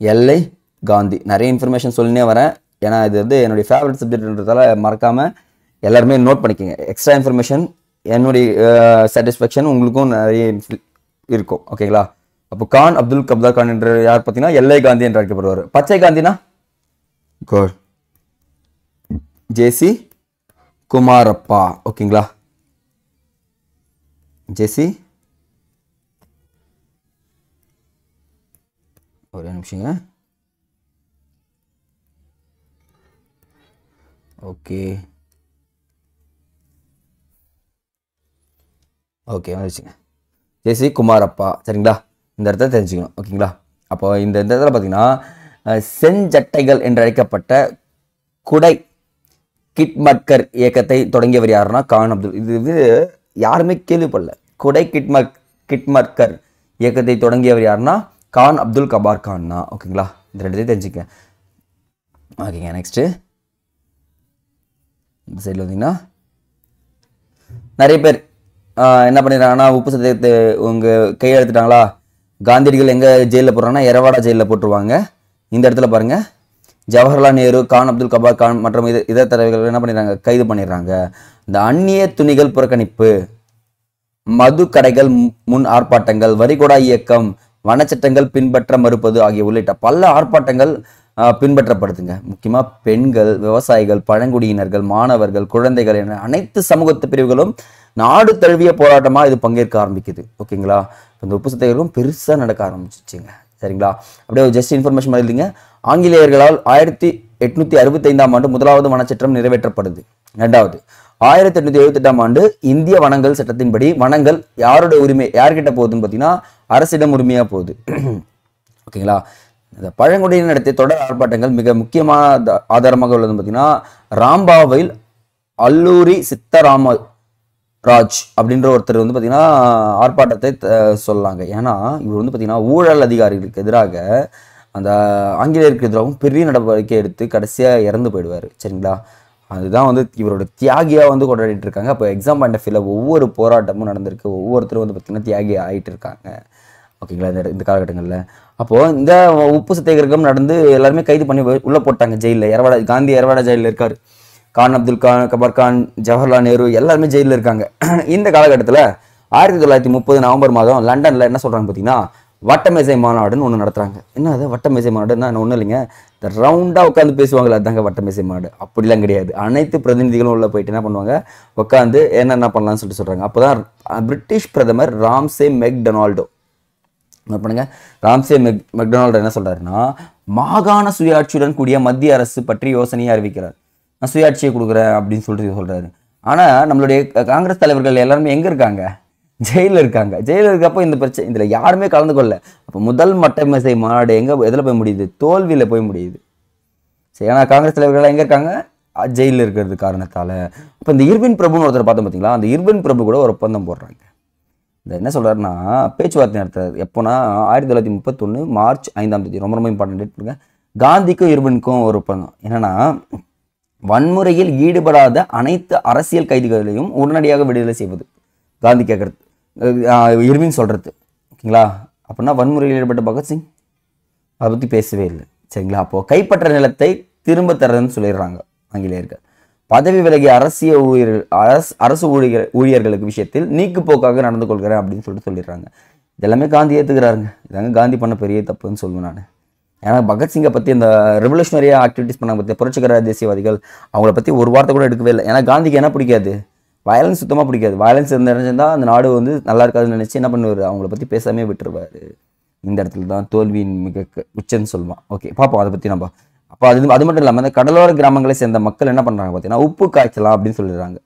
எல்லை காந்தி. நிறைய இன்ஃபர்மேஷன் சொல்லினே வரேன், ஏன்னா இது வந்து என்னுடைய ஃபேவரட் சப்ஜெக்ட்ன்றதால மறக்காம எல்லாருமே நோட் பண்ணிக்கோங்க. எக்ஸ்ட்ரா இன்ஃபர்மேஷன் என்னுடைய சாட்டிஸ்ஃபேக்ஷன் உங்களுக்கும் நிறைய இருக்கும், ஓகேங்களா? அப்போ கான் அப்துல் கபார் கான் என்று யார் பார்த்தீங்கன்னா எல்லை காந்தி என்று அழைக்கப்படுவார். பச்சை காந்தினா குட் ஜேசி குமாரப்பா, ஓகேங்களா, ஜேசி, ஒரே நிமிஷங்க, ஓகே ஓகே வந்துச்சுங்க, ஜேசி குமாரப்பா, சரிங்களா? இந்த இடத்துல தெரிஞ்சுக்கணும், ஓகேங்களா? அப்போ இந்த இடத்துல பார்த்தீங்கன்னா செஞ்சட்டைகள் என்று அழைக்கப்பட்ட குடை கிட்மட்கர் இயக்கத்தை தொடங்கியவர் யாருன்னா கான் அப்துல். இது யாருமே கேள்விப்படல. குடை கிட்மட்கர் இயக்கத்தை தொடங்கியவர் யாருன்னா கான் அப்துல் கபார் கான் தான், ஓகேங்களா? இந்த ரெண்டுத்தையும் தெரிஞ்சுக்க, ஓகேங்க. நெக்ஸ்ட்டு இந்த சைடில் வந்தீங்கன்னா நிறைய பேர் என்ன பண்ணிடுறாங்கன்னா உப்பு சத்தியத்தை உங்கள் கையெழுத்துட்டாங்களா, காந்தியடிகள் எங்கே ஜெயிலில் போடுறாங்கன்னா எரவாடா ஜெயிலில் போட்டுருவாங்க. இந்த இடத்துல பாருங்கள், ஜவஹர்லால் நேரு, கான் அப்துல் கபார் கான் மற்றும் இதர தலைவர்கள் என்ன பண்ணிடுறாங்க, கைது பண்ணிடுறாங்க. இந்த அந்நிய துணிகள் புறக்கணிப்பு, மது கடைகள் முன் ஆர்ப்பாட்டங்கள், வரிகொடா இயக்கம், வனச்சட்டங்கள் பின்பற்ற மறுப்பது ஆகிய உள்ளிட்ட பல ஆர்ப்பாட்டங்கள் பின்பற்றப்படுதுங்க. முக்கியமாக பெண்கள், விவசாயிகள், பழங்குடியினர்கள், மாணவர்கள், குழந்தைகள் என அனைத்து சமூகத்து பிரிவுகளும் நாடு தழுவிய போராட்டமாக இது பங்கேற்க ஆரம்பிக்குது, ஓகேங்களா? இந்த உப்பு சத்தியாகிரகம் பெருசாக நடக்க ஆரம்பிச்சிச்சுங்க, சரிங்களா? அப்படியே ஒரு ஜஸ்ட் இன்ஃபர்மேஷன் மாதிரி இல்லைங்க. ஆங்கிலேயர்களால் 1865ஆம் ஆண்டு முதலாவது வனச்சட்டம் நிறைவேற்றப்படுது. ரெண்டாவது 1878ஆம் ஆண்டு இந்திய வனங்கள் சட்டத்தின்படி வனங்கள் யாருடைய உரிமை, யார்கிட்ட போகுதுன்னு பார்த்தீங்கன்னா அரசிடம் உரிமையாக போகுது, ஓகேங்களா? இந்த பழங்குடியினர் நடத்திய தொடர் ஆர்ப்பாட்டங்கள் மிக முக்கியமான ஆதாரமாக உள்ளதுன்னு பார்த்தீங்கன்னா ராம்பாவில் அல்லூரி சித்தராம ராஜ் அப்படின்ற ஒருத்தர் வந்து பார்த்தீங்கன்னா ஆர்ப்பாட்டத்தை சொல்லலாங்க. ஏன்னா இவர் வந்து பார்த்தீங்கன்னா ஊழல் அதிகாரிகளுக்கு எதிராக அந்த ஆங்கிலேயருக்கு எதிராகவும் பெரிய நடவடிக்கை எடுத்து கடைசியாக இறந்து போயிடுவார், சரிங்களா? அதுதான் வந்து இவரோட தியாகியாக வந்து கொண்டாடிட்டு இருக்காங்க. அப்போ எக்ஸாம் பாயிண்ட் ஆஃப் வியூல ஒவ்வொரு போராட்டமும் நடந்திருக்கு, ஒவ்வொருத்தரும் வந்து பார்த்தீங்கன்னா தியாகி ஆகிட்டு இருக்காங்க, ஓகேங்களா? இந்த காலகட்டங்களில் அப்போது இந்த உப்பு சத்தியாகிரகம் நடந்து எல்லாருமே கைது பண்ணி உள்ளே போட்டாங்க ஜெயிலில். எரவாடா காந்தி எரவாடா ஜெயிலில் இருக்கார், கான் அப்துல் கபார் கான், ஜவஹர்லால் நேரு எல்லாருமே ஜெயிலில் இருக்காங்க. இந்த காலகட்டத்தில் 1930 நவம்பர் மாதம் லண்டனில் என்ன சொல்கிறாங்க பார்த்தீங்கன்னா வட்டமேசை மாநாடுன்னு ஒன்று நடத்துகிறாங்க. என்ன அது வட்டமேசை மாநாடுன்னா ஒன்றும் இல்லைங்க, இந்த ரவுண்டாக உட்காந்து பேசுவாங்களே அதுதாங்க வட்டமேசை மாநாடு. அப்படிலாம் கிடையாது, அனைத்து பிரதிநிதிகளும் உள்ளே போயிட்டு என்ன பண்ணுவாங்க, உட்காந்து என்ன பண்ணலாம்னு சொல்கிறாங்க. அப்போ தான் பிரிட்டிஷ் பிரதமர் ராம்சே மெக்டொனால்டோ பண்ணுங்க, ராம்சே மெக்டொனால்டோ என்ன சொல்கிறாருன்னா மாகாண சுயாட்சியுடன் கூடிய மத்திய அரசு பற்றி யோசனையை அறிவிக்கிறார். நான் சுயாட்சியை கொடுக்குறேன் அப்படின்னு சொல்லிட்டு சொல்கிறாரு. ஆனால் நம்மளுடைய காங்கிரஸ் தலைவர்கள் எல்லாருமே எங்கே இருக்காங்க, ஜெயிலில் இருக்காங்க. ஜெயிலில் இருக்கப்போ இந்த பிரச்சனை இதில் யாருமே கலந்து கொள்ள. அப்போ முதல் வட்டமேசை மாநாடு எதில் போய் முடியுது, தோல்வியில் போய் முடியுது. சரி, ஏன்னா காங்கிரஸ் தலைவர்கள் எங்கே இருக்காங்க, ஜெயிலில் இருக்கிறது காரணத்தால். அப்போ இந்த இர்வின் பிரபுன்னு ஒருத்தர் பார்த்தோம் பார்த்தீங்களா, அந்த இர்வின் பிரபு கூட ஒரு ஒப்பந்தம் போடுறாங்க. இந்த என்ன சொல்கிறாருன்னா பேச்சுவார்த்தை நடத்துறாரு. எப்போனா 1931 மார்ச் 5ஆம் தேதி, ரொம்ப ரொம்ப இம்பார்ட்டன்ட் டேட் பண்ணுங்க. காந்திக்கும் இர்வினுக்கும் ஒரு ஒப்பந்தம் என்னன்னா வன்முறையில் ஈடுபடாத அனைத்து அரசியல் கைதிகளையும் உடனடியாக விடுதலை செய்வது. காந்தி கேட்கறது, இர்வின் சொல்கிறது, ஓகேங்களா? அப்படின்னா வன்முறையில் ஈடுபட்ட பகத்சிங் அதை பற்றி பேசவே இல்லை, சரிங்களா? அப்போது கைப்பற்ற நிலத்தை திரும்ப தரதுன்னு சொல்லிடுறாங்க ஆங்கிலேயர்கள். பதவி விலகிய அரசு ஊழியர்களுக்கு விஷயத்தில் நீக்கு போக்காக நடந்து கொள்கிறேன் அப்படின்னு சொல்லிடுறாங்க. இதெல்லாமே காந்தி ஏற்றுக்கிறாருங்க. இதாங்க காந்தி பண்ண பெரிய தப்புன்னு சொல்லுவேன் நான். ஏன்னா பகத்சிங்கை பற்றி இந்த ரெவல்யூஷனரியாக ஆக்டிவிட்டிஸ் பண்ண பற்றி புரட்சிகர தேசியவாதிகள் அவங்கள பற்றி ஒரு வார்த்தை கூட எடுக்கவே இல்லை. ஏன்னா காந்திக்கு என்ன பிடிக்காது, வயலன்ஸ் சுத்தமாக பிடிக்காது. வயலன்ஸ் நினைச்சிருந்தால் அந்த நாடு வந்து நல்லா இருக்காதுன்னு நினச்சி என்ன பண்ணுவார், அவங்கள பற்றி பேசாமே விட்டுருவார். இந்த இடத்துல தான் தோல்வியின் மிக உச்சன்னு சொல்லுவான். ஓகே, பார்ப்போம் அதை பற்றி நம்ம. அப்போ அது மட்டும் இல்லாமல் இந்த கடலோர கிராமங்களை சேர்ந்த மக்கள் என்ன பண்ணுறாங்க பார்த்தீங்கன்னா, உப்பு காய்ச்சலாம் அப்படின்னு சொல்லிடுறாங்க.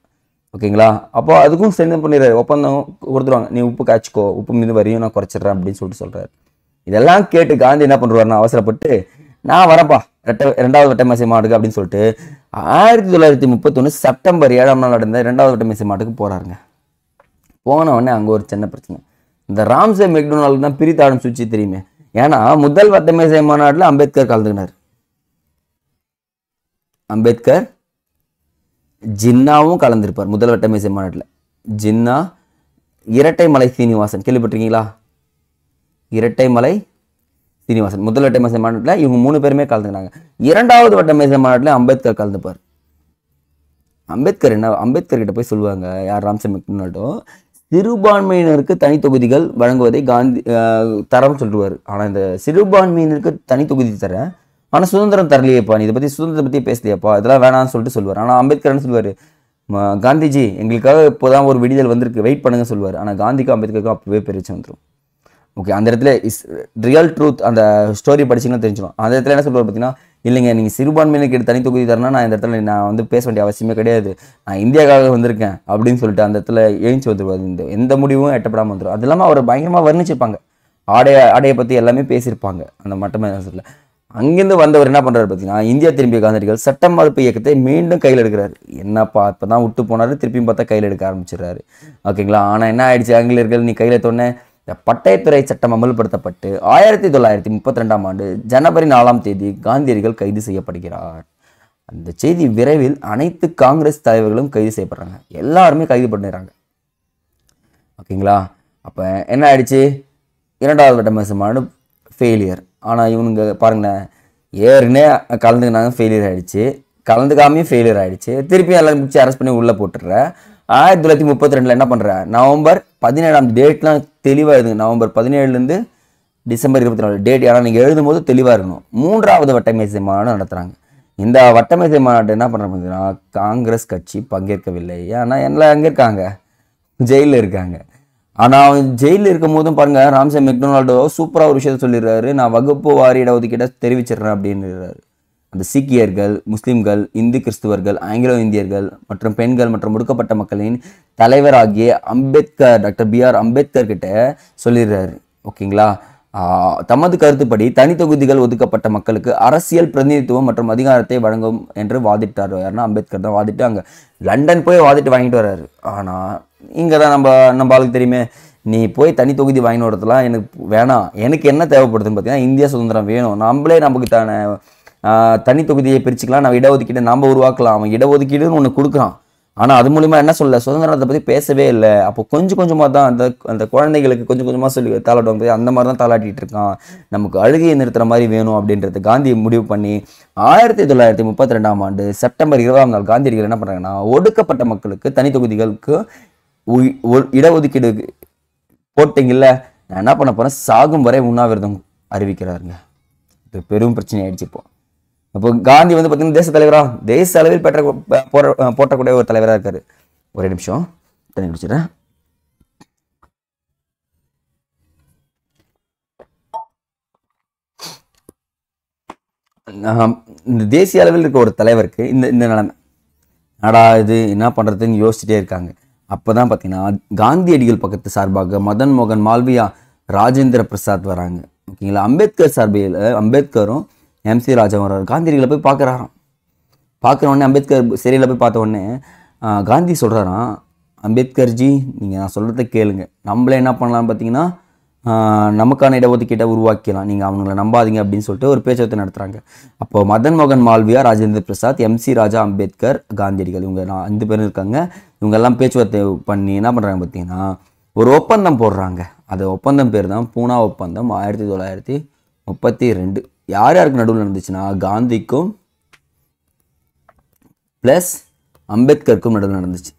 ஓகேங்களா, அப்போ அதுக்கும் சேர்ந்து பண்ணிடுறாரு, ஒப்பந்தம் கொடுத்துருவாங்க, நீ உப்பு காய்ச்சிக்கோ, உப்பு மீது வரையும் நான் குறைச்சிட்றேன் அப்படின்னு சொல்கிறாரு. இதெல்லாம் கேட்டு காந்தி என்ன பண்ணுறாருன்னா, அவசரப்பட்டு நான் வரப்பா ரெண்டாவது வட்டமேசை மாட்டுக்கு அப்படின்னு சொல்லிட்டு 1931 செப்டம்பர் 7ஆம் நாள் நடந்த 2வது வட்டமேசை மாட்டுக்கு போகிறாருங்க. போன உடனே அங்கே ஒரு சின்ன பிரச்சனை. இந்த ராம்சே மெக்டொனால்டு தான் பிரித்தாடும் சுவிட்சி தெரியுமே. ஏன்னா முதல் வட்டமேசை மாநாட்டில் அம்பேத்கர் கலந்துக்கினார். அம்பேத்கர், ஜின்னாவும் கலந்துருப்பார் முதல் வட்டமேசை மாநாட்டில். ஜின்னா, இரட்டைமலை சீனிவாசன் கேள்விப்பட்டிருக்கீங்களா? இரட்டைமலை சீனிவாசன் முதல் வட்டமேசை மாநாட்டில் இவங்க 3 பேருமே கலந்துக்கினாங்க. 2வது வட்டமேசை மாநாட்டில் அம்பேத்கர் கலந்துப்பார். அம்பேத்கர் கிட்ட போய் சொல்லுவாங்க யார், ராம்சே மெக்டொனால்டோ, சிறுபான்மையினருக்கு தனி தொகுதிகள் வழங்குவதை காந்தி தரம்னு சொல்லிடுவார். ஆனால் இந்த சிறுபான்மையினருக்கு தனி தொகுதி தரேன், ஆனால் சுதந்திரம் தரலையேப்பா, நீ இதை பற்றி சுதந்திரத்தை பற்றி பேசலையாப்பா, இதெல்லாம் வேணாம்னு சொல்லிட்டு சொல்லுவார். ஆனால் அம்பேத்கர் என்ன சொல்லுவார், காந்திஜி எங்களுக்காக இப்போதான் ஒரு விடுதல் வந்திருக்கு, வெயிட் பண்ணுங்க சொல்லுவார். ஆனால் காந்திக்கும் அம்பேத்கருக்கும் அப்பவே பிரிச்சு வந்துடும். ஓகே, அந்த இடத்துல ரியல் ட்ரூத் அந்த ஸ்டோரி படிச்சிங்கன்னா தெரிஞ்சிடும். அந்த இடத்துல என்ன சொல்லுவார் பார்த்தீங்கன்னா, இல்லைங்க நீங்கள் சிறுபான்மையினருக்கு தனி தொகுதி தரேன்னா நான் இந்த இடத்துல நான் வந்து பேச வேண்டிய அவசியமே கிடையாது, நான் இந்தியாவுக்காக வந்திருக்கேன் அப்படின்னு சொல்லிட்டு அந்த இடத்துல எழுந்து வந்துடுவார். எந்த முடிவும் எட்டப்படாமல் வந்துடும். அது இல்லாமல் அவர் பயங்கரமாக வர்ணிச்சிருப்பாங்க, ஆடையை பற்றி எல்லாமே பேசியிருப்பாங்க அந்த மட்டமே. அங்கேருந்து வந்தவர் என்ன பண்ணுறாரு பார்த்தீங்கன்னா, இந்தியா திரும்பிய காந்தியடிகள் சட்ட மறுப்பு இயக்கத்தை மீண்டும் கையில் எடுக்கிறாரு. என்னப்பா இப்போ தான் விட்டு போனார், திருப்பியும் பார்த்தா கையில் எடுக்க ஆரம்பிச்சிடுறாரு. ஓகேங்களா, ஆனால் என்ன ஆயிடுச்சு, ஆங்கிலேயர்கள் நீ கையில் தோணே இந்த பட்டயத்துறை சட்டம் அமல்படுத்தப்பட்டு 1932ஆம் ஆண்டு ஜனவரி 4ஆம் தேதி காந்தியடிகள் கைது செய்யப்படுகிறார். அந்த செய்தி விரைவில் அனைத்து காங்கிரஸ் தலைவர்களும் கைது செய்யப்படுறாங்க, எல்லாருமே கைது பண்ணிடுறாங்க. ஓகேங்களா, அப்போ என்ன ஆயிடுச்சு, 2வது வட்டமேசை மாநாடு ஃபெயிலியர். ஆனால் இவனுங்க பாருங்களேன், ஏற்கனவே கலந்துக்கினாங்க, ஃபெயிலியர் ஆகிடுச்சு, கலந்துக்காமையும் ஃபெயிலியர் ஆகிடுச்சு, திருப்பியும் எல்லாம் முடிச்சு அரெஸ்ட் பண்ணி உள்ளே போட்டுடுறேன். 1932 என்ன பண்ணுறேன், நவம்பர் 17ஆம் டேட்லாம் தெளிவாக இருக்குங்க. நவம்பர் 17லேருந்து டிசம்பர் 24 டேட், ஏன்னா நீங்கள் எழுதும்போது தெளிவாக இருக்கணும். 3வது வட்டமேசை மாநாடு நடத்துகிறாங்க. இந்த வட்டமேசை மாநாடு என்ன பண்ணுறாங்கன்னா, காங்கிரஸ் கட்சி பங்கேற்கவில்லை. ஏன்னா எல்லாம் எங்கே இருக்காங்க, ஜெயிலில் இருக்காங்க. ஆனால் அவன் ஜெயிலில் இருக்கும் போதும் பாருங்கள், ராம்சே மெக்டொனால்டோ சூப்பராக ஒரு விஷயத்த சொல்லிடுறாரு, நான் வகுப்பு வாரி இடஒதுக்கீட்டை தெரிவிச்சிடுறேன் அப்படின்றாரு. அந்த சீக்கியர்கள், முஸ்லீம்கள், இந்து கிறிஸ்துவர்கள், ஆங்கிலோ இந்தியர்கள் மற்றும் பெண்கள் மற்றும் ஒடுக்கப்பட்ட மக்களின் தலைவராகிய அம்பேத்கர், டாக்டர் BR அம்பேத்கர் கிட்ட சொல்லிடுறாரு. ஓகேங்களா, தமது கருத்துப்படி தனி தொகுதிகள் ஒதுக்கப்பட்ட மக்களுக்கு அரசியல் பிரதிநிதித்துவம் மற்றும் அதிகாரத்தை வழங்கும் என்று வாதிட்டார். யாருன்னா அம்பேத்கர் தான் வாதிட்டு அங்கே லண்டன் போய் வாதிட்டு வாங்கிட்டு வர்றாரு. ஆனால் இங்கே தான் நம்ம ஆளுக்கு தெரியுமே, நீ போய் தனி தொகுதி வாங்கிட்டு வரதுலாம் எனக்கு வேணாம், எனக்கு என்ன தேவைப்படுதுன்னு பார்த்தீங்கன்னா இந்தியா சுதந்திரம் வேணும், நம்மளே நமக்கு தானே தனி தொகுதியை பிரிச்சுக்கலாம், நம்ம இடஒதுக்கீடு நாம் உருவாக்கலாம். அவன் இடஒதுக்கீடுன்னு ஒன்று கொடுக்குறான், ஆனால் அது மூலிமா என்ன சொல்ல, சுதந்திரத்தை பற்றி பேசவே இல்லை. அப்போ கொஞ்சம் கொஞ்சமாக தான் அந்த குழந்தைகளுக்கு கொஞ்சம் கொஞ்சமாக சொல்லி தாளாட்டும், அந்த மாதிரி தான் தாளாட்டிகிட்டு இருக்கான். நமக்கு அழுகையை நிறுத்துகிற மாதிரி வேணும் அப்படின்றது காந்தி முடிவு பண்ணி 1932ஆம் ஆண்டு செப்டம்பர் 20ஆம் நாள் காந்தியடிகள் என்ன பண்ணுறாங்கன்னா, ஒடுக்கப்பட்ட மக்களுக்கு தனி தொகுதிகளுக்கு இடஒதுக்கீடு போட்டிங்கல்ல, நான் என்ன பண்ண போகிறேன், சாகும் வரை உண்ணாவிரதம் அறிவிக்கிறாருங்க. இது பெரும் பிரச்சனை ஆயிடுச்சு. இப்போ காந்தி வந்து பார்த்தீங்கன்னா தேச அளவில் போற்றக்கூடிய ஒரு தலைவராக இருக்காரு. ஒரே நிமிஷம் தண்ணி குடிச்சிடறேன். இந்த தேசிய அளவில் இருக்க ஒரு தலைவருக்கு இந்த நிலைமை, நாடா இது என்ன பண்ணுறதுன்னு யோசிச்சுட்டே இருக்காங்க. அப்போ தான் பார்த்தீங்கன்னா காந்தியடிகள் பக்கத்து சார்பாக மதன் மோகன் மால்வியா, ராஜேந்திர பிரசாத் வராங்க. ஓகேங்களா, அம்பேத்கர் சார்பில் அம்பேத்கரும் MC ராஜா வர்றாரு. காந்தியடிகளை போய் பார்க்குறாராம். பார்க்குற உடனே அம்பேத்கர் சிறையில் போய் பார்த்த உடனே காந்தி சொல்கிறாராம், அம்பேத்கர்ஜி நீங்கள் நான் சொல்கிறத கேளுங்க, நம்மளே என்ன பண்ணலாம்னு பார்த்தீங்கன்னா நமக்கான இடஒதுக்கீட்டை உருவாக்கலாம், நீங்கள் அவங்கள நம்பாதீங்க அப்படின்னு சொல்லிட்டு ஒரு பேச்சுவார்த்தை நடத்துகிறாங்க. அப்போது மதன் மோகன் மால்வியா, ராஜேந்திர பிரசாத், MC ராஜா, அம்பேத்கர், காந்தியடிகள் இவங்க 5 பேரும் இருக்காங்க. இவங்கெல்லாம் பேச்சுவார்த்தை பண்ணி என்ன பண்ணுறாங்க பார்த்தீங்கன்னா ஒரு ஒப்பந்தம் போடுறாங்க. அது ஒப்பந்தம் பேர் தான் பூனா ஒப்பந்தம் 1932. யார் யாருக்கு நடுவில் நடந்துச்சுன்னா காந்திக்கும் ப்ளஸ் அம்பேத்கருக்கும் நடுவில் நடந்துச்சு.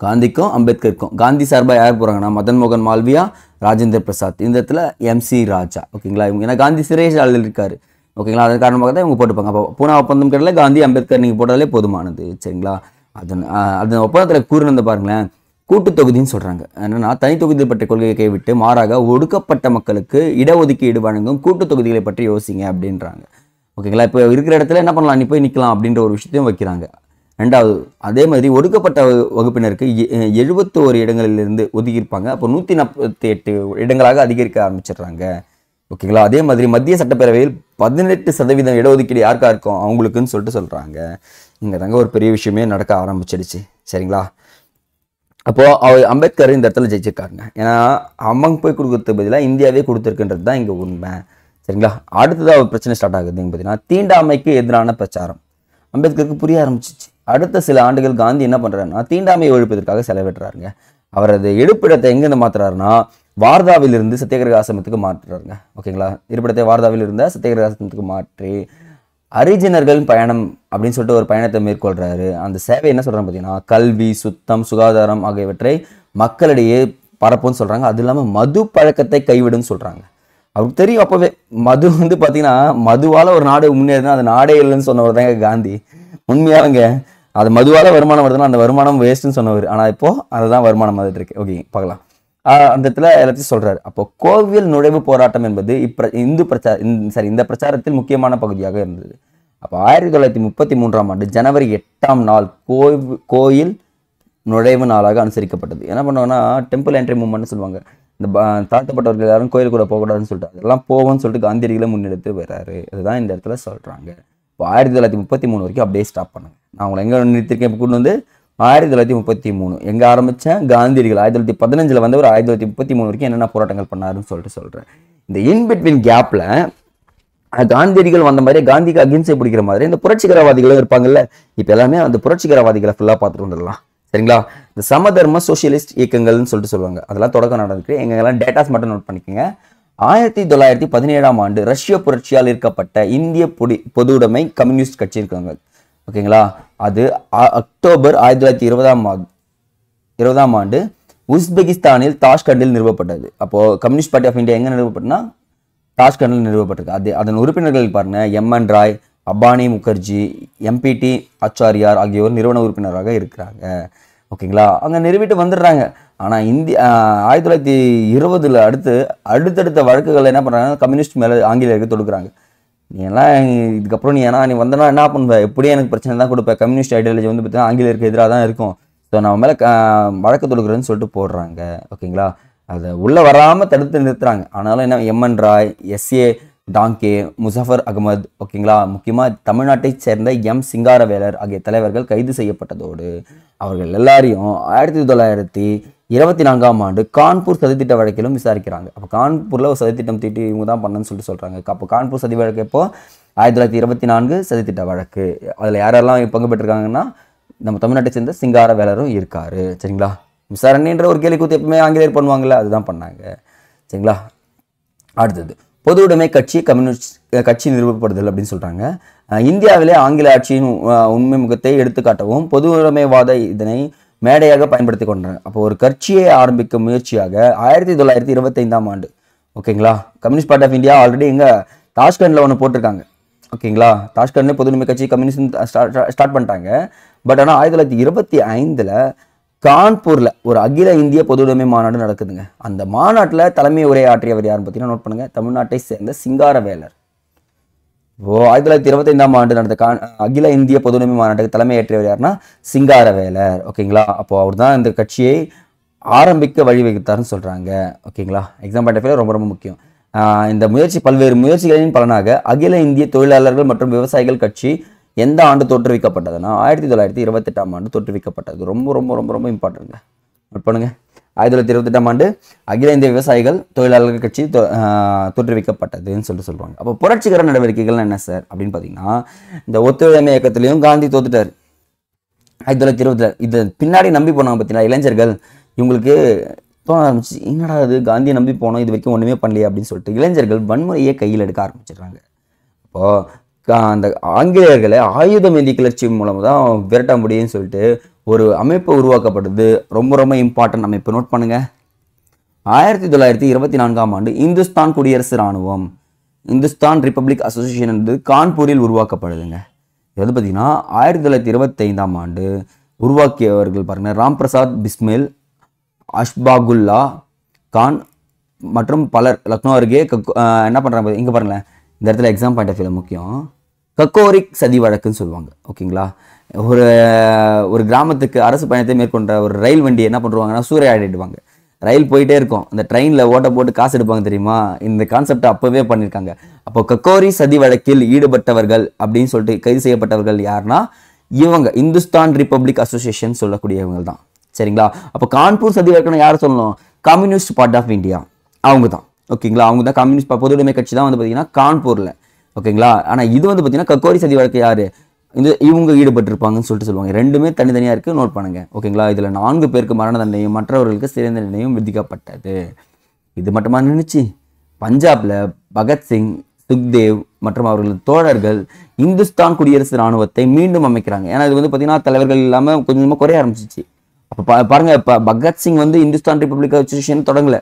காந்திக்கும் அம்பேத்கருக்கும். காந்தி சார்பாக யார் போகிறாங்கன்னா மதன் மோகன் மால்வியா, ராஜேந்திர பிரசாத். இந்த இடத்துல MC ராஜா. ஓகேங்களா, இவங்க ஏன்னா காந்தி சிறைச்சாலையில் இருக்காரு. ஓகேங்களா, அதன் காரணமாக தான் இவங்க போட்டுப்பாங்க. அப்போ பூனா ஒப்பந்தம் கிடையாது, காந்தி அம்பேத்கர் நீங்கள் போட்டாலே போதுமானது. சரிங்களா, அதன் ஒப்பந்தத்தில் கூறினது பாருங்களேன், கூட்டு தொகுதின்னு சொல்கிறாங்க. என்னன்னா தனி தொகுதி பற்றிய கொள்கையை கைவிட்டு மாறாக ஒடுக்கப்பட்ட மக்களுக்கு இடஒதுக்கீடு வழங்கும் கூட்டு தொகுதிகளை பற்றி யோசிங்க அப்படின்றாங்க. ஓகேங்களா, இப்போ இருக்கிற இடத்துல என்ன பண்ணலாம், நீ போய் நிற்கலாம் அப்படின்ற ஒரு விஷயத்தையும் வைக்கிறாங்க. ரெண்டாவது, அதே மாதிரி ஒடுக்கப்பட்ட வகுப்பினருக்கு 71 இடங்களிலிருந்து ஒதுக்கியிருப்பாங்க. அப்போ 148 இடங்களாக அதிகரிக்க ஆரம்பிச்சிடுறாங்க. ஓகேங்களா, அதே மாதிரி மத்திய சட்டப்பேரவையில் 18% இடஒதுக்கீடு யாருக்கா இருக்கும், அவங்களுக்குன்னு சொல்லிட்டு சொல்கிறாங்க. இங்கே தாங்க ஒரு பெரிய விஷயமே நடக்க ஆரம்பிச்சிடுச்சு. சரிங்களா, அப்போது அம்பேத்கர் இந்த இடத்துல ஜெயிச்சிருக்காருங்க. ஏன்னா அவங்க போய் கொடுக்கறதுக்கு பதிலாக இந்தியாவே கொடுத்துருக்குன்றது தான் இங்கே உண்மை. சரிங்களா, அடுத்ததாக ஒரு பிரச்சனை ஸ்டார்ட் ஆகுதுன்னு பார்த்தீங்கன்னா தீண்டாமைக்கு எதிரான பிரச்சாரம். அம்பேத்கருக்கு புரிய ஆரம்பிச்சிச்சு. அடுத்த சில ஆண்டுகள் காந்தி என்ன பண்ணுறாருன்னா தீண்டாமையை ஒழிப்பதற்காக செலவிடுறாருங்க. அவர் அது இருப்பிடத்தை எங்கேருந்து மாற்றுறாருன்னா வார்தாவிலிருந்து சத்தியாகிரக ஆசிரமத்துக்கு மாற்றுறாருங்க. ஓகேங்களா, இருப்பிடத்தை வார்தாவில் இருந்த சத்தியாகிரக ஆசிரமத்துக்கு மாற்றி அரிஜினர்கள் பயணம் அப்படின்னு சொல்லிட்டு ஒரு பயணத்தை மேற்கொள்கிறாரு. அந்த சேவை என்ன சொல்கிறாங்க பார்த்தீங்கன்னா கல்வி, சுத்தம், சுகாதாரம் ஆகியவற்றை மக்களிடையே பரப்புன்னு சொல்கிறாங்க. அது இல்லாமல் மது பழக்கத்தை கைவிடுன்னு சொல்கிறாங்க. அவருக்கு தெரியும் அப்போவே மது பார்த்தீங்கன்னா மதுவால் ஒரு நாடு முன்னேறினா அது நாடே இல்லைன்னு சொன்னவர் தாங்க காந்தி. உண்மையாகங்க அது மதுவால் வருமானம் வருதுன்னா அந்த வருமானம் வேஸ்ட்டுன்னு சொன்னவர். ஆனால் இப்போது அதுதான் வருமானம் வந்துட்டு இருக்கு. ஓகே, பார்க்கலாம். அந்த இடத்துல எல்லாத்தையும் சொல்கிறாரு. அப்போ கோவில் நுழைவு போராட்டம் என்பது இந்த பிரச்சாரத்தில் முக்கியமான பகுதியாக இருந்தது. அப்போ 1933ஆம் ஆண்டு ஜனவரி 8ஆம் நாள் கோயில் நுழைவு நாளாக அனுசரிக்கப்பட்டது. என்ன பண்ணுவாங்கன்னா டெம்பிள் என்ட்ரி மூவ்மெண்ட்னு சொல்லுவாங்க. இந்த தாழ்த்தப்பட்டவர்கள் யாரும் கோயில் கூட போகக்கூடாதுன்னு சொல்லிட்டு அதெல்லாம் போகும்னு சொல்லிட்டு காந்தியடிகளை முன்னெடுத்து வர்றாரு. அதுதான் இந்த இடத்துல சொல்கிறாங்க. இப்போ 1933 வரைக்கும் அப்படியே ஸ்டாப் பண்ணுங்க. நான் உங்களை எங்கே நிறுத்திருக்கேன், இப்போ கொண்டு வந்து 1933 எங்கே ஆரம்பித்தேன், காந்தியடிகள் 1915 வந்தவர் 1933 வரைக்கும் என்னென்ன போராட்டங்கள் பண்ணாருன்னு சொல்லிட்டு சொல்கிறேன். இந்த இன்பிட்வீன் கேப்பில் காந்தியடிகள் வந்த மாதிரி காந்திக்கு அகிம்சை பிடிக்கிற மாதிரி இந்த புரட்சிகரவாதிகளும் இருப்பாங்கல்ல. இப்போ எல்லாமே அந்த புரட்சிகரவாதிகளை ஃபுல்லாக பார்த்துட்டு வந்துடலாம். சரிங்களா, இந்த சமதர்ம சோசியலிஸ்ட் இயக்கங்கள்னு சொல்லிட்டு சொல்லுவாங்க. அதெல்லாம் தொடக்கம் நடந்துருக்கு. எங்கெல்லாம் டேட்டாஸ் மட்டும் நோட் பண்ணிக்கோங்க. 1917ஆம் ஆண்டு ரஷ்ய புரட்சியால் ஈர்க்கப்பட்ட இந்திய பொதுவுடைமை கம்யூனிஸ்ட் கட்சி இருக்காங்க. ஓகேங்களா, அது அக்டோபர் 1920ஆம் ஆண்டு உஸ்பெகிஸ்தானில் தாஷ்கண்டில் நிறுவப்பட்டது. அப்போது கம்யூனிஸ்ட் பார்ட்டி ஆஃப் இந்தியா எங்கே நிறுவப்பட்டதுன்னா தாஷ்கண்டில் நிறுவப்பட்டிருக்கு. அதன் உறுப்பினர்கள் பாருங்க MN ராய், அபானி முகர்ஜி, MPT ஆச்சாரியார் ஆகியோர் நிறுவன உறுப்பினராக இருக்கிறாங்க. ஓகேங்களா, அங்கே நிறுவிட்டு வந்துடுறாங்க. ஆனால் 1920 அடுத்தடுத்த வழக்குகள் என்ன பண்ணுறாங்க, கம்யூனிஸ்ட் மேலே ஆங்கிலேயருக்கு தொடுக்குறாங்க. நீ எல்லாம் இதுக்கப்புறம் நீ வந்தனா என்ன பண்ணுவ, எப்படியும் எனக்கு பிரச்சனை தான் கொடுப்பேன். கம்யூனிஸ்ட் ஐடியாலஜி பார்த்தீங்கன்னா ஆங்கிலேயருக்கு எதிராக தான் இருக்கும். ஸோ நம்ம மேலே வழக்கு தொடுக்குறேன்னு சொல்லிட்டு போடுறாங்க. ஓகேங்களா, அதை உள்ளே வராமல் தடுத்து நிறுத்துறாங்க. ஆனாலும் என்ன MN ராய், SA டாங்கே, முசஃபர் அகமது, ஓகேங்களா, முக்கியமாக தமிழ்நாட்டை சேர்ந்த சிங்காரவேலர் ஆகிய தலைவர்கள் கைது செய்யப்பட்டதோடு அவர்கள் எல்லாரையும் 1924ஆம் ஆண்டு கான்பூர் சதித்திட்ட வழக்கிலும் விசாரிக்கிறாங்க. அப்போ கான்பூரில் ஒரு சதித்திட்டம் தீட்டி இவங்க தான் பண்ணன்னு சொல்லிட்டு சொல்கிறாங்க. அப்போ கான்பூர் சதி வழக்கு எப்போ 1924 சதித்திட்ட வழக்கு. அதில் யாரெல்லாம் பங்கு பெற்றிருக்காங்கன்னா நம்ம தமிழ்நாட்டை சேர்ந்த சிங்காரவேலரும் இருக்காரு. சரிங்களா, விசாரணைன்ற ஒரு கேள்வி கூத்து எப்பவுமே ஆங்கிலேயர் பண்ணுவாங்கல்ல, அதுதான் பண்ணாங்க. சரிங்களா, அடுத்தது பொதுவுடைமை கட்சி கம்யூனிஸ்ட் கட்சி நிறுவப்படுதல் அப்படின்னு சொல்கிறாங்க. இந்தியாவிலே ஆங்கில ஆட்சியின் உண்மை முகத்தை எடுத்துக்காட்டவும் பொதுவுடைமைவாத இதனை மேடையாக பயன்படுத்தி கொண்டாங்க. அப்போ ஒரு கட்சியை ஆரம்பிக்கும் முயற்சியாக 1925ஆம் ஆண்டு ஓகேங்களா communist party of India already எங்கே தாஷ்கண்டில் ஒன்று போட்டிருக்காங்க. ஓகேங்களா, தாஷ்கண்ட்லேயே பொதுவுடைமை கட்சி கம்யூனிஸ்ட் ஸ்டார்ட் பண்ணிட்டாங்க. பட் ஆனால் 1925 கான்பூரில் ஒரு அகில இந்திய பொதுவுடைமை மாநாடு நடக்குதுங்க. அந்த மாநாட்டில் தலைமை உரை ஆற்றியவர் யாருன்னு பார்த்தீங்கன்னா நோட் பண்ணுங்க, தமிழ்நாட்டை சேர்ந்த சிங்காரவேலர். இப்போ 1925ஆம் ஆண்டு நடந்த அகில இந்திய பொதுவுடைமை மாநாட்டுக்கு தலைமை ஏற்றியவர் யாருன்னா சிங்காரவேலர். ஓகேங்களா, அப்போ அவர் தான் இந்த கட்சியை ஆரம்பிக்க வழிவகுத்தார்னு சொல்கிறாங்க. ஓகேங்களா, எக்ஸாம் பாயிண்ட் ஆஃப் வியூ ரொம்ப ரொம்ப முக்கியம். இந்த பல்வேறு முயற்சிகளின் பலனாக அகில இந்திய தொழிலாளர்கள் மற்றும் விவசாயிகள் கட்சி எந்த ஆண்டு தோற்றுவிக்கப்பட்டதுன்னா 1928ஆம் ஆண்டு தோற்றுவிக்கப்பட்டது. ரொம்ப ரொம்ப ரொம்ப ரொம்ப இம்பார்ட்டன்ங்க, நோட் பண்ணுங்க. 1928ஆம் ஆண்டு அகில இந்திய விவசாயிகள் தொழிலாளர்கள் கட்சி தோற்றுவிக்கப்பட்டதுன்னு சொல்லுவாங்க. அப்போ புரட்சிகர நடவடிக்கைகள் என்ன சார் அப்படின்னு பார்த்தீங்கன்னா இந்த ஒத்துழைமை இயக்கத்திலையும் காந்தி தோத்துட்டார் 1920. இது பின்னாடி நம்பி போனாங்க பார்த்தீங்கன்னா இளைஞர்கள், இவங்களுக்கு தோண ஆரம்பிச்சு என்னடா அது காந்தியை நம்பி போனோம், இது வரைக்கும் ஒன்றுமே பண்ணலையே அப்படின்னு சொல்லிட்டு இளைஞர்கள் வன்முறையை கையில் எடுக்க ஆரம்பிச்சிடுறாங்க. அப்போது அந்த ஆங்கிலேயர்களை ஆயுதம் ஏந்தி கிளர்ச்சி மூலம் தான் விரட்ட முடியும்னு சொல்லிட்டு ஒரு அமைப்பு உருவாக்கப்படுது. ரொம்ப ரொம்ப இம்பார்ட்டன்ட் அமைப்பு, நோட் பண்ணுங்க. 1924ஆம் ஆண்டு இந்துஸ்தான் குடியரசு இராணுவம், இந்துஸ்தான் ரிப்பப்ளிக் அசோசியேஷன் கான்பூரில் உருவாக்கப்படுதுங்க. இது வந்து பார்த்தீங்கன்னா 1925ஆம் ஆண்டு உருவாக்கியவர்கள் பாருங்க ராம் பிரசாத் பிஸ்மில், அஷ்பாகுல்லா கான் மற்றும் பலர். லக்னோ அருகே என்ன பண்ணுறாங்க இங்கே பாருங்களேன், இந்த இடத்துல எக்ஸாம் பாயிண்ட் ஆஃப் வியூவில் முக்கியம். கக்கோரிக் சதி வழக்குன்னு சொல்லுவாங்க. ஓகேங்களா, ஒரு கிராமத்துக்கு அரசு பயணத்தை மேற்கொண்ட ஒரு ரயில் வண்டி என்ன பண்ணுவாங்கன்னா சூறையாடிடுவாங்க. ரயில் போயிட்டே இருக்கும், அந்த ட்ரெயினில் ஓட்ட போட்டு காசு எடுப்பாங்க தெரியுமா. இந்த கான்செப்டை அப்போவே பண்ணியிருக்காங்க. அப்போ கக்கோரி சதி வழக்கில் ஈடுபட்டவர்கள் அப்படின்னு சொல்லிட்டு கைது செய்யப்பட்டவர்கள் யாருன்னா இவங்க இந்துஸ்தான் ரிப்பப்ளிக் அசோசியேஷன் சொல்லக்கூடியவங்க தான். சரிங்களா, அப்போ கான்பூர் சதி வழக்குன்னு யார் சொல்லணும், கம்யூனிஸ்ட் பார்ட்டி ஆஃப் இந்தியா அவங்க தான். ஓகேங்களா, அவங்க தான் கம்யூனிஸ்ட் பொதுவுடைமை கட்சி தான் வந்து பார்த்தீங்கன்னா கான்பூரில். ஓகேங்களா, ஆனால் இது வந்து பார்த்தீங்கன்னா கக்கோரி சதி வழக்கு யார், இவங்க ஈடுபட்டிருப்பாங்கன்னு சொல்லிட்டு சொல்லுவாங்க. ரெண்டுமே தனித்தனியாக இருக்குது, நோட் பண்ணுங்க. ஓகேங்களா, இதில் 4 பேருக்கு மரண தண்டனையும் மற்றவர்களுக்கு சிறை தண்டனையும் விதிக்கப்பட்டது. இது மட்டுமா நினைச்சு பஞ்சாப்ல பகத்சிங், சுக்தேவ் மற்றும் அவர்களது தோழர்கள் இந்துஸ்தான் குடியரசு இராணுவத்தை மீண்டும் அமைக்கிறாங்க. ஏன்னா இது வந்து பார்த்தீங்கன்னா தலைவர்கள் இல்லாமல் கொஞ்சமாக குறைய ஆரம்பிச்சிச்சு. அப்போ பாருங்க, இப்போ பகத்சிங் வந்து இந்துஸ்தான் ரிப்பப்ளிக் அசோசியேஷன் தொடங்கல.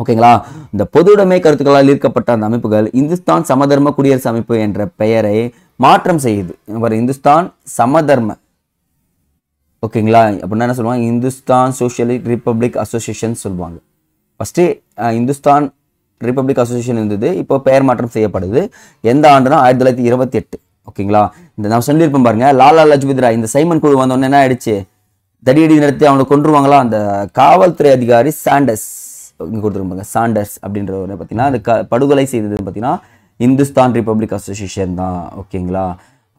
ஓகேங்களா, இந்த பொதுவுடைமை கருத்துக்களால் ஈர்க்கப்பட்ட அந்த அமைப்புகள் இந்துஸ்தான் சமதர்ம குடியரசு அமைப்பு என்ற பெயரை மாற்றம் செய்யுது. இந்துஸ்தான் சமதர்ம, ஓகேங்களா, அப்படின்னா என்ன சொல்லுவாங்க, இந்துஸ்தான் சோசியலிஸ்ட் ரிப்பப்ளிக் அசோசியேஷன் சொல்லுவாங்க. ஃபர்ஸ்ட் இந்துஸ்தான் ரிப்பப்ளிக் அசோசியேஷன் இருந்தது, இப்போ பெயர் மாற்றம் செய்யப்படுது. எந்த ஆண்டுனா 1928. ஓகேங்களா, இந்த நான் சொல்லியிருப்பேன் பாருங்க, லாலா லஜ்பத் ராய் இந்த சைமன் குழு வந்தோடனே என்ன ஆயிடுச்சு, தடியடி நடத்தி அவனை கொன்றுவாங்களா. அந்த காவல்துறை அதிகாரி சாண்டர்ஸ் இங்கே கொடுத்துருப்பாங்க, சாண்டர்ஸ் அப்படின்றவரை பார்த்தீங்கன்னா அது படுகொலை செய்தது பார்த்தீங்கன்னா இந்துஸ்தான் ரிப்பப்ளிக் அசோசியேஷன் தான். ஓகேங்களா,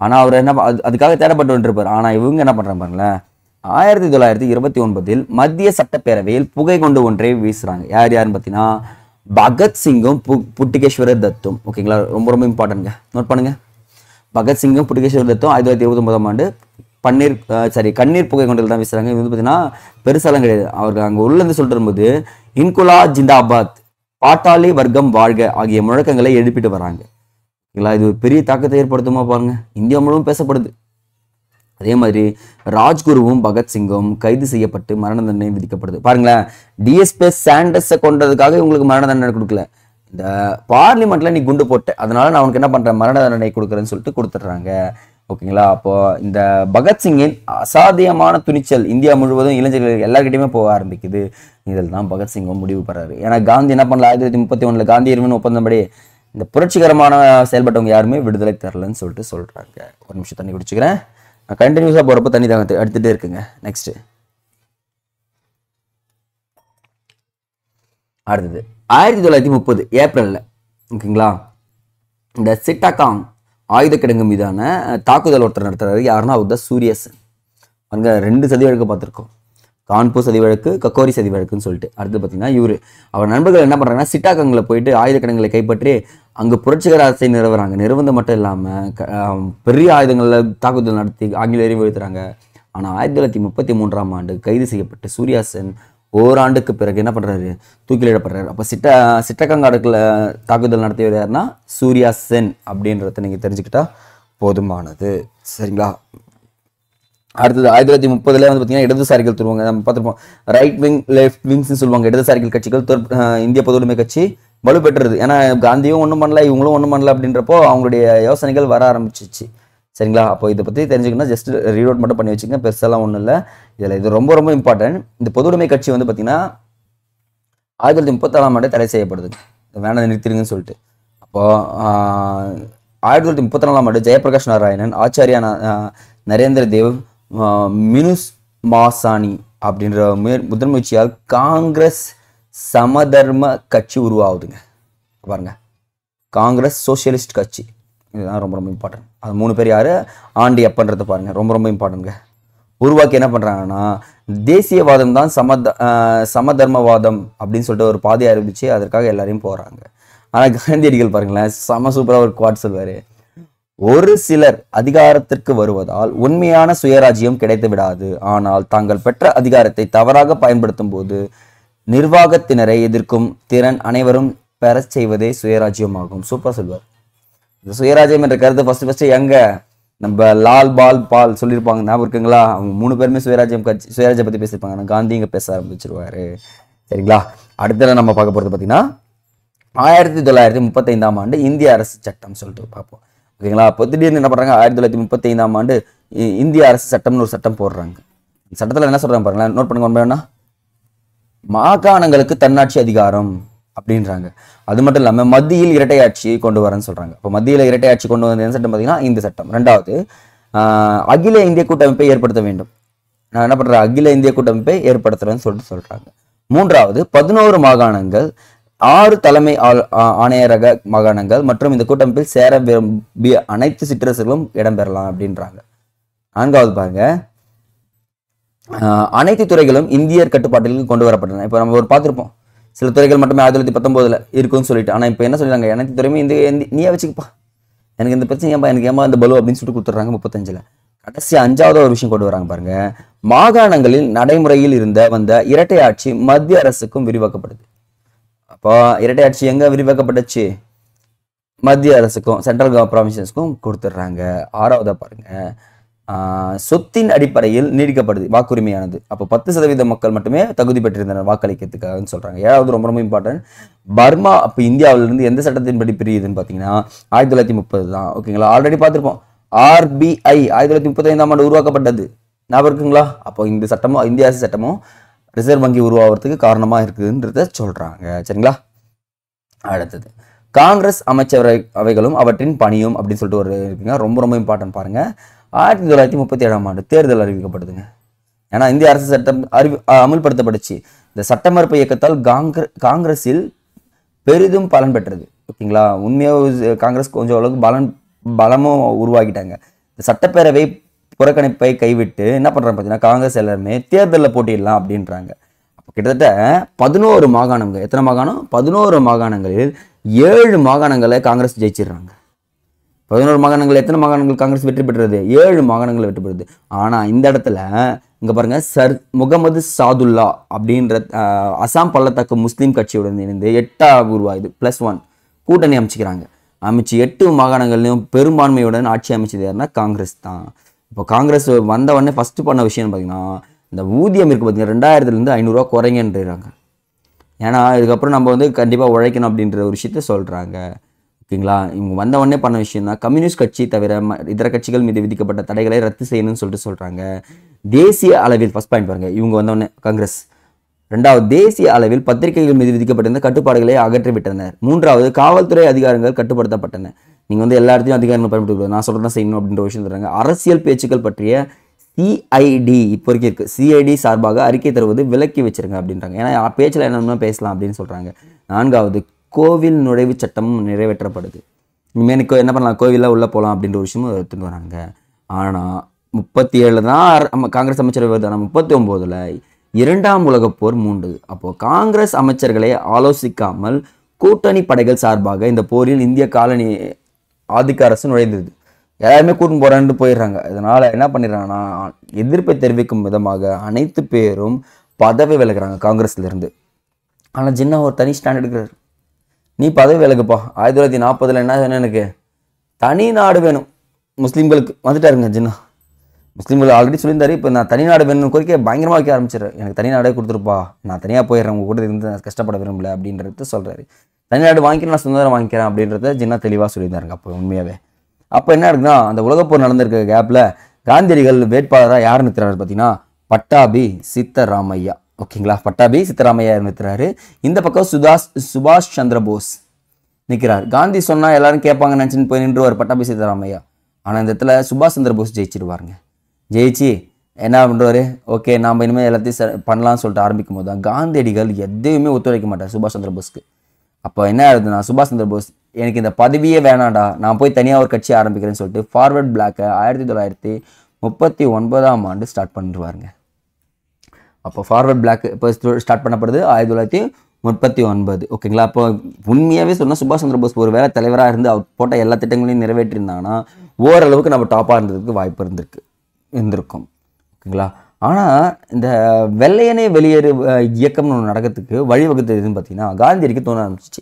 ஆனால் அவர் என்ன அதுக்காக தேடப்பட்டு வந்துருப்பார். ஆனால் இவங்க என்ன பண்ணுறாங்க பாருங்களேன், 1929 மத்திய சட்டப்பேரவையில் புகை கொண்டு ஒன்றை வீசுறாங்க. யார் யாருன்னு பார்த்தீங்கன்னா பகத்சிங்கும் புட்டிகேஸ்வர தத்தும். ஓகேங்களா, ரொம்ப ரொம்ப இம்பார்ட்டன்ட்ங்க, நோட் பண்ணுங்க. பகத்சிங்கும் புட்டிகேஸ்வர தத்தும் 1929ஆம் ஆண்டு கண்ணீர் புகை கொண்டு தான் வீசுறாங்க. இது வந்து பார்த்தீங்கன்னா பெருசாலாம் கிடையாது. அவர்கள் அங்கே உள்ளேருந்து சொல்லிட்டு வரும்போது இன்குலா ஜிந்தாபாத், பாட்டாளி வர்க்கம் வாழ்க ஆகிய முழக்கங்களை எழுப்பிட்டு வராங்க. ஓகேங்களா, இது பெரிய தாக்கத்தை ஏற்படுத்துமா பாருங்க, இந்தியா முழுவதும் பேசப்படுது. அதே மாதிரி ராஜ்குருவும் பகத்சிங்கும் கைது செய்யப்பட்டு மரண தண்டனை விதிக்கப்படுது. பாருங்களேன், டிஎஸ்பி சாண்டர்ஸை கொண்டதுக்காக இவங்களுக்கு மரண தண்டனை கொடுக்கல, இந்த பார்லிமெண்ட்ல நீ குண்டு போட்ட அதனால நான் உனக்கு என்ன பண்றேன் மரண தண்டனை கொடுக்குறேன்னு சொல்லிட்டு கொடுத்துட்றாங்க. ஓகேங்களா, அப்போ இந்த பகத்சிங்கின் அசாத்தியமான துணிச்சல் இந்தியா முழுவதும் இளைஞர்கள் எல்லார்கிட்டையுமே போக ஆரம்பிக்குது. இதில் தான் பகத்சிங்கும் முடிவு பெறாரு. ஏன்னா காந்தி என்ன பண்ணல, 1931 காந்தி இருவன் ஒப்பந்தப்படி இந்த புரட்சிகரமான செயல்பட்டவங்க யாருமே விடுதலை தரலன்னு சொல்லிட்டு சொல்றாங்க. ஒரு நிமிஷம் தண்ணி குடிச்சுக்கிறேன், நான் கண்டினியூஸாக போகிறப்ப தண்ணி தாங்க எடுத்துகிட்டே இருக்குங்க. நெக்ஸ்ட் அடுத்தது 1930 ஏப்ரலில். ஓகேங்களா, இந்த சிட்டாகாங் ஆயுத கிடங்கு மீதான தாக்குதல் ஒருத்தர் நடத்துறாரு. யாருன்னா அவர் தான் சூர்யா சென். அங்கே 2 சதி வழக்கு பார்த்துருக்கோம், கான்பூர் சதி வழக்கு, கக்கோரி சதி வழக்குன்னு சொல்லிட்டு. அடுத்து பார்த்தீங்கன்னா அவர் நண்பர்கள் என்ன பண்ணுறாங்கன்னா சிட்டாகாங்கில் போயிட்டு ஆயுத கிடங்குகளை கைப்பற்றி அங்கே புரட்சிகர அரசை நிறுவுறாங்க. நிறுவனம் மட்டும் இல்லாமல் பெரிய ஆயுதங்களில் தாக்குதல் நடத்தி ஆங்கிலேயரையும் வீழ்த்துறாங்க. ஆனால் 1933ஆம் ஆண்டு கைது செய்யப்பட்டு சூர்யா சென் ஓராண்டுக்கு பிறகு என்ன பண்ணுறாரு, தூக்கிலிடப்படுறாரு. அப்போ சிட்டகங்காடுக்குள்ள தாக்குதல் நடத்தியவர் யாருன்னா சூர்யா சென் அப்படின்றத நீங்கள் தெரிஞ்சுக்கிட்டா போதுமானது. சரிங்களா, அடுத்தது 1930 வந்து பார்த்தீங்கன்னா இடதுசாரிகள் தருவாங்க. நம்ம பார்த்துருப்போம், ரைட் விங் லெஃப்ட் விங்ஸ்ன்னு சொல்லுவாங்க. இடதுசாரிகள் கட்சிகள் இந்திய பொதுவுடைமை கட்சி வலுப்பெற்றது. ஏன்னா காந்தியும் ஒன்றும் பண்ணல, இவங்களும் ஒன்றும் பண்ணல அப்படின்றப்போ அவங்களுடைய யோசனைகள் வர ஆரம்பிச்சிச்சு. சரிங்களா, அப்போ இதை பற்றி தெரிஞ்சுக்கணும், ஜஸ்ட் ரீட் அவுட் மட்டும் பண்ணி வச்சுக்கோங்க, பெருசெல்லாம் ஒன்றும் இல்லை. இதில் இது ரொம்ப ரொம்ப இம்பார்ட்டன்ட். இந்த பொதுவுடைமை கட்சி வந்து பார்த்தீங்கன்னா 1934ஆம் ஆண்டு தடை செய்யப்படுது, வேணாம் நிறுத்திடுங்கன்னு சொல்லிட்டு. அப்போது 1934ஆம் ஆண்டு ஜெயபிரகாஷ் நாராயணன், ஆச்சாரியா நரேந்திர தேவ், மினுஸ் மாசானி அப்படின்ற முதல் முயற்சியால் காங்கிரஸ் சமதர்ம கட்சி உருவாகுதுங்க. பாருங்க, காங்கிரஸ் சோசியலிஸ்ட் கட்சி, இதுதான் ரொம்ப ரொம்ப இம்பார்ட்டன்ட். அது 3 பேர் யார், ஆண்டி அப்பன்றதை பாருங்க, ரொம்ப ரொம்ப இம்பார்ட்டன்ட்ங்க. உருவாக்கி என்ன பண்ணுறாங்கன்னா தேசியவாதம் தான் சமதர்மவாதம் அப்படின்னு சொல்லிட்டு ஒரு பாதையை ஆரம்பிச்சு அதற்காக எல்லாரையும் போகிறாங்க. ஆனால் காந்தியடிகள் பாருங்களேன், செம சூப்பராக ஒரு குவாட் சொல்வார், ஒரு சிலர் அதிகாரத்திற்கு வருவதால் உண்மையான சுயராஜ்யம் கிடைத்து விடாது, ஆனால் தாங்கள் பெற்ற அதிகாரத்தை தவறாக பயன்படுத்தும் போது நிர்வாகத்தினரை எதிர்க்கும் திறன் அனைவரும் பெற செய்வதே சுயராஜ்யம் ஆகும். சூப்பராக சொல்வார். இந்த சுயராஜ்யம் என்ற கருத்து ஃபர்ஸ்ட் எங்க நம்ம லால் பால் சொல்லியிருப்பாங்க, ஞாபகம் இருக்குங்களா? அவங்க 3 பேருமே சுயராஜ்யம் பற்றி பேசியிருப்பாங்க. ஆனால் காந்தி இங்கே பேச ஆரம்பிச்சிருவாரு. சரிங்களா, அடுத்த நம்ம பார்க்க போகிறது பார்த்தீங்கன்னா 1935ஆம் ஆண்டு இந்திய அரசு சட்டம் சொல்லிட்டு பார்ப்போம். ஓகேங்களா, அப்போ திடீர்னு என்ன பண்ணுறாங்க, 1935ஆம் ஆண்டு இந்திய அரசு சட்டம்னு ஒரு சட்டம் போடுறாங்க. சட்டத்தில் என்ன சொல்றாங்க பாருங்களேன், நோட் பண்ணுங்க. ஒன்பதுனா மாகாணங்களுக்கு தன்னாட்சி அதிகாரம் அப்படின்றாங்க. அது மட்டும் இல்லாமல் மத்தியில் இரட்டை ஆட்சி கொண்டு வரேன்னு சொல்றாங்க. இப்போ மத்தியில் இரட்டை ஆட்சி கொண்டு வந்த என்ன சட்டம் பார்த்தீங்கன்னா இந்த சட்டம். ரெண்டாவது, அகில இந்திய கூட்டமைப்பை ஏற்படுத்த வேண்டும். நான் என்ன பண்றேன், அகில இந்திய கூட்டமைப்பை ஏற்படுத்துறேன்னு சொல்றாங்க. மூன்றாவது, 11 மாகாணங்கள், 6 தலைமை ஆணையரக மாகாணங்கள் மற்றும் இந்த கூட்டமைப்பில் சேர விரும்பிய அனைத்து சிற்றரசுகளும் இடம்பெறலாம் அப்படின்றாங்க. நான்காவது பாருங்க, அனைத்து துறைகளும் இந்தியர் கட்டுப்பாட்டில் கொண்டு வரப்பட்டன. இப்போ நம்ம ஒரு பார்த்துருப்போம், சில துறைகள் மட்டுமே 1919 இருக்குன்னு சொல்லிட்டு. ஆனால் இப்போ என்ன சொல்லிடுறாங்க, அனைத்து துறையுமே நீயே வச்சுக்கப்பா, எனக்கு இந்த பிரச்சனை ஏன்பா, எனக்கு ஏமா இந்த பலு அப்படின்னு சொல்லிட்டு கொடுத்துட்றாங்க 35. கடைசி 5வது ஒரு விஷயம் கொண்டு வராங்க பாருங்க, மாகாணங்களில் நடைமுறையில் வந்த இரட்டை ஆட்சி மத்திய அரசுக்கும் விரிவாக்கப்படுது. அப்போ இரட்டை ஆட்சி எங்க விரிவாக்கப்பட்டுச்சு, மத்திய அரசுக்கும் சென்ட்ரல் ப்ராவின்சஸ்க்கும் கொடுத்துட்றாங்க. 6வதா பாருங்க, சொத்தின் அடிப்படையில் நீடிக்கப்படுது வாக்குரிமையானது. அப்போ 10% மக்கள் மட்டுமே தகுதி பெற்றிருந்தனர் வாக்களிக்கிறதுக்காகன்னு சொல்றாங்க. 7வது ரொம்ப ரொம்ப இம்பார்ட்டன்ட், பர்மா அப்போ இந்தியாவிலிருந்து எந்த சட்டத்தின்படி பிரியுதுன்னு பார்த்தீங்கன்னா 1930 தான். ஓகேங்களா, ஆல்ரெடி பார்த்துருப்போம். RBI 1935ஆம் ஆண்டு உருவாக்கப்பட்டது, ஞாபகம் இருக்குங்களா? அப்போ இந்த சட்டமும் இந்திய அரசு சட்டமும் ரிசர்வ் வங்கி உருவாகிறதுக்கு காரணமா இருக்குன்றத சொல்றாங்க. சரிங்களா, அடுத்தது காங்கிரஸ் அமைச்சரவைகளும் அவற்றின் பணியும் அப்படின்னு சொல்லிட்டு ஒரு இருக்குங்க, ரொம்ப ரொம்ப இம்பார்ட்டன்ட் பாருங்க. 1937ஆம் ஆண்டு தேர்தல் அறிவிக்கப்படுதுங்க. ஏன்னா இந்திய அரசு சட்டம் அமல்படுத்தப்பட்டுச்சு. இந்த சட்ட மறுப்பு இயக்கத்தால் காங்கிரஸில் பெரிதும் பலன் பெற்றது. ஓகேங்களா, உண்மையாக காங்கிரஸ் கொஞ்சம் அளவுக்கு பலமும் உருவாக்கிட்டாங்க. இந்த சட்டப்பேரவை புறக்கணிப்பை கைவிட்டு என்ன பண்றாங்க பார்த்தீங்கன்னா, காங்கிரஸ் எல்லாருமே தேர்தலில் போட்டிடலாம் அப்படின்றாங்க. அப்போ கிட்டத்தட்ட 11 மாகாணங்கள், எத்தனை மாகாணம், 11 மாகாணங்களில் 7 மாகாணங்களை காங்கிரஸ் ஜெயிச்சிடுறாங்க. 11 மாகாணங்கள், எத்தனை மாகாணங்கள் காங்கிரஸ் வெற்றி பெற்றது, 7 மாகாணங்கள் வெற்றி பெறுது. ஆனால் இந்த இடத்துல இங்கே பாருங்க, முகமது சாதுல்லா அப்படின்ற அசாம் பள்ளத்தாக்கு முஸ்லீம் கட்சியுடன் இணைந்து 8ஆவது உருவாயுது +1 கூட்டணி அமைச்சிக்கிறாங்க. அமைச்சு 8 மாகாணங்கள்லையும் பெரும்பான்மையுடன் ஆட்சி அமைச்சது யாருன்னா காங்கிரஸ் தான். இப்போ காங்கிரஸ் வந்த உடனே ஃபஸ்ட்டு பண்ண விஷயம்னு பார்த்தீங்கன்னா, இந்த ஊதியம் இருக்குது பார்த்தீங்கன்னா 2000லேருந்து 500 ரூபா குறைங்கன்றாங்க. ஏன்னா இதுக்கப்புறம் நம்ம கண்டிப்பாக உழைக்கணும் அப்படின்ற ஒரு விஷயத்த சொல்கிறாங்க. ஓகேங்களா, இவங்க வந்த உடனே பண்ண விஷயம் தான் கம்யூனிஸ்ட் கட்சி தவிர இதர கட்சிகள் மீது விதிக்கப்பட்ட தடைகளை ரத்து செய்யணும்னு சொல்கிறாங்க. தேசிய அளவில் ஃபர்ஸ்ட் பாயிண்ட் பாருங்க, இவங்க வந்த உடனே காங்கிரஸ். 2வது, தேசிய அளவில் பத்திரிகைகள் மீது விதிக்கப்பட்டிருந்த கட்டுப்பாடுகளை அகற்றிவிட்டனர். 3வது, காவல்துறை அதிகாரங்கள் கட்டுப்படுத்தப்பட்டன. நீங்கள் எல்லா இடத்தையும் அதிகாரங்கள் பயன்படுத்தக்கூடாது, நான் சொல்கிறதான் செய்யணும் அப்படின்ற விஷயம் சொல்கிறாங்க. அரசியல் பேச்சுக்கள் பற்றிய சிஐடி இப்போ வரைக்கும் இருக்குது, சிஐடி சார்பாக அறிக்கை தருவது விலக்கி வச்சிருங்க அப்படின்றாங்க. ஏன்னா பேச்சில் என்னென்ன பேசலாம் அப்படின்னு சொல்கிறாங்க. 4வது, கோவில் நுழைவு சட்டம் நிறைவேற்றப்படுது. இனிமேல் என்ன பண்ணலாம், கோவிலில் உள்ளே போகலாம் அப்படின்ற ஒரு விஷயமும் எடுத்துகிட்டு வராங்க. ஆனால் 37 தான் காங்கிரஸ் அமைச்சரவை வருது. ஆனால் 39ல் 2ஆம் உலகப் போர் மூண்டது. அப்போது காங்கிரஸ் அமைச்சர்களை ஆலோசிக்காமல் கூட்டணி படைகள் சார்பாக இந்த போரில் இந்திய காலனி ஆதிக்க அரசு நுழைந்தது. எல்லாருமே கூட்டின்னு போகிறான்னு போயிடுறாங்க. இதனால் என்ன பண்ணிடுறாங்கன்னா, எதிர்ப்பை தெரிவிக்கும் விதமாக அனைத்து பேரும் பதவி விலகுறாங்க காங்கிரஸ்லேருந்து. ஆனால் ஜின்னா ஒரு தனி ஸ்டாண்ட் எடுக்கிறார், நீ பதவி விலகுப்பா. 1940 என்ன வேணும், எனக்கு தனி நாடு வேணும் முஸ்லீம்களுக்கு வந்துட்டாருங்க ஜின்னா. முஸ்லீம்கள் ஆல்ரெடி சொல்லியிருந்தாரு, இப்போ நான் தனி நாடு வேணும்னு கோரிக்கை பயங்கரமாக வைக்க ஆரம்பிச்சிடுறேன். எனக்கு தனி நாடே கொடுத்துருப்பா, நான் தனியாக போயிடுறேன், உங்கள் கூட இருந்து நான் கஷ்டப்பட விரும்பல அப்படின்றத சொல்கிறாரு. தனி நாடு வாங்கிக்கிறேன், நான் சுதந்திரம் வாங்கிக்கிறேன் அப்படின்றத ஜின்னா தெளிவாக சொல்லியிருந்தாருங்க. அப்போ உண்மையாகவே அப்போ என்ன இருக்குன்னா, அந்த உலகப்போர் நடந்திருக்க கேப்பில் காந்தியடிகள் வேட்பாளராக யார் நிறுத்துறாரு பார்த்தீங்கன்னா, பட்டாபி சித்தராமையா. ஓகேங்களா, பட்டாபி சித்தராமையா நிறுத்துறாரு. இந்த பக்கம் சுபாஷ் சந்திர போஸ் நிற்கிறார். காந்தி சொன்னால் எல்லாரும் கேட்பாங்க நினச்சின்னு போய் நின்றுவார் பட்டாபி சித்தராமையா. ஆனால் இந்த இடத்துல சுபாஷ் சந்திர போஸ் ஜெயிச்சிருவாருங்க. ஜெயிச்சு என்ன பண்ணுறாரு, ஓகே நாம் இனிமேல் எல்லாத்தையும் பண்ணலாம்னு சொல்லிட்டு ஆரம்பிக்கும் போது தான் காந்தியடிகள் எதையுமே ஒத்துழைக்க மாட்டார் சுபாஷ் சந்திர போஸ்க்கு. அப்போ என்ன ஆகுதுன்னா, சுபாஷ் சந்திர போஸ் எனக்கு இந்த பதவியே வேணாண்டா, நான் போய் தனியாக ஒரு கட்சி ஆரம்பிக்கிறேன்னு சொல்லிட்டு ஃபார்வர்ட் பிளாக்கை 1939ஆம் ஆண்டு ஸ்டார்ட் பண்ணிடுவாருங்க. அப்போ ஃபார்வர்ட் பிளாக் இப்போ ஸ்டார்ட் பண்ணப்படுது 1939. ஓகேங்களா, அப்போ உண்மையாகவே சொன்னால் சுபாஷ் சந்திர போஸ் ஒரு வேளை தலைவராக இருந்து அவர் போட்ட எல்லா திட்டங்களையும் நிறைவேற்றிருந்தாங்கன்னா ஓரளவுக்கு நம்ம டாப்பாக இருந்ததுக்கு வாய்ப்பு இருந்திருக்கும். ஓகேங்களா, ஆனால் இந்த வெள்ளையனே வெளியேறு இயக்கம்னு ஒன்று நடக்கிறதுக்கு வழிவகுத்தது எதுன்னு பார்த்தீங்கன்னா, காந்தியடிக்கு தோண ஆரம்பிச்சிச்சு,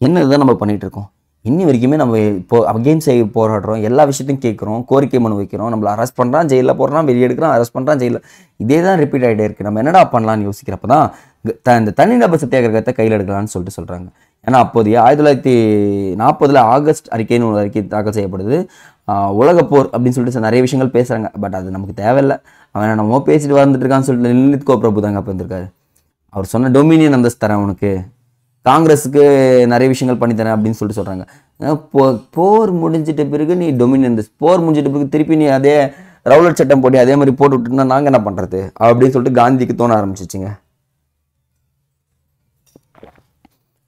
என்ன இதுதான் நம்ம பண்ணிகிட்டு இருக்கோம், இன்னி வரைக்குமே நம்ம இப்போ அகெயின்ஸ்ட் போராடுறோம், எல்லா விஷயத்தையும் கேட்குறோம், கோரிக்கை மனு வைக்கிறோம், நம்மளை அரெஸ்ட் பண்ணுறான், ஜெயிலில் போடுறான், வெளியே எடுக்கிறான், அரெஸ்ட் பண்ணுறான், ஜெயிலில், இதே தான் ரிப்பீட் ஆகிட்டே இருக்குது, நம்ம என்னடா பண்ணலான்னு யோசிக்கிறப்ப தான் இந்த தனிநபர் சத்தியாகிரகத்தை கையில் எடுக்கலான்னு சொல்லிட்டு சொல்கிறாங்க. ஏன்னா அப்போதைய 1940 ஆகஸ்ட் அறிக்கைன்னு ஒரு அறிக்கை தாக்கல் செய்யப்படுது. உலகப்போர் அப்படின்னு சொல்லிட்டு நிறைய விஷயங்கள் பேசுகிறாங்க. பட் அது நமக்கு தேவையில்லை. அவன் நம்ம பேசிட்டு வந்துட்டு இருக்கான்னு சொல்லிட்டு லலித் கோப்ரபு தாங்க அப்போ இருந்திருக்காரு. அவர் சொன்ன டொமினியன் அந்தஸ்து தரேன் உனக்கு, காங்கிரஸுக்கு நிறைய விஷயங்கள் பண்ணித்தரேன் அப்படின்னு சொல்லிட்டு சொல்கிறாங்க. போர் முடிஞ்சிட்ட பிறகு நீ டொமினியன் அந்தஸ்து, போர் முடிஞ்சிட்ட பிறகு திருப்பி நீ அதே ரவுலட் சட்டம் போட்டு அதே மாதிரி போட்டு விட்டுருந்தா நாங்கள் என்ன பண்ணுறது அப்படின்னு சொல்லிட்டு காந்திக்கு தோண ஆரம்பிச்சிச்சுங்க.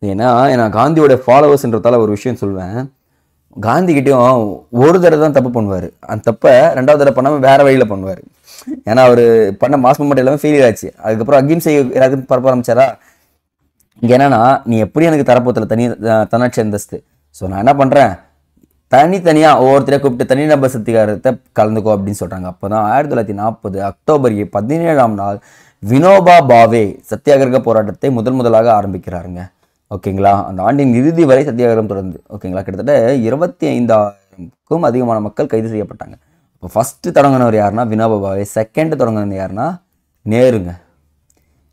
ஏன்னா நான் காந்தியோட ஃபாலோவர்ஸ்ன்றதால ஒரு விஷயம் சொல்வேன். காந்திகிட்டையும் ஒரு தடவை தான் தப்பு பண்ணுவார். அந்த தப்பை 2வது தடவை பண்ணாமல் வேறு வழியில் பண்ணுவார். ஏன்னா அவர் பண்ண மாஸ் மூமெண்ட் எல்லாமே ஃபெயிலியர் ஆச்சு. அதுக்கப்புறம் அகிம்சை எல்லாருக்கும் பரப்ப ஆரம்பிச்சாரா. இங்கே என்னன்னா, நீ எப்படி எனக்கு தரப்போத்தில் தன்னாட்சி அந்தஸ்து, ஸோ நான் என்ன பண்ணுறேன், தனித்தனியாக ஒவ்வொருத்தரையும் கூப்பிட்டு தனிநபர் சத்திகாரத்தை கலந்துக்கோ அப்படின்னு சொல்கிறாங்க. அப்போ தான் 1940 அக்டோபர் 17ஆம் நாள் வினோபா பாவே சத்தியாகிரக போராட்டத்தை முதலாக ஆரம்பிக்கிறாருங்க. ஓகேங்களா. அந்த ஆண்டின் இறுதி வரை சத்தியாகிரகம் தொடர்ந்து. ஓகேங்களா. கிட்டத்தட்ட 25,000க்கும் அதிகமான மக்கள் கைது செய்யப்பட்டாங்க. இப்போ ஃபஸ்ட்டு தொடங்கினவர் யாருன்னா வினோபா பாவே, செகண்ட் தொடங்கினது யாருன்னா நேருங்க.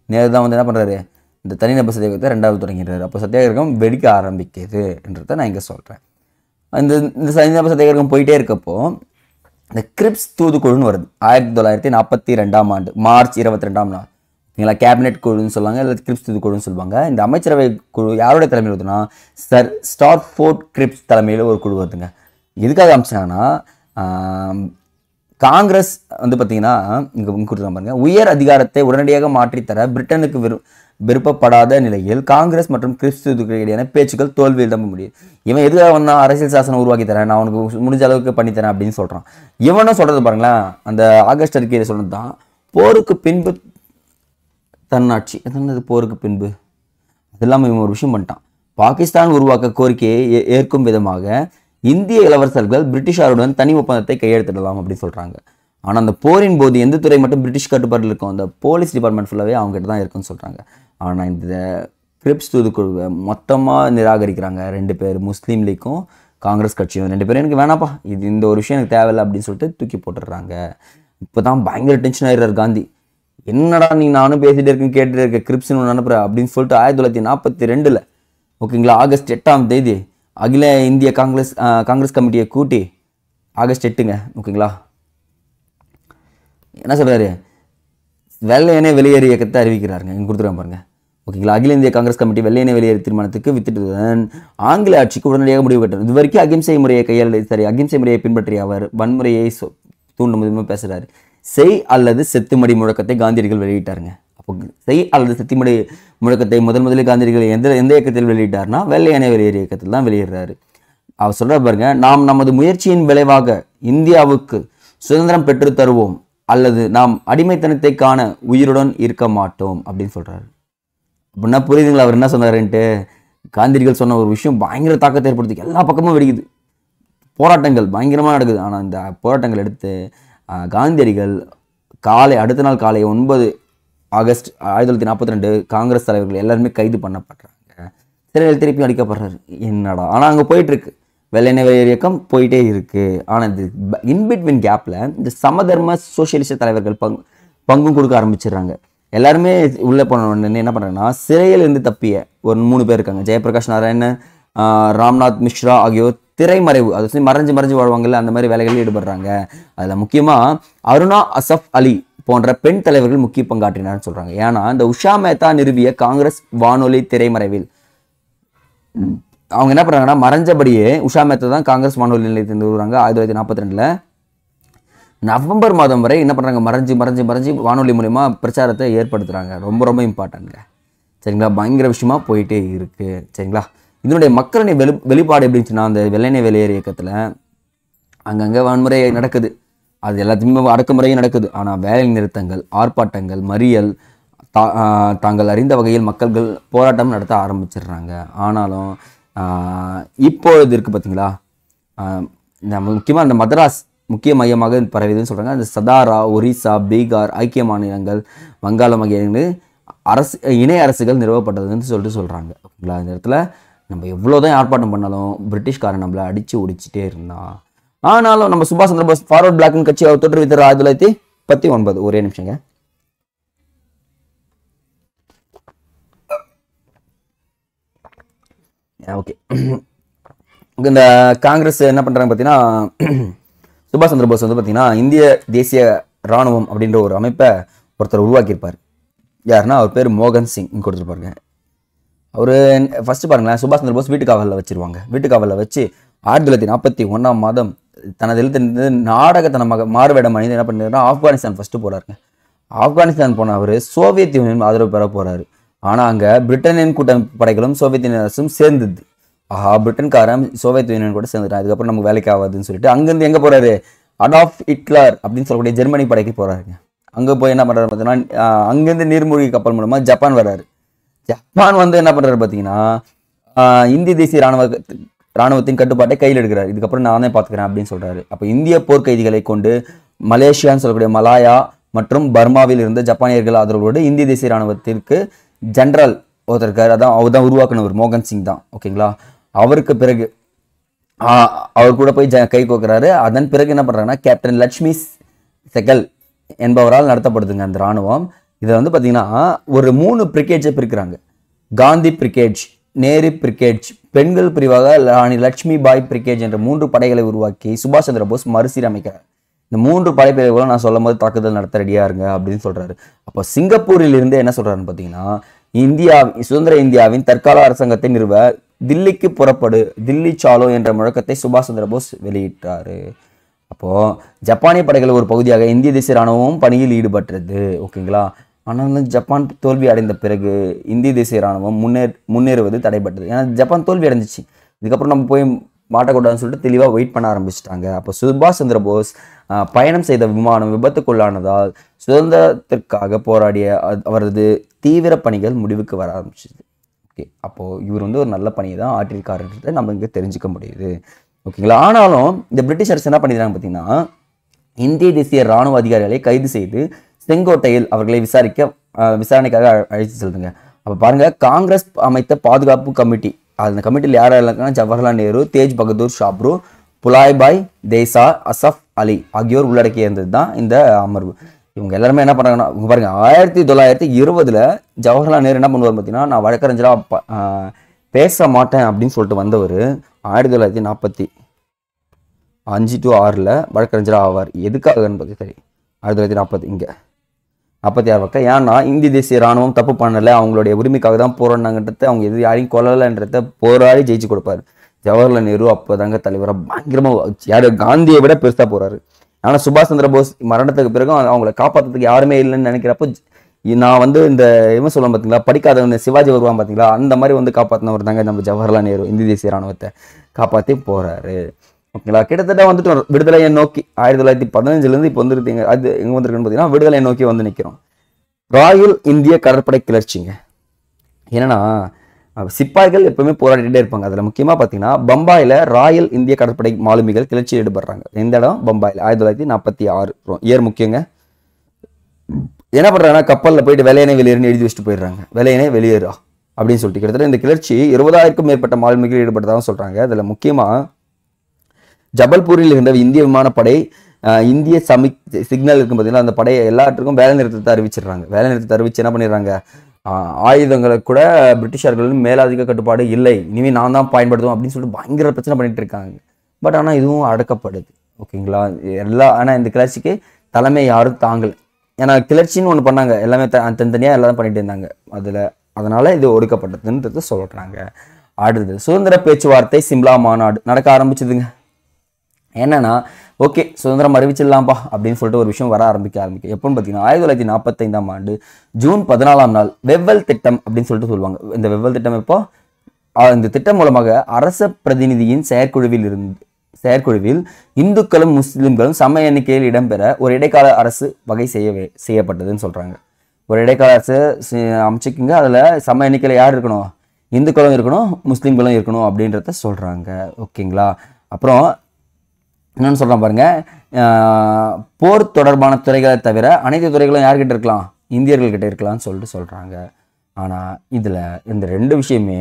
நேரு தான் என்ன பண்ணுறாரு, இந்த தனிநபர் சத்தியாகிரகத்தை 2வது தொடங்கிறாரு. அப்போ சத்தியாகிரகம் வெடிக்க ஆரம்பிக்குதுன்றதை நான் இங்கே சொல்கிறேன். இந்த தனிநபர் சத்தியாகிரகம் போயிட்டே இருக்கப்போ இந்த கிரிப்ஸ் தூதுக்குழுன்னு வருது 1942ஆம் ஆண்டு மார்ச் 22ஆம் நாள். ஓகேங்களா. கேபினெட் குழுன்னு சொல்லுவாங்க, இல்லை கிரிப்ஸ் தூதுக்குழுன்னு சொல்லுவாங்க. இந்த அமைச்சரவை குழு யாருடைய தலைமையில் வருதுன்னா சர் ஸ்டார்ஃபோர்ட் கிரிப்ஸ் தலைமையில் ஒரு குழு வருதுங்க. எதுக்காக அமைச்சாங்கன்னா, காங்கிரஸ் பார்த்தீங்கன்னா இங்கே கொடுத்துருக்காங்க பாருங்க, உயர் அதிகாரத்தை உடனடியாக மாற்றித்தர பிரிட்டனுக்கு விருப்பப்படாத நிலையில் காங்கிரஸ் மற்றும் கிரிப்ஸ் தூதுக்குழு இடையான பேச்சுக்கள் தோல்வியில் தான் முடியும். இவன் எதுக்காக வந்தா அரசியல் சாசனம் உருவாக்கி தரேன், நான் உனக்கு முடிஞ்ச அளவுக்கு பண்ணித்தரேன் அப்படின்னு சொல்கிறான். இவனும் சொல்கிறது பாருங்களேன், அந்த ஆகஸ்ட் அறிக்கையில் சொன்னது தான் போருக்கு பின்பு தன்னாட்சி. அது போருக்கு பின்பு அது இல்லாமல் இவன் ஒரு விஷயம் பண்ணிட்டான். பாகிஸ்தான் உருவாக்க கோரிக்கையை ஏற்கும் விதமாக இந்திய இளவரசர்கள் பிரிட்டிஷாருடன் தனி ஒப்பந்தத்தை கையெழுத்திடலாம் அப்படின்னு சொல்கிறாங்க. ஆனால் அந்த போரின் போது எந்த துறை மட்டும் பிரிட்டிஷ் கட்டுப்பாட்டில் இருக்கும், அந்த போலீஸ் டிபார்ட்மெண்ட் ஃபுல்லாகவே அவங்ககிட்ட தான் இருக்குன்னு சொல்கிறாங்க. ஆனால் இந்த கிரிப்ஸ் தூதுக்குழுவை மொத்தமாக நிராகரிக்கிறாங்க 2 பேர், முஸ்லீம் லீக்கும் காங்கிரஸ் கட்சியும். 2 பேரும் எனக்கு வேணாப்பா, இந்த ஒரு விஷயம் எனக்கு தேவையில்லை அப்படின்னு சொல்லிட்டு தூக்கி போட்டுடுறாங்க. இப்போ தான் பயங்கர டென்ஷன் ஆகிடுறாரு காந்தி. என்னடா நீ நானும் பேசிகிட்டே இருக்கேன் கேட்டுட்டு இருக்க, கிரிப்ஸ்னு ஒன்று அனுப்புகிறேன் அப்படின்னு சொல்லிட்டு 1942 ஓகேங்களா ஆகஸ்ட் 8ஆம் தேதி அகில இந்திய காங்கிரஸ் கமிட்டியை கூட்டி ஆகஸ்ட் 8ங்க ஓகேங்களா என்ன சொல்கிறாரு, வெள்ளையனே வெளியேறு இயக்கத்தை அறிவிக்கிறாருங்க. இங்கே கொடுத்துருக்காங்க பாருங்க. ஓகேங்களா. அகில இந்திய காங்கிரஸ் கமிட்டி வெள்ளையனே வெளியேறு தீர்மானத்துக்கு வித்திட்டுடன் ஆங்கில ஆட்சிக்கு உடனடியாக முடிவு கட்டணும். இது வரைக்கும் அகிம்சை முறையை அகிம்சை முறையை பின்பற்றிய அவர் வன்முறையை தூண்டும் விதமாக பேசுகிறாரு. செய் அல்லது செத்துமடி முழக்கத்தை காந்தியடிகள் வெளியிட்டாருங்க. அப்போ செய் அல்லது செத்துமடி முழக்கத்தை முதலில் காந்தியடிகள் எந்த இயக்கத்தில் வெளியிட்டார்னா வெள்ளையனே வெளியேறு இயக்கத்தில் தான் வெளியிடுறாரு. அவர் சொல்ற பாருங்க, நாம் நமது முயற்சியின் விளைவாக இந்தியாவுக்கு சுதந்திரம் பெற்று தருவோம் அல்லது நாம் அடிமைத்தனத்தை காண உயிருடன் இருக்க மாட்டோம் அப்படின்னு சொல்றாரு. அப்படின்னா புரியுதுங்களா அவர் என்ன சொன்னாருன்ட்டு. காந்தியடிகள் சொன்ன ஒரு விஷயம் பயங்கர தாக்கத்தை ஏற்படுத்தி எல்லா பக்கமும் வெடிக்குது, போராட்டங்கள் பயங்கரமாக நடக்குது. ஆனால் இந்த போராட்டங்கள் எடுத்து காந்தியடிகள் அடுத்த நாள் காலை 9 ஆகஸ்ட் 1942 காங்கிரஸ் தலைவர்கள் எல்லாருமே கைது பண்ணப்படுறாங்க, சிறையில் திருப்பி அடிக்கப்படுறாரு. என்னடா ஆனால் அங்கே போயிட்டுருக்கு வெள்ளையனே வெளியேறு இயக்கம் போயிட்டே இருக்கு. ஆனால் இந்த இன்பிட்வீன் கேப்பில் இந்த சமதர்ம சோசியலிச தலைவர்கள் பங்கும் கொடுக்க ஆரம்பிச்சிடுறாங்க. எல்லாருமே உள்ளே போன உடனே என்ன பண்ணுறாங்கன்னா, சிறையில் இருந்து தப்பிய ஒரு 3 பேர் இருக்காங்க. ஜெயபிரகாஷ் நாராயண், ராம்நாத் மிஸ்ரா ஆகியோர் திரைமறைவு, அது மறைஞ்சு வாழ்வாங்கல்ல, அந்த மாதிரி வேலைகளில் ஈடுபடுறாங்க. அதில் முக்கியமாக அருணா அசஃப் அலி போன்ற பெண் தலைவர்கள் முக்கிய பங்காற்றினார்னு சொல்கிறாங்க. ஏன்னா இந்த உஷா மேத்தா நிறுவிய காங்கிரஸ் வானொலி திரைமறைவில் அவங்க என்ன பண்ணுறாங்கன்னா, மறைஞ்சபடியே உஷா மேத்தா தான் காங்கிரஸ் வானொலி நிலையத்தில் நிறுவுறாங்க. 1942 நவம்பர் மாதம் வரை என்ன பண்ணுறாங்க, மறைஞ்சு வானொலி மூலிமா பிரச்சாரத்தை ஏற்படுத்துகிறாங்க. ரொம்ப இம்பார்ட்டன்ட்ங்க சரிங்களா. பயங்கர விஷயமா போயிட்டே இருக்குது சரிங்களா. இதனுடைய மக்களுடைய வெளிப்பாடு எப்படி இருந்துச்சுன்னா, அந்த வெள்ளையனே வெளியேறு இயக்கத்தில் அங்கங்கே வன்முறை நடக்குது, அது எல்லாத்தையுமே அடக்குமுறையும் நடக்குது. ஆனால் வேலை நிறுத்தங்கள், ஆர்ப்பாட்டங்கள், மறியல், தாங்கள் அறிந்த வகையில் மக்கள்கள் போராட்டம் நடத்த ஆரம்பிச்சிடுறாங்க. ஆனாலும் இப்பொழுது இருக்குது பார்த்தீங்களா, முக்கியமாக அந்த மதராஸ் முக்கிய மையமாக பரவிதுன்னு சொல்கிறாங்க. அந்த சதாரா, ஒரிசா, பீகார், ஐக்கிய மாநிலங்கள், வங்காளம் ஆகிய இணை அரசுகள் நிறுவப்பட்டதுன்னு சொல்கிறாங்க. ஓகேங்களா. இந்த இடத்துல நம்ம எவ்வளோதான் ஆர்ப்பாட்டம் பண்ணாலும் பிரிட்டிஷ்காரன் நம்மளை அடித்து ஒடிச்சிட்டே இருந்தான். ஆனாலும் நம்ம சுபாஷ் சந்திர போஸ் ஃபார்வர்ட் பிளாக்னு கட்சி அவர் தோற்றுவித்தார் 1919. ஒரே நிமிஷங்க. ஓகே. இந்த காங்கிரஸ் என்ன பண்ணுறாங்க பார்த்தீங்கன்னா, சுபாஷ் சந்திர போஸ் வந்து பார்த்தீங்கன்னா இந்திய தேசிய இராணுவம் அப்படின்ற ஒரு அமைப்பை ஒருத்தர் உருவாக்கியிருப்பார். யாருன்னா அவர் பேர் மோகன் சிங் கொடுத்துருப்பாருங்க. அவர் ஃபஸ்ட்டு பாருங்களேன், சுபாஷ் சந்திர போஸ் வீட்டுக்காவலில் வச்சுருவாங்க. வீட்டுக்காவலில் வச்சு 1941ஆம் மாதம் தனது எழுத்திலிருந்து நாடகத்தனமாக மாறுவேடம் அணிந்து என்ன பண்ணிருன்னா ஆப்கானிஸ்தான் ஃபஸ்ட்டு போகிறாருங்க. ஆப்கானிஸ்தான் போன அவர் சோவியத் யூனியன் ஆதரவு பெற போகிறாரு. ஆனால் அங்கே பிரிட்டனின் கூட்டமைப்பு படைகளும் சோவியத் யூனியன் அரசும் சேர்ந்துது. ஆஹா, பிரிட்டன்காரன் சோவியத் யூனியன் கூட சேர்ந்துட்டான், அதுக்கப்புறம் நமக்கு வேலைக்கு ஆகாதுன்னு சொல்லிட்டு அங்கேருந்து எங்கே போகிறாரு, அடால்ஃப் ஹிட்லர் அப்படின்னு சொல்லக்கூடிய ஜெர்மனி படைக்கு போகிறாருங்க. அங்கே போய் என்ன பண்ணுறாரு பார்த்தீங்கன்னா, அங்கேருந்து நீர்மூழ்கி கப்பல் மூலமாக ஜப்பான் வர்றாரு. ஜப்பான் வந்து என்ன பண்ணுறாரு பார்த்தீங்கன்னா, இந்திய தேசிய இராணுவத்தின் கட்டுப்பாட்டை கையில் எடுக்கிறார். இதுக்கப்புறம் நானே பார்த்துக்கிறேன் அப்படின்னு சொல்கிறாரு. அப்போ இந்திய போர்க்கைதிகளை கொண்டு மலேசியான்னு சொல்லக்கூடிய மலாயா மற்றும் பர்மாவில் இருந்த ஜப்பானியர்கள் ஆதரவோடு இந்திய தேசிய இராணுவத்திற்கு ஜெனரல் ஒருத்தருக்கார். அவர் தான் உருவாக்குனவர் மோகன் சிங் தான். ஓகேங்களா. அவருக்கு பிறகு அவர் கூட போய் கை கோக்குறாரு. அதன் பிறகு என்ன பண்ணுறாங்கன்னா, கேப்டன் லட்சுமி செகல் என்பவரால் நடத்தப்படுதுங்க அந்த இராணுவம். இதை வந்து பார்த்தீங்கன்னா ஒரு 3 பிரிகேட்ஸை பிரிக்கிறாங்க. காந்தி பிரிகேட், நேரு பிரிகேட், பெண்கள் பிரிவாக ராணி லட்சுமி பாய் பிரிகேட் என்ற 3 படைகளை உருவாக்கி சுபாஷ் சந்திர போஸ் மறுசீரமைக்கிறார். இந்த 3 படைப்பிரிவுகளும் நான் சொல்லும் போது தாக்குதல் நடத்த ரெடியா இருங்க அப்படின்னு சொல்றாரு. அப்போ சிங்கப்பூரில் இருந்து என்ன சொல்றாருன்னு பார்த்தீங்கன்னா, சுதந்திர இந்தியாவின் தற்கால அரசாங்கத்தை நிறுவ தில்லிக்கு புறப்படு, தில்லி சாலோ என்ற முழக்கத்தை சுபாஷ் சந்திர போஸ் வெளியிட்டாரு. அப்போ ஜப்பானிய படைகள் ஒரு பகுதியாக இந்திய தேசிய இராணுவமும் பணியில் ஈடுபட்டது. ஓகேங்களா. ஆனாலும் ஜப்பான் தோல்வி அடைந்த பிறகு இந்திய தேசிய இராணுவம் முன்னேறுவது தடைப்பட்டது. ஏன்னா ஜப்பான் தோல்வி அடைஞ்சிச்சு, இதுக்கப்புறம் நம்ம போய் மாட்டக்கூடாதுன்னு சொல்லிட்டு தெளிவாக வெயிட் பண்ண ஆரம்பிச்சிட்டாங்க. அப்போ சுபாஷ் சந்திர போஸ் பயணம் செய்த விமானம் விபத்துக்குள்ளானதால் சுதந்திரத்திற்காக போராடிய அவரது தீவிர பணிகள் முடிவுக்கு வர ஆரம்பிச்சிது. ஓகே, அப்போது இவர் வந்து ஒரு நல்ல பணியை தான் ஆற்றிருக்காருன்றதை நம்ம இங்கே தெரிஞ்சுக்க முடியுது. ஓகேங்களா. ஆனாலும் இந்த பிரிட்டிஷர்ஸ் என்ன பண்ணிடுறாங்க பார்த்தீங்கன்னா, இந்திய தேசிய இராணுவ அதிகாரிகளை கைது செய்து செங்கோட்டையில் அவர்களை விசாரணைக்காக அழைத்து செல்லுங்க. அப்போ பாருங்க, காங்கிரஸ் அமைத்த பாதுகாப்பு கமிட்டி, அந்த கமிட்டியில் யார் இருக்காங்கன்னா ஜவஹர்லால் நேரு, தேஜ் பகதூர் ஷாப்ரு, புலாய்பாய் தேசா, அசஃப் அலி ஆகியோர் உள்ளடக்கி இருந்தது தான் இந்த அமர்வு. இவங்க எல்லாருமே என்ன பண்ணுறாங்கன்னா, பாருங்க 1920 ஜவஹர்லால் நேரு என்ன பண்ணுவார் பார்த்தீங்கன்னா, நான் வழக்கறிஞராக பேச மாட்டேன் அப்படின்னு சொல்லிட்டு வந்தவர் 1945 to 6 வழக்கறிஞராக ஆவார். எதுக்காகன்னு பார்த்து சரி 1940 இங்கே 46 பக்கம். ஏன்னா இந்திய தேசிய இராணுவம் தப்பு பண்ணலை, அவங்களுடைய உரிமைக்காக தான் போராடினாங்கன்றத, அவங்க எது யாரையும் கொல்லலைன்றத போராடி ஜெயிச்சு கொடுப்பாரு. ஜவஹர்லால் நேரு அப்போ தாங்க தலைவராக பயங்கரமாக யார் காந்தியை விட பெருசாக போகிறாரு. ஆனால் சுபாஷ் சந்திர போஸ் மரணத்துக்கு பிறகு அவங்கள காப்பாற்றுறதுக்கு யாருமே இல்லைன்னு நினைக்கிறப்போ, நான் வந்து இந்த என்ன சொல்லுவேன் பார்த்தீங்களா, படிக்காதவங்க சிவாஜி வருவான் பார்த்தீங்களா, அந்த மாதிரி வந்து காப்பாற்றினவர் தாங்க நம்ம ஜவஹர்லால் நேரு இந்திய தேசிய இராணுவத்தை காப்பாற்றி போகிறாரு. ஓகேங்களா. கிட்டத்தட்ட வந்துட்டு விடுதலையை நோக்கி 1915 இப்போ வந்துருக்கீங்க. அது எங்கே வந்துருக்குன்னு பார்த்தீங்கன்னா, விடுதலையை நோக்கி வந்து நிற்கிறோம். ராயல் இந்திய கடற்படை கிளர்ச்சிங்க. ஏன்னா சிப்பாய்கள் எப்பவுமே போராடிட்டே இருப்பாங்க. அதில் முக்கியமாக பார்த்தீங்கன்னா பம்பாயில் ராயல் இந்திய கடற்படை மாலுமிகள் கிளர்ச்சியில் ஈடுபடுறாங்க. எந்த இடம்? பம்பாயில் 1946 இயர் முக்கியங்க. என்ன பண்ணுறாங்கன்னா, கப்பலில் போயிட்டு வெள்ளையனே வெளியேறுன்னு எழுதி வச்சுட்டு போயிடுறாங்க. வெள்ளையனே வெளியேறா அப்படின்னு சொல்லிட்டு கிட்டத்தட்ட இந்த கிளர்ச்சி 20,000க்கும் மேற்பட்ட மாலுமிகள் ஈடுபட்டதாக சொல்கிறாங்க. அதில் முக்கியமாக ஜபல்பூரில் இருந்த இந்திய விமானப்படை இந்திய சிக்னல் இருக்கும் பார்த்தீங்கன்னா, அந்த படையை எல்லாத்துக்கும் வேலை நிறுத்தத்தை அறிவிச்சிடுறாங்க. வேலை நிறுத்தத்தை அறிவிச்சு என்ன பண்ணிடுறாங்க, ஆயுதங்களை கூட பிரிட்டிஷார்களின் மேலாதிக்க கட்டுப்பாடு இல்லை, இனிமேல் நான் தான் பயன்படுத்துவோம் அப்படின்னு சொல்லிட்டு பயங்கர பிரச்சனை பண்ணிட்டு இருக்காங்க. பட் ஆனால் இதுவும் அடக்கப்படுது. ஓகேங்களா. ஆனால் இந்த கிளர்ச்சிக்கு தலைமை யாரும் தாங்கலை. ஏன்னா கிளர்ச்சின்னு ஒன்று பண்ணாங்க, எல்லாமே தனித்தனியாக எல்லாரும் பண்ணிட்டு இருந்தாங்க. அதனால இது ஒடுக்கப்பட்டதுன்றது சொல்கிறாங்க. அடுத்தது சுதந்திர பேச்சுவார்த்தை சிம்லா மாநாடு நடக்க ஆரம்பிச்சதுங்க. என்னன்னா, ஓகே சுதந்திரம் அறிவிச்சிடலாம்ப்பா அப்படின்னு சொல்லிட்டு ஒரு விஷயம் வர ஆரம்பிக்க எப்போன்னு பார்த்தீங்கன்னா 1945ஆம் ஆண்டு ஜூன் 14ஆம் நாள் வெவ்வல் திட்டம் அப்படின்னு சொல்லிட்டு சொல்லுவாங்க. இந்த வெவ்வல் திட்டம் எப்போ, இந்த திட்டம் மூலமாக அரச பிரதிநிதியின் செயற்குழுவில் இந்துக்களும் முஸ்லிம்களும் சம எண்ணிக்கையில் இடம்பெற ஒரு இடைக்கால அரசு வகை செய்யப்பட்டதுன்னு சொல்றாங்க. ஒரு இடைக்கால அரசு அமைச்சுக்குங்க. அதில் சம எண்ணிக்கையில் யார் இருக்கணும், இந்துக்களும் இருக்கணும் முஸ்லீம்களும் இருக்கணும் அப்படின்றத சொல்கிறாங்க. ஓகேங்களா. அப்புறம் என்னென்னு சொல்கிறேன் பாருங்க, போர் தொடர்பான துறைகளை தவிர அனைத்து துறைகளும் யார்கிட்ட இருக்கலாம், இந்தியர்கள்கிட்ட இருக்கலாம்னு சொல்லிட்டு சொல்கிறாங்க. ஆனால் இதில் இந்த 2 விஷயமே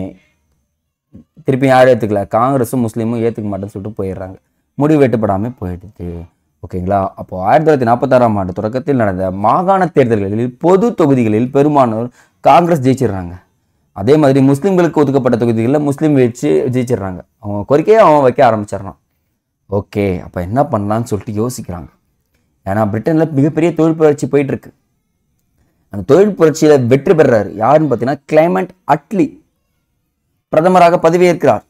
திருப்பி யாரும் ஏற்றுக்கல, காங்கிரஸும் முஸ்லீமும் ஏற்றுக்க மாட்டேன்னு சொல்லிட்டு போயிடுறாங்க. முடிவு வெட்டுப்படாமல் போயிடுது. ஓகேங்களா. அப்போது 1946ஆம் ஆண்டு தொடக்கத்தில் நடந்த மாகாண தேர்தல்களில் பொது தொகுதிகளில் பெரும்பானோர் காங்கிரஸ் ஜெயிச்சிடுறாங்க. அதே மாதிரி முஸ்லீம்களுக்கு ஒதுக்கப்பட்ட தொகுதிகளில் முஸ்லீம் வச்சு ஜெயிச்சிடுறாங்க. அவங்க கோரிக்கையை அவன் வைக்க ஆரம்பிச்சிடறான். ஓகே, அப்போ என்ன பண்ணலான்னு சொல்லிட்டு யோசிக்கிறாங்க. ஏன்னா பிரிட்டனில் மிகப்பெரிய தொழில் புரட்சி போயிட்டு இருக்கு. அந்த தொழில் புரட்சியில் வெற்றி பெறாரு யாருன்னு பார்த்தீங்கன்னா கிளைமெண்ட் அட்லி பிரதமராக பதவியேற்கிறார்.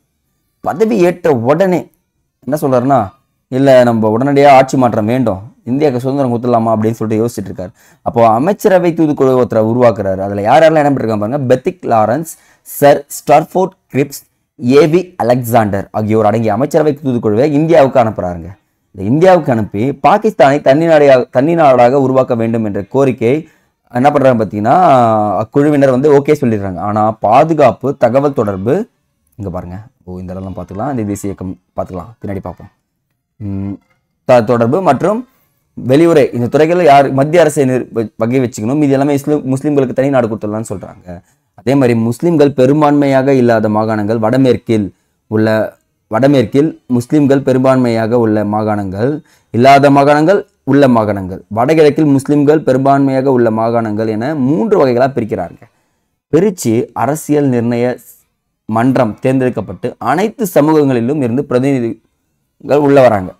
பதவி ஏற்ற உடனே என்ன சொல்றாருன்னா, இல்லை நம்ம உடனடியாக ஆட்சி மாற்றம் வேண்டும், இந்தியாவுக்கு சுதந்திரம் கொடுத்துடலாமா அப்படின்னு சொல்லிட்டு யோசிச்சுட்டு இருக்காரு. அப்போ அமைச்சரவை தூதுக்குழு ஒருத்தரை உருவாக்குறாரு. அதில் யாரெல்லாம் இடம் பெற்றிருக்காங்க பாருங்க, Pethick Lawrence, sir ஸ்டார்ஃபோர்ட் grips, AV Alexander ஆகியோர் அடங்கிய அமைச்சரவை தூதுக்குழுவை இந்தியாவுக்கு அனுப்புறாருங்க. இந்த இந்தியாவுக்கு அனுப்பி பாகிஸ்தானை தனி நாடாக உருவாக்க வேண்டும் என்ற கோரிக்கை என்ன பண்றாங்க பார்த்தீங்கன்னா, குழுவினர் வந்து ஓகே சொல்லிடுறாங்க. ஆனால் பாதுகாப்பு, தகவல் தொடர்பு, இங்கே பாருங்க, இந்த இடம்லாம் பார்த்துக்கலாம், இந்த தேசிய இயக்கம் பார்த்துக்கலாம், பின்னாடி பார்ப்போம். தொடர்பு மற்றும் வெளியுறை இந்த துறைகளில் யார் மத்திய அரசை வகை வச்சுக்கணும், மீது எல்லாமே முஸ்லீம்களுக்கு தனி நாடு கொடுத்துடலாம்னு சொல்றாங்க. அதே மாதிரி முஸ்லீம்கள் பெரும்பான்மையாக இல்லாத மாகாணங்கள் வடமேற்கில் முஸ்லீம்கள் பெரும்பான்மையாக உள்ள மாகாணங்கள், இல்லாத மாகாணங்கள், உள்ள மாகாணங்கள், வடகிழக்கில் முஸ்லீம்கள் பெரும்பான்மையாக உள்ள மாகாணங்கள் என 3 வகைகளாக பிரிக்கிறாங்க. பிரித்து அரசியல் நிர்ணய மன்றம் தேர்ந்தெடுக்கப்பட்டு அனைத்து சமூகங்களிலும் இருந்து பிரதிநிதிகள் உள்ள வராங்க.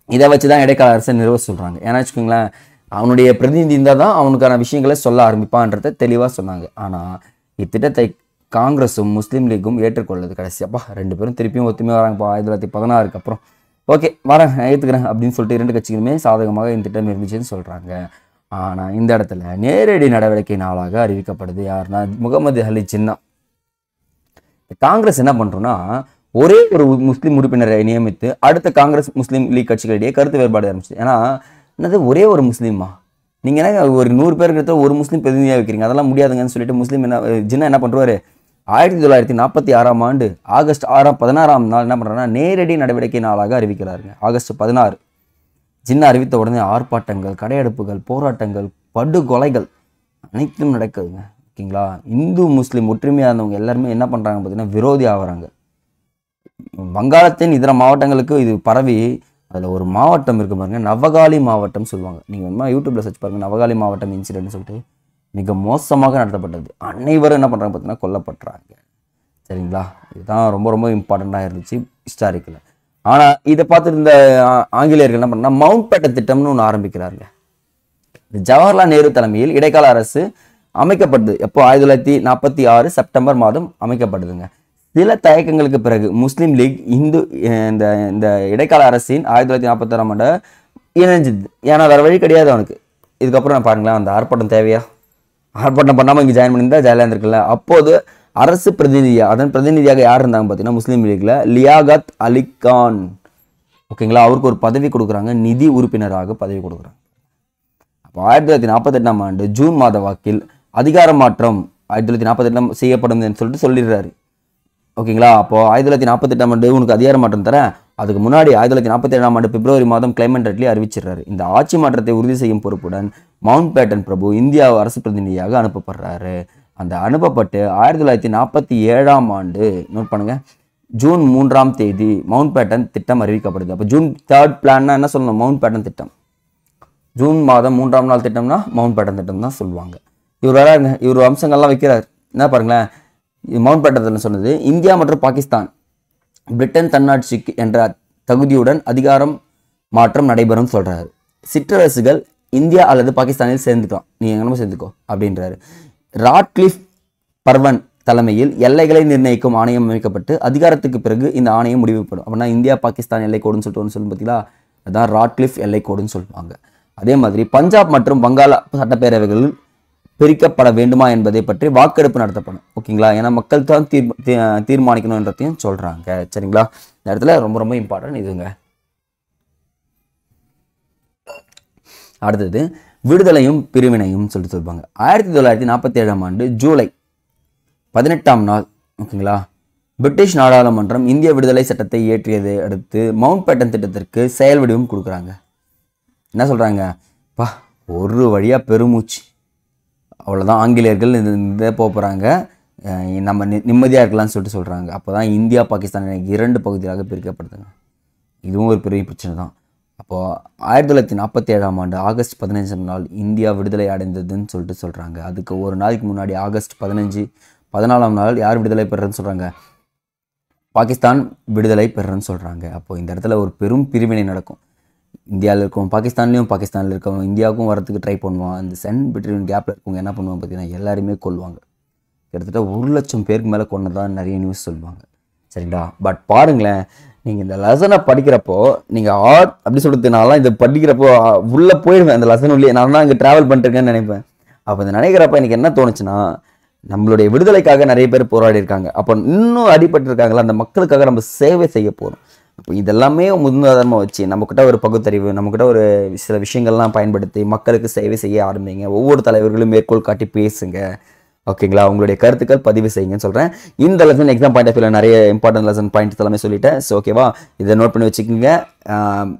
இதை வச்சு தான் இடைக்கால அரசை நிறுவ சொல்கிறாங்க. ஏன்னா வச்சுக்கோங்களேன், அவனுடைய பிரதிநிதி இருந்தால் தான் அவனுக்கான விஷயங்களை சொல்ல ஆரம்பிப்பான்றதை தெளிவாக சொன்னாங்க. ஆனால் இத்திட்டத்தை காங்கிரஸும் முஸ்லீம் லீக்கும் ஏற்றுக்கொள்ளது. கடைசியாப்பா 2 பேரும் திருப்பியும் ஒத்துமையாக வராங்கப்பா 1916 அப்புறம். ஓகே வரேன், ஏற்றுக்கிறேன் அப்படின்னு சொல்லிட்டு 2 கட்சிகளுமே சாதகமாக இந்த திட்டம் இருந்துச்சுன்னு சொல்கிறாங்க. ஆனால் இந்த இடத்துல நேரடி நடவடிக்கை நாளாக அறிவிக்கப்படுது. யாருன்னா முகமது அலி ஜின்னா. காங்கிரஸ் என்ன பண்ணுறோன்னா, ஒரே ஒரு முஸ்லீம் உறுப்பினரை நியமித்து அடுத்த காங்கிரஸ் முஸ்லீம் லீக் கட்சிகளிடையே கருத்து வேறுபாடு ஆரம்பிச்சு. ஏன்னா என்னது ஒரே ஒரு முஸ்லீமா, நீங்கள் என்ன ஒரு 100 பேருக்கு ஒரு முஸ்லீம் பிரதிநிதியாக வைக்கிறீங்க, அதெல்லாம் முடியாதுங்கன்னு சொல்லிட்டு முஸ்லீம் ஜின்னா என்ன பண்ணுறாரு, 1946ஆம் ஆண்டு ஆகஸ்ட் 16ஆம் நாள் என்ன பண்ணுறாருன்னா நேரடி நடவடிக்கை நாளாக அறிவிக்கிறாருங்க. ஆகஸ்ட் 16 ஜின்னா அறிவித்த உடனே ஆர்ப்பாட்டங்கள், கடையெடுப்புகள், போராட்டங்கள், படுகொலைகள் அனைத்தும் நடக்குதுங்க. ஓகேங்களா, இந்து முஸ்லீம் ஒற்றுமையாக இருந்தவங்க எல்லாருமே என்ன பண்ணுறாங்க பார்த்தீங்கன்னா விரோதி ஆகிறாங்க. வங்காளத்தின் இதர மாவட்டங்களுக்கு இது பரவி அதில் ஒரு மாவட்டம் இருக்குது பாருங்க, நவகாளி மாவட்டம் சொல்லுவாங்க. நீங்கள் வேணுமா யூடியூப்பில் சர்ச் பாருங்கள், நவகாளி மாவட்டம் இன்சிடென்ட்னு சொல்லிட்டு. மிக மோசமாக நடத்தப்பட்டது. அனைவரும் என்ன பண்ணுறாங்க பார்த்தீங்கன்னா கொல்லப்படுறாங்க. சரிங்களா, இதுதான் ரொம்ப ரொம்ப இம்பார்ட்டண்ட்டாக இருந்துச்சு ஹிஸ்டாரிக்கில். ஆனால் இதை பார்த்துட்டு இந்த ஆங்கிலேயர்கள் என்ன பண்ணால் மவுண்ட் பேட்டன் திட்டம்னு ஒன்று ஆரம்பிக்கிறாருங்க. ஜவஹர்லால் நேரு தலைமையில் இடைக்கால அரசு அமைக்கப்படுது. எப்போ 1946 செப்டம்பர் மாதம் அமைக்கப்படுதுங்க. சில தயக்கங்களுக்கு பிறகு முஸ்லீம் லீக் இந்த இடைக்கால அரசின் 1946ஆம் ஆண்டு இணைஞ்சிது. ஏன்னா வேறு வழி கிடையாது அவனுக்கு. இதுக்கப்புறம் பாருங்களேன், அந்த ஆர்ப்பாட்டம் தேவையா, ஆர்ப்பாட்டம் பண்ணாமல் இங்கே ஜாயின் பண்ணியிருந்தா ஜாலியாக இருந்திருக்குல்ல. அப்போது அரசு அதன் பிரதிநிதியாக யார் இருந்தாங்க பார்த்தீங்கன்னா முஸ்லீம் லீக்ல லியாகத் அலி கான். ஓகேங்களா, அவருக்கு ஒரு பதவி கொடுக்குறாங்க, நிதி உறுப்பினராக பதவி கொடுக்குறாங்க. அப்போ 1948ஆம் ஆண்டு ஜூன் மாத வாக்கில் அதிகார மாற்றம் 1948 செய்யப்படும் சொல்லிட்டு சொல்லிடுறாரு. ஓகேங்களா, அப்போ 1948ஆம் ஆண்டு உனக்கு அதிகார மாற்றம் தரேன், அதுக்கு முன்னாடி 1947ஆம் ஆண்டு பிப்ரவரி மாதம் கிளைமெண்ட் அட்லி அறிவிச்சிடுறாரு. இந்த ஆட்சி மாற்றத்தை உறுதி செய்யும் பொறுப்புடன் மவுண்ட் பேட்டன் பிரபு இந்தியா அரசு பிரதிநிதியாக அனுப்பப்படுறாரு. அந்த அனுப்பப்பட்டு 1947ஆம் ஆண்டு நோட் பண்ணுங்க, ஜூன் 3ஆம் தேதி மவுண்ட் பேட்டன் திட்டம் அறிவிக்கப்படுது. அப்போ ஜூன் 3rd பிளான்னா என்ன சொல்லணும், மவுண்ட் பேட்டன் திட்டம். ஜூன் மாதம் 3ஆம் நாள் திட்டம்னா மவுண்ட் பேட்டன் திட்டம் தான் சொல்லுவாங்க. இவர் வராங்க, இவர் அம்சங்கள்லாம் வைக்கிறார். என்ன பாருங்களேன், மவுண்ட் பேட்டன் சொன்னது இந்தியா மற்றும் பாகிஸ்தான் பிரிட்டன் தன்னாட்சிக்கு என்ற தகுதியுடன் அதிகாரம் மாற்றம் நடைபெறும் சொல்றாரு. சிற்றரசுகள் இந்தியா அல்லது பாகிஸ்தானில் சேர்ந்துக்கலாம், நீ எங்கேயுமே சேர்ந்துக்கோ அப்படின்றாரு. ராட்கிளிஃப் பர்வன் தலைமையில் எல்லைகளை நிர்ணயிக்கும் ஆணையம் அமைக்கப்பட்டு அதிகாரத்துக்கு பிறகு இந்த ஆணையம் முடிவுப்படும். அப்படின்னா இந்தியா பாகிஸ்தான் எல்லை கோடுன்னு சொல்லிட்டு ஒன்று சொல்லணும் பார்த்தீங்களா, அதுதான் ராட்கிளிஃப் எல்லை கோடுன்னு சொல்லுவாங்க. அதே மாதிரி பஞ்சாப் மற்றும் வங்காள சட்டப்பேரவைகளில் பிரிக்கப்பட வேண்டுமா என்பதை பற்றி வாக்கெடுப்பு நடத்தப்படும். ஓகேங்களா, ஏன்னா மக்கள் தான் தீர்மானிக்கணுன்றதையும் சொல்றாங்க. சரிங்களா, இந்த இடத்துல ரொம்ப ரொம்ப இம்பார்ட்டன்ட் இதுங்க. அடுத்தது விடுதலையும் பிரிவினையும் சொல்லிட்டு சொல்லுவாங்க. 1947ஆம் ஆண்டு ஜூலை 18ஆம் நாள் ஓகேங்களா, பிரிட்டிஷ் நாடாளுமன்றம் இந்திய விடுதலை சட்டத்தை இயற்றியதை அடுத்து மவுண்ட் பேட்டன் திட்டத்திற்கு செயல் வடிவம் கொடுக்குறாங்க. என்ன சொல்றாங்க, பா ஒரு வழியா பெருமூச்சு, அவ்வளோதான், ஆங்கிலேயர்கள் இந்த போகிறாங்க, நம்ம நிம்மதியாக இருக்கலாம்னு சொல்லிட்டு சொல்கிறாங்க. அப்போ தான் இந்தியா பாகிஸ்தான் 2 பகுதியாக பிரிக்கப்படுதுங்க. இதுவும் ஒரு பெரிய பிரச்சனை தான். அப்போது 1947ஆம் ஆண்டு ஆகஸ்ட் 15ஆம் நாள் இந்தியா விடுதலை அடைந்ததுன்னு சொல்லிட்டு சொல்கிறாங்க. அதுக்கு ஒரு நாளைக்கு முன்னாடி ஆகஸ்ட் 15 14ஆம் நாள் யார் விடுதலை பெறுறன்னு சொல்கிறாங்க? பாகிஸ்தான் விடுதலை பெறுறன்னு சொல்கிறாங்க. அப்போது இந்த இடத்துல ஒரு பெரும் பிரிவினை நடக்கும். இந்தியாவில் இருக்கவங்க பாகிஸ்தானில் இருக்கவங்க இந்தியாவுக்கும் வரத்துக்கு ட்ரை பண்ணுவான். அந்த பிட்வீன் கேப்பில் இருக்கவங்க என்ன பண்ணுவாங்க பார்த்தீங்கன்னா எல்லாருமே கொல்லுவாங்க. கிட்டத்தட்ட 1,00,000 பேருக்கு மேலே கொன்னதான் நிறைய நியூஸ் சொல்லுவாங்க. சரிங்களா? பட் பாருங்களேன், நீங்கள் இந்த லெசனை படிக்கிறப்போ நீங்கள் அப்படி சொல்கிறது, நான்லாம் இதை படிக்கிறப்போ உள்ளே போயிடுவேன். அந்த லெசன் உள்ளே நான் தான் இங்கே ட்ராவல் பண்ணிருக்கேன்னு நினைப்பேன். அப்போ இதை நினைக்கிறப்ப எனக்கு என்ன தோணுச்சுன்னா, நம்மளுடைய விடுதலைக்காக நிறைய பேர் போராடி இருக்காங்க. அப்போ இன்னும் அடிபட்டிருக்காங்களா, அந்த மக்களுக்காக நம்ம சேவை செய்ய போகிறோம். இப்போ இதெல்லாமே முன்னுதாரணமாக வச்சு நம்மக்கிட்ட ஒரு பகுத்தறிவு, நம்மக்கிட்ட ஒரு சில விஷயங்கள்லாம் பயன்படுத்தி மக்களுக்கு சேவை செய்ய ஆரம்பிங்க. ஒவ்வொரு தலைவர்களும் மேற்கோள் காட்டி பேசுங்க. ஓகேங்களா? உங்களுடைய கருத்துக்கள் பதிவு செய்யுங்கன்னு சொல்கிறேன். இந்த லெசன் எக்ஸாம் பாயிண்ட் ஆஃப் வியூவில் நிறைய இம்பார்ட்டன்ட் லெசன் பாயிண்ட்ஸ் எல்லாமே சொல்லிட்டேன். ஸோ ஓகேவா, இதை நோட் பண்ணி வச்சுக்கோங்க.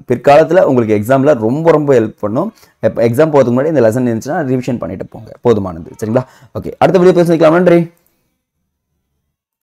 பிற்காலத்தில் உங்களுக்கு எக்ஸாமில் ரொம்ப ஹெல்ப் பண்ணும். எக்ஸாம் போகிறதுக்கு முன்னாடி இந்த லெசன் இருந்துச்சுன்னா ரிவிஷன் பண்ணிட்டு போங்க, போதுமானது. சரிங்களா? ஓகே, அடுத்த வீடியோ பேசிக்கலாம். நன்றி.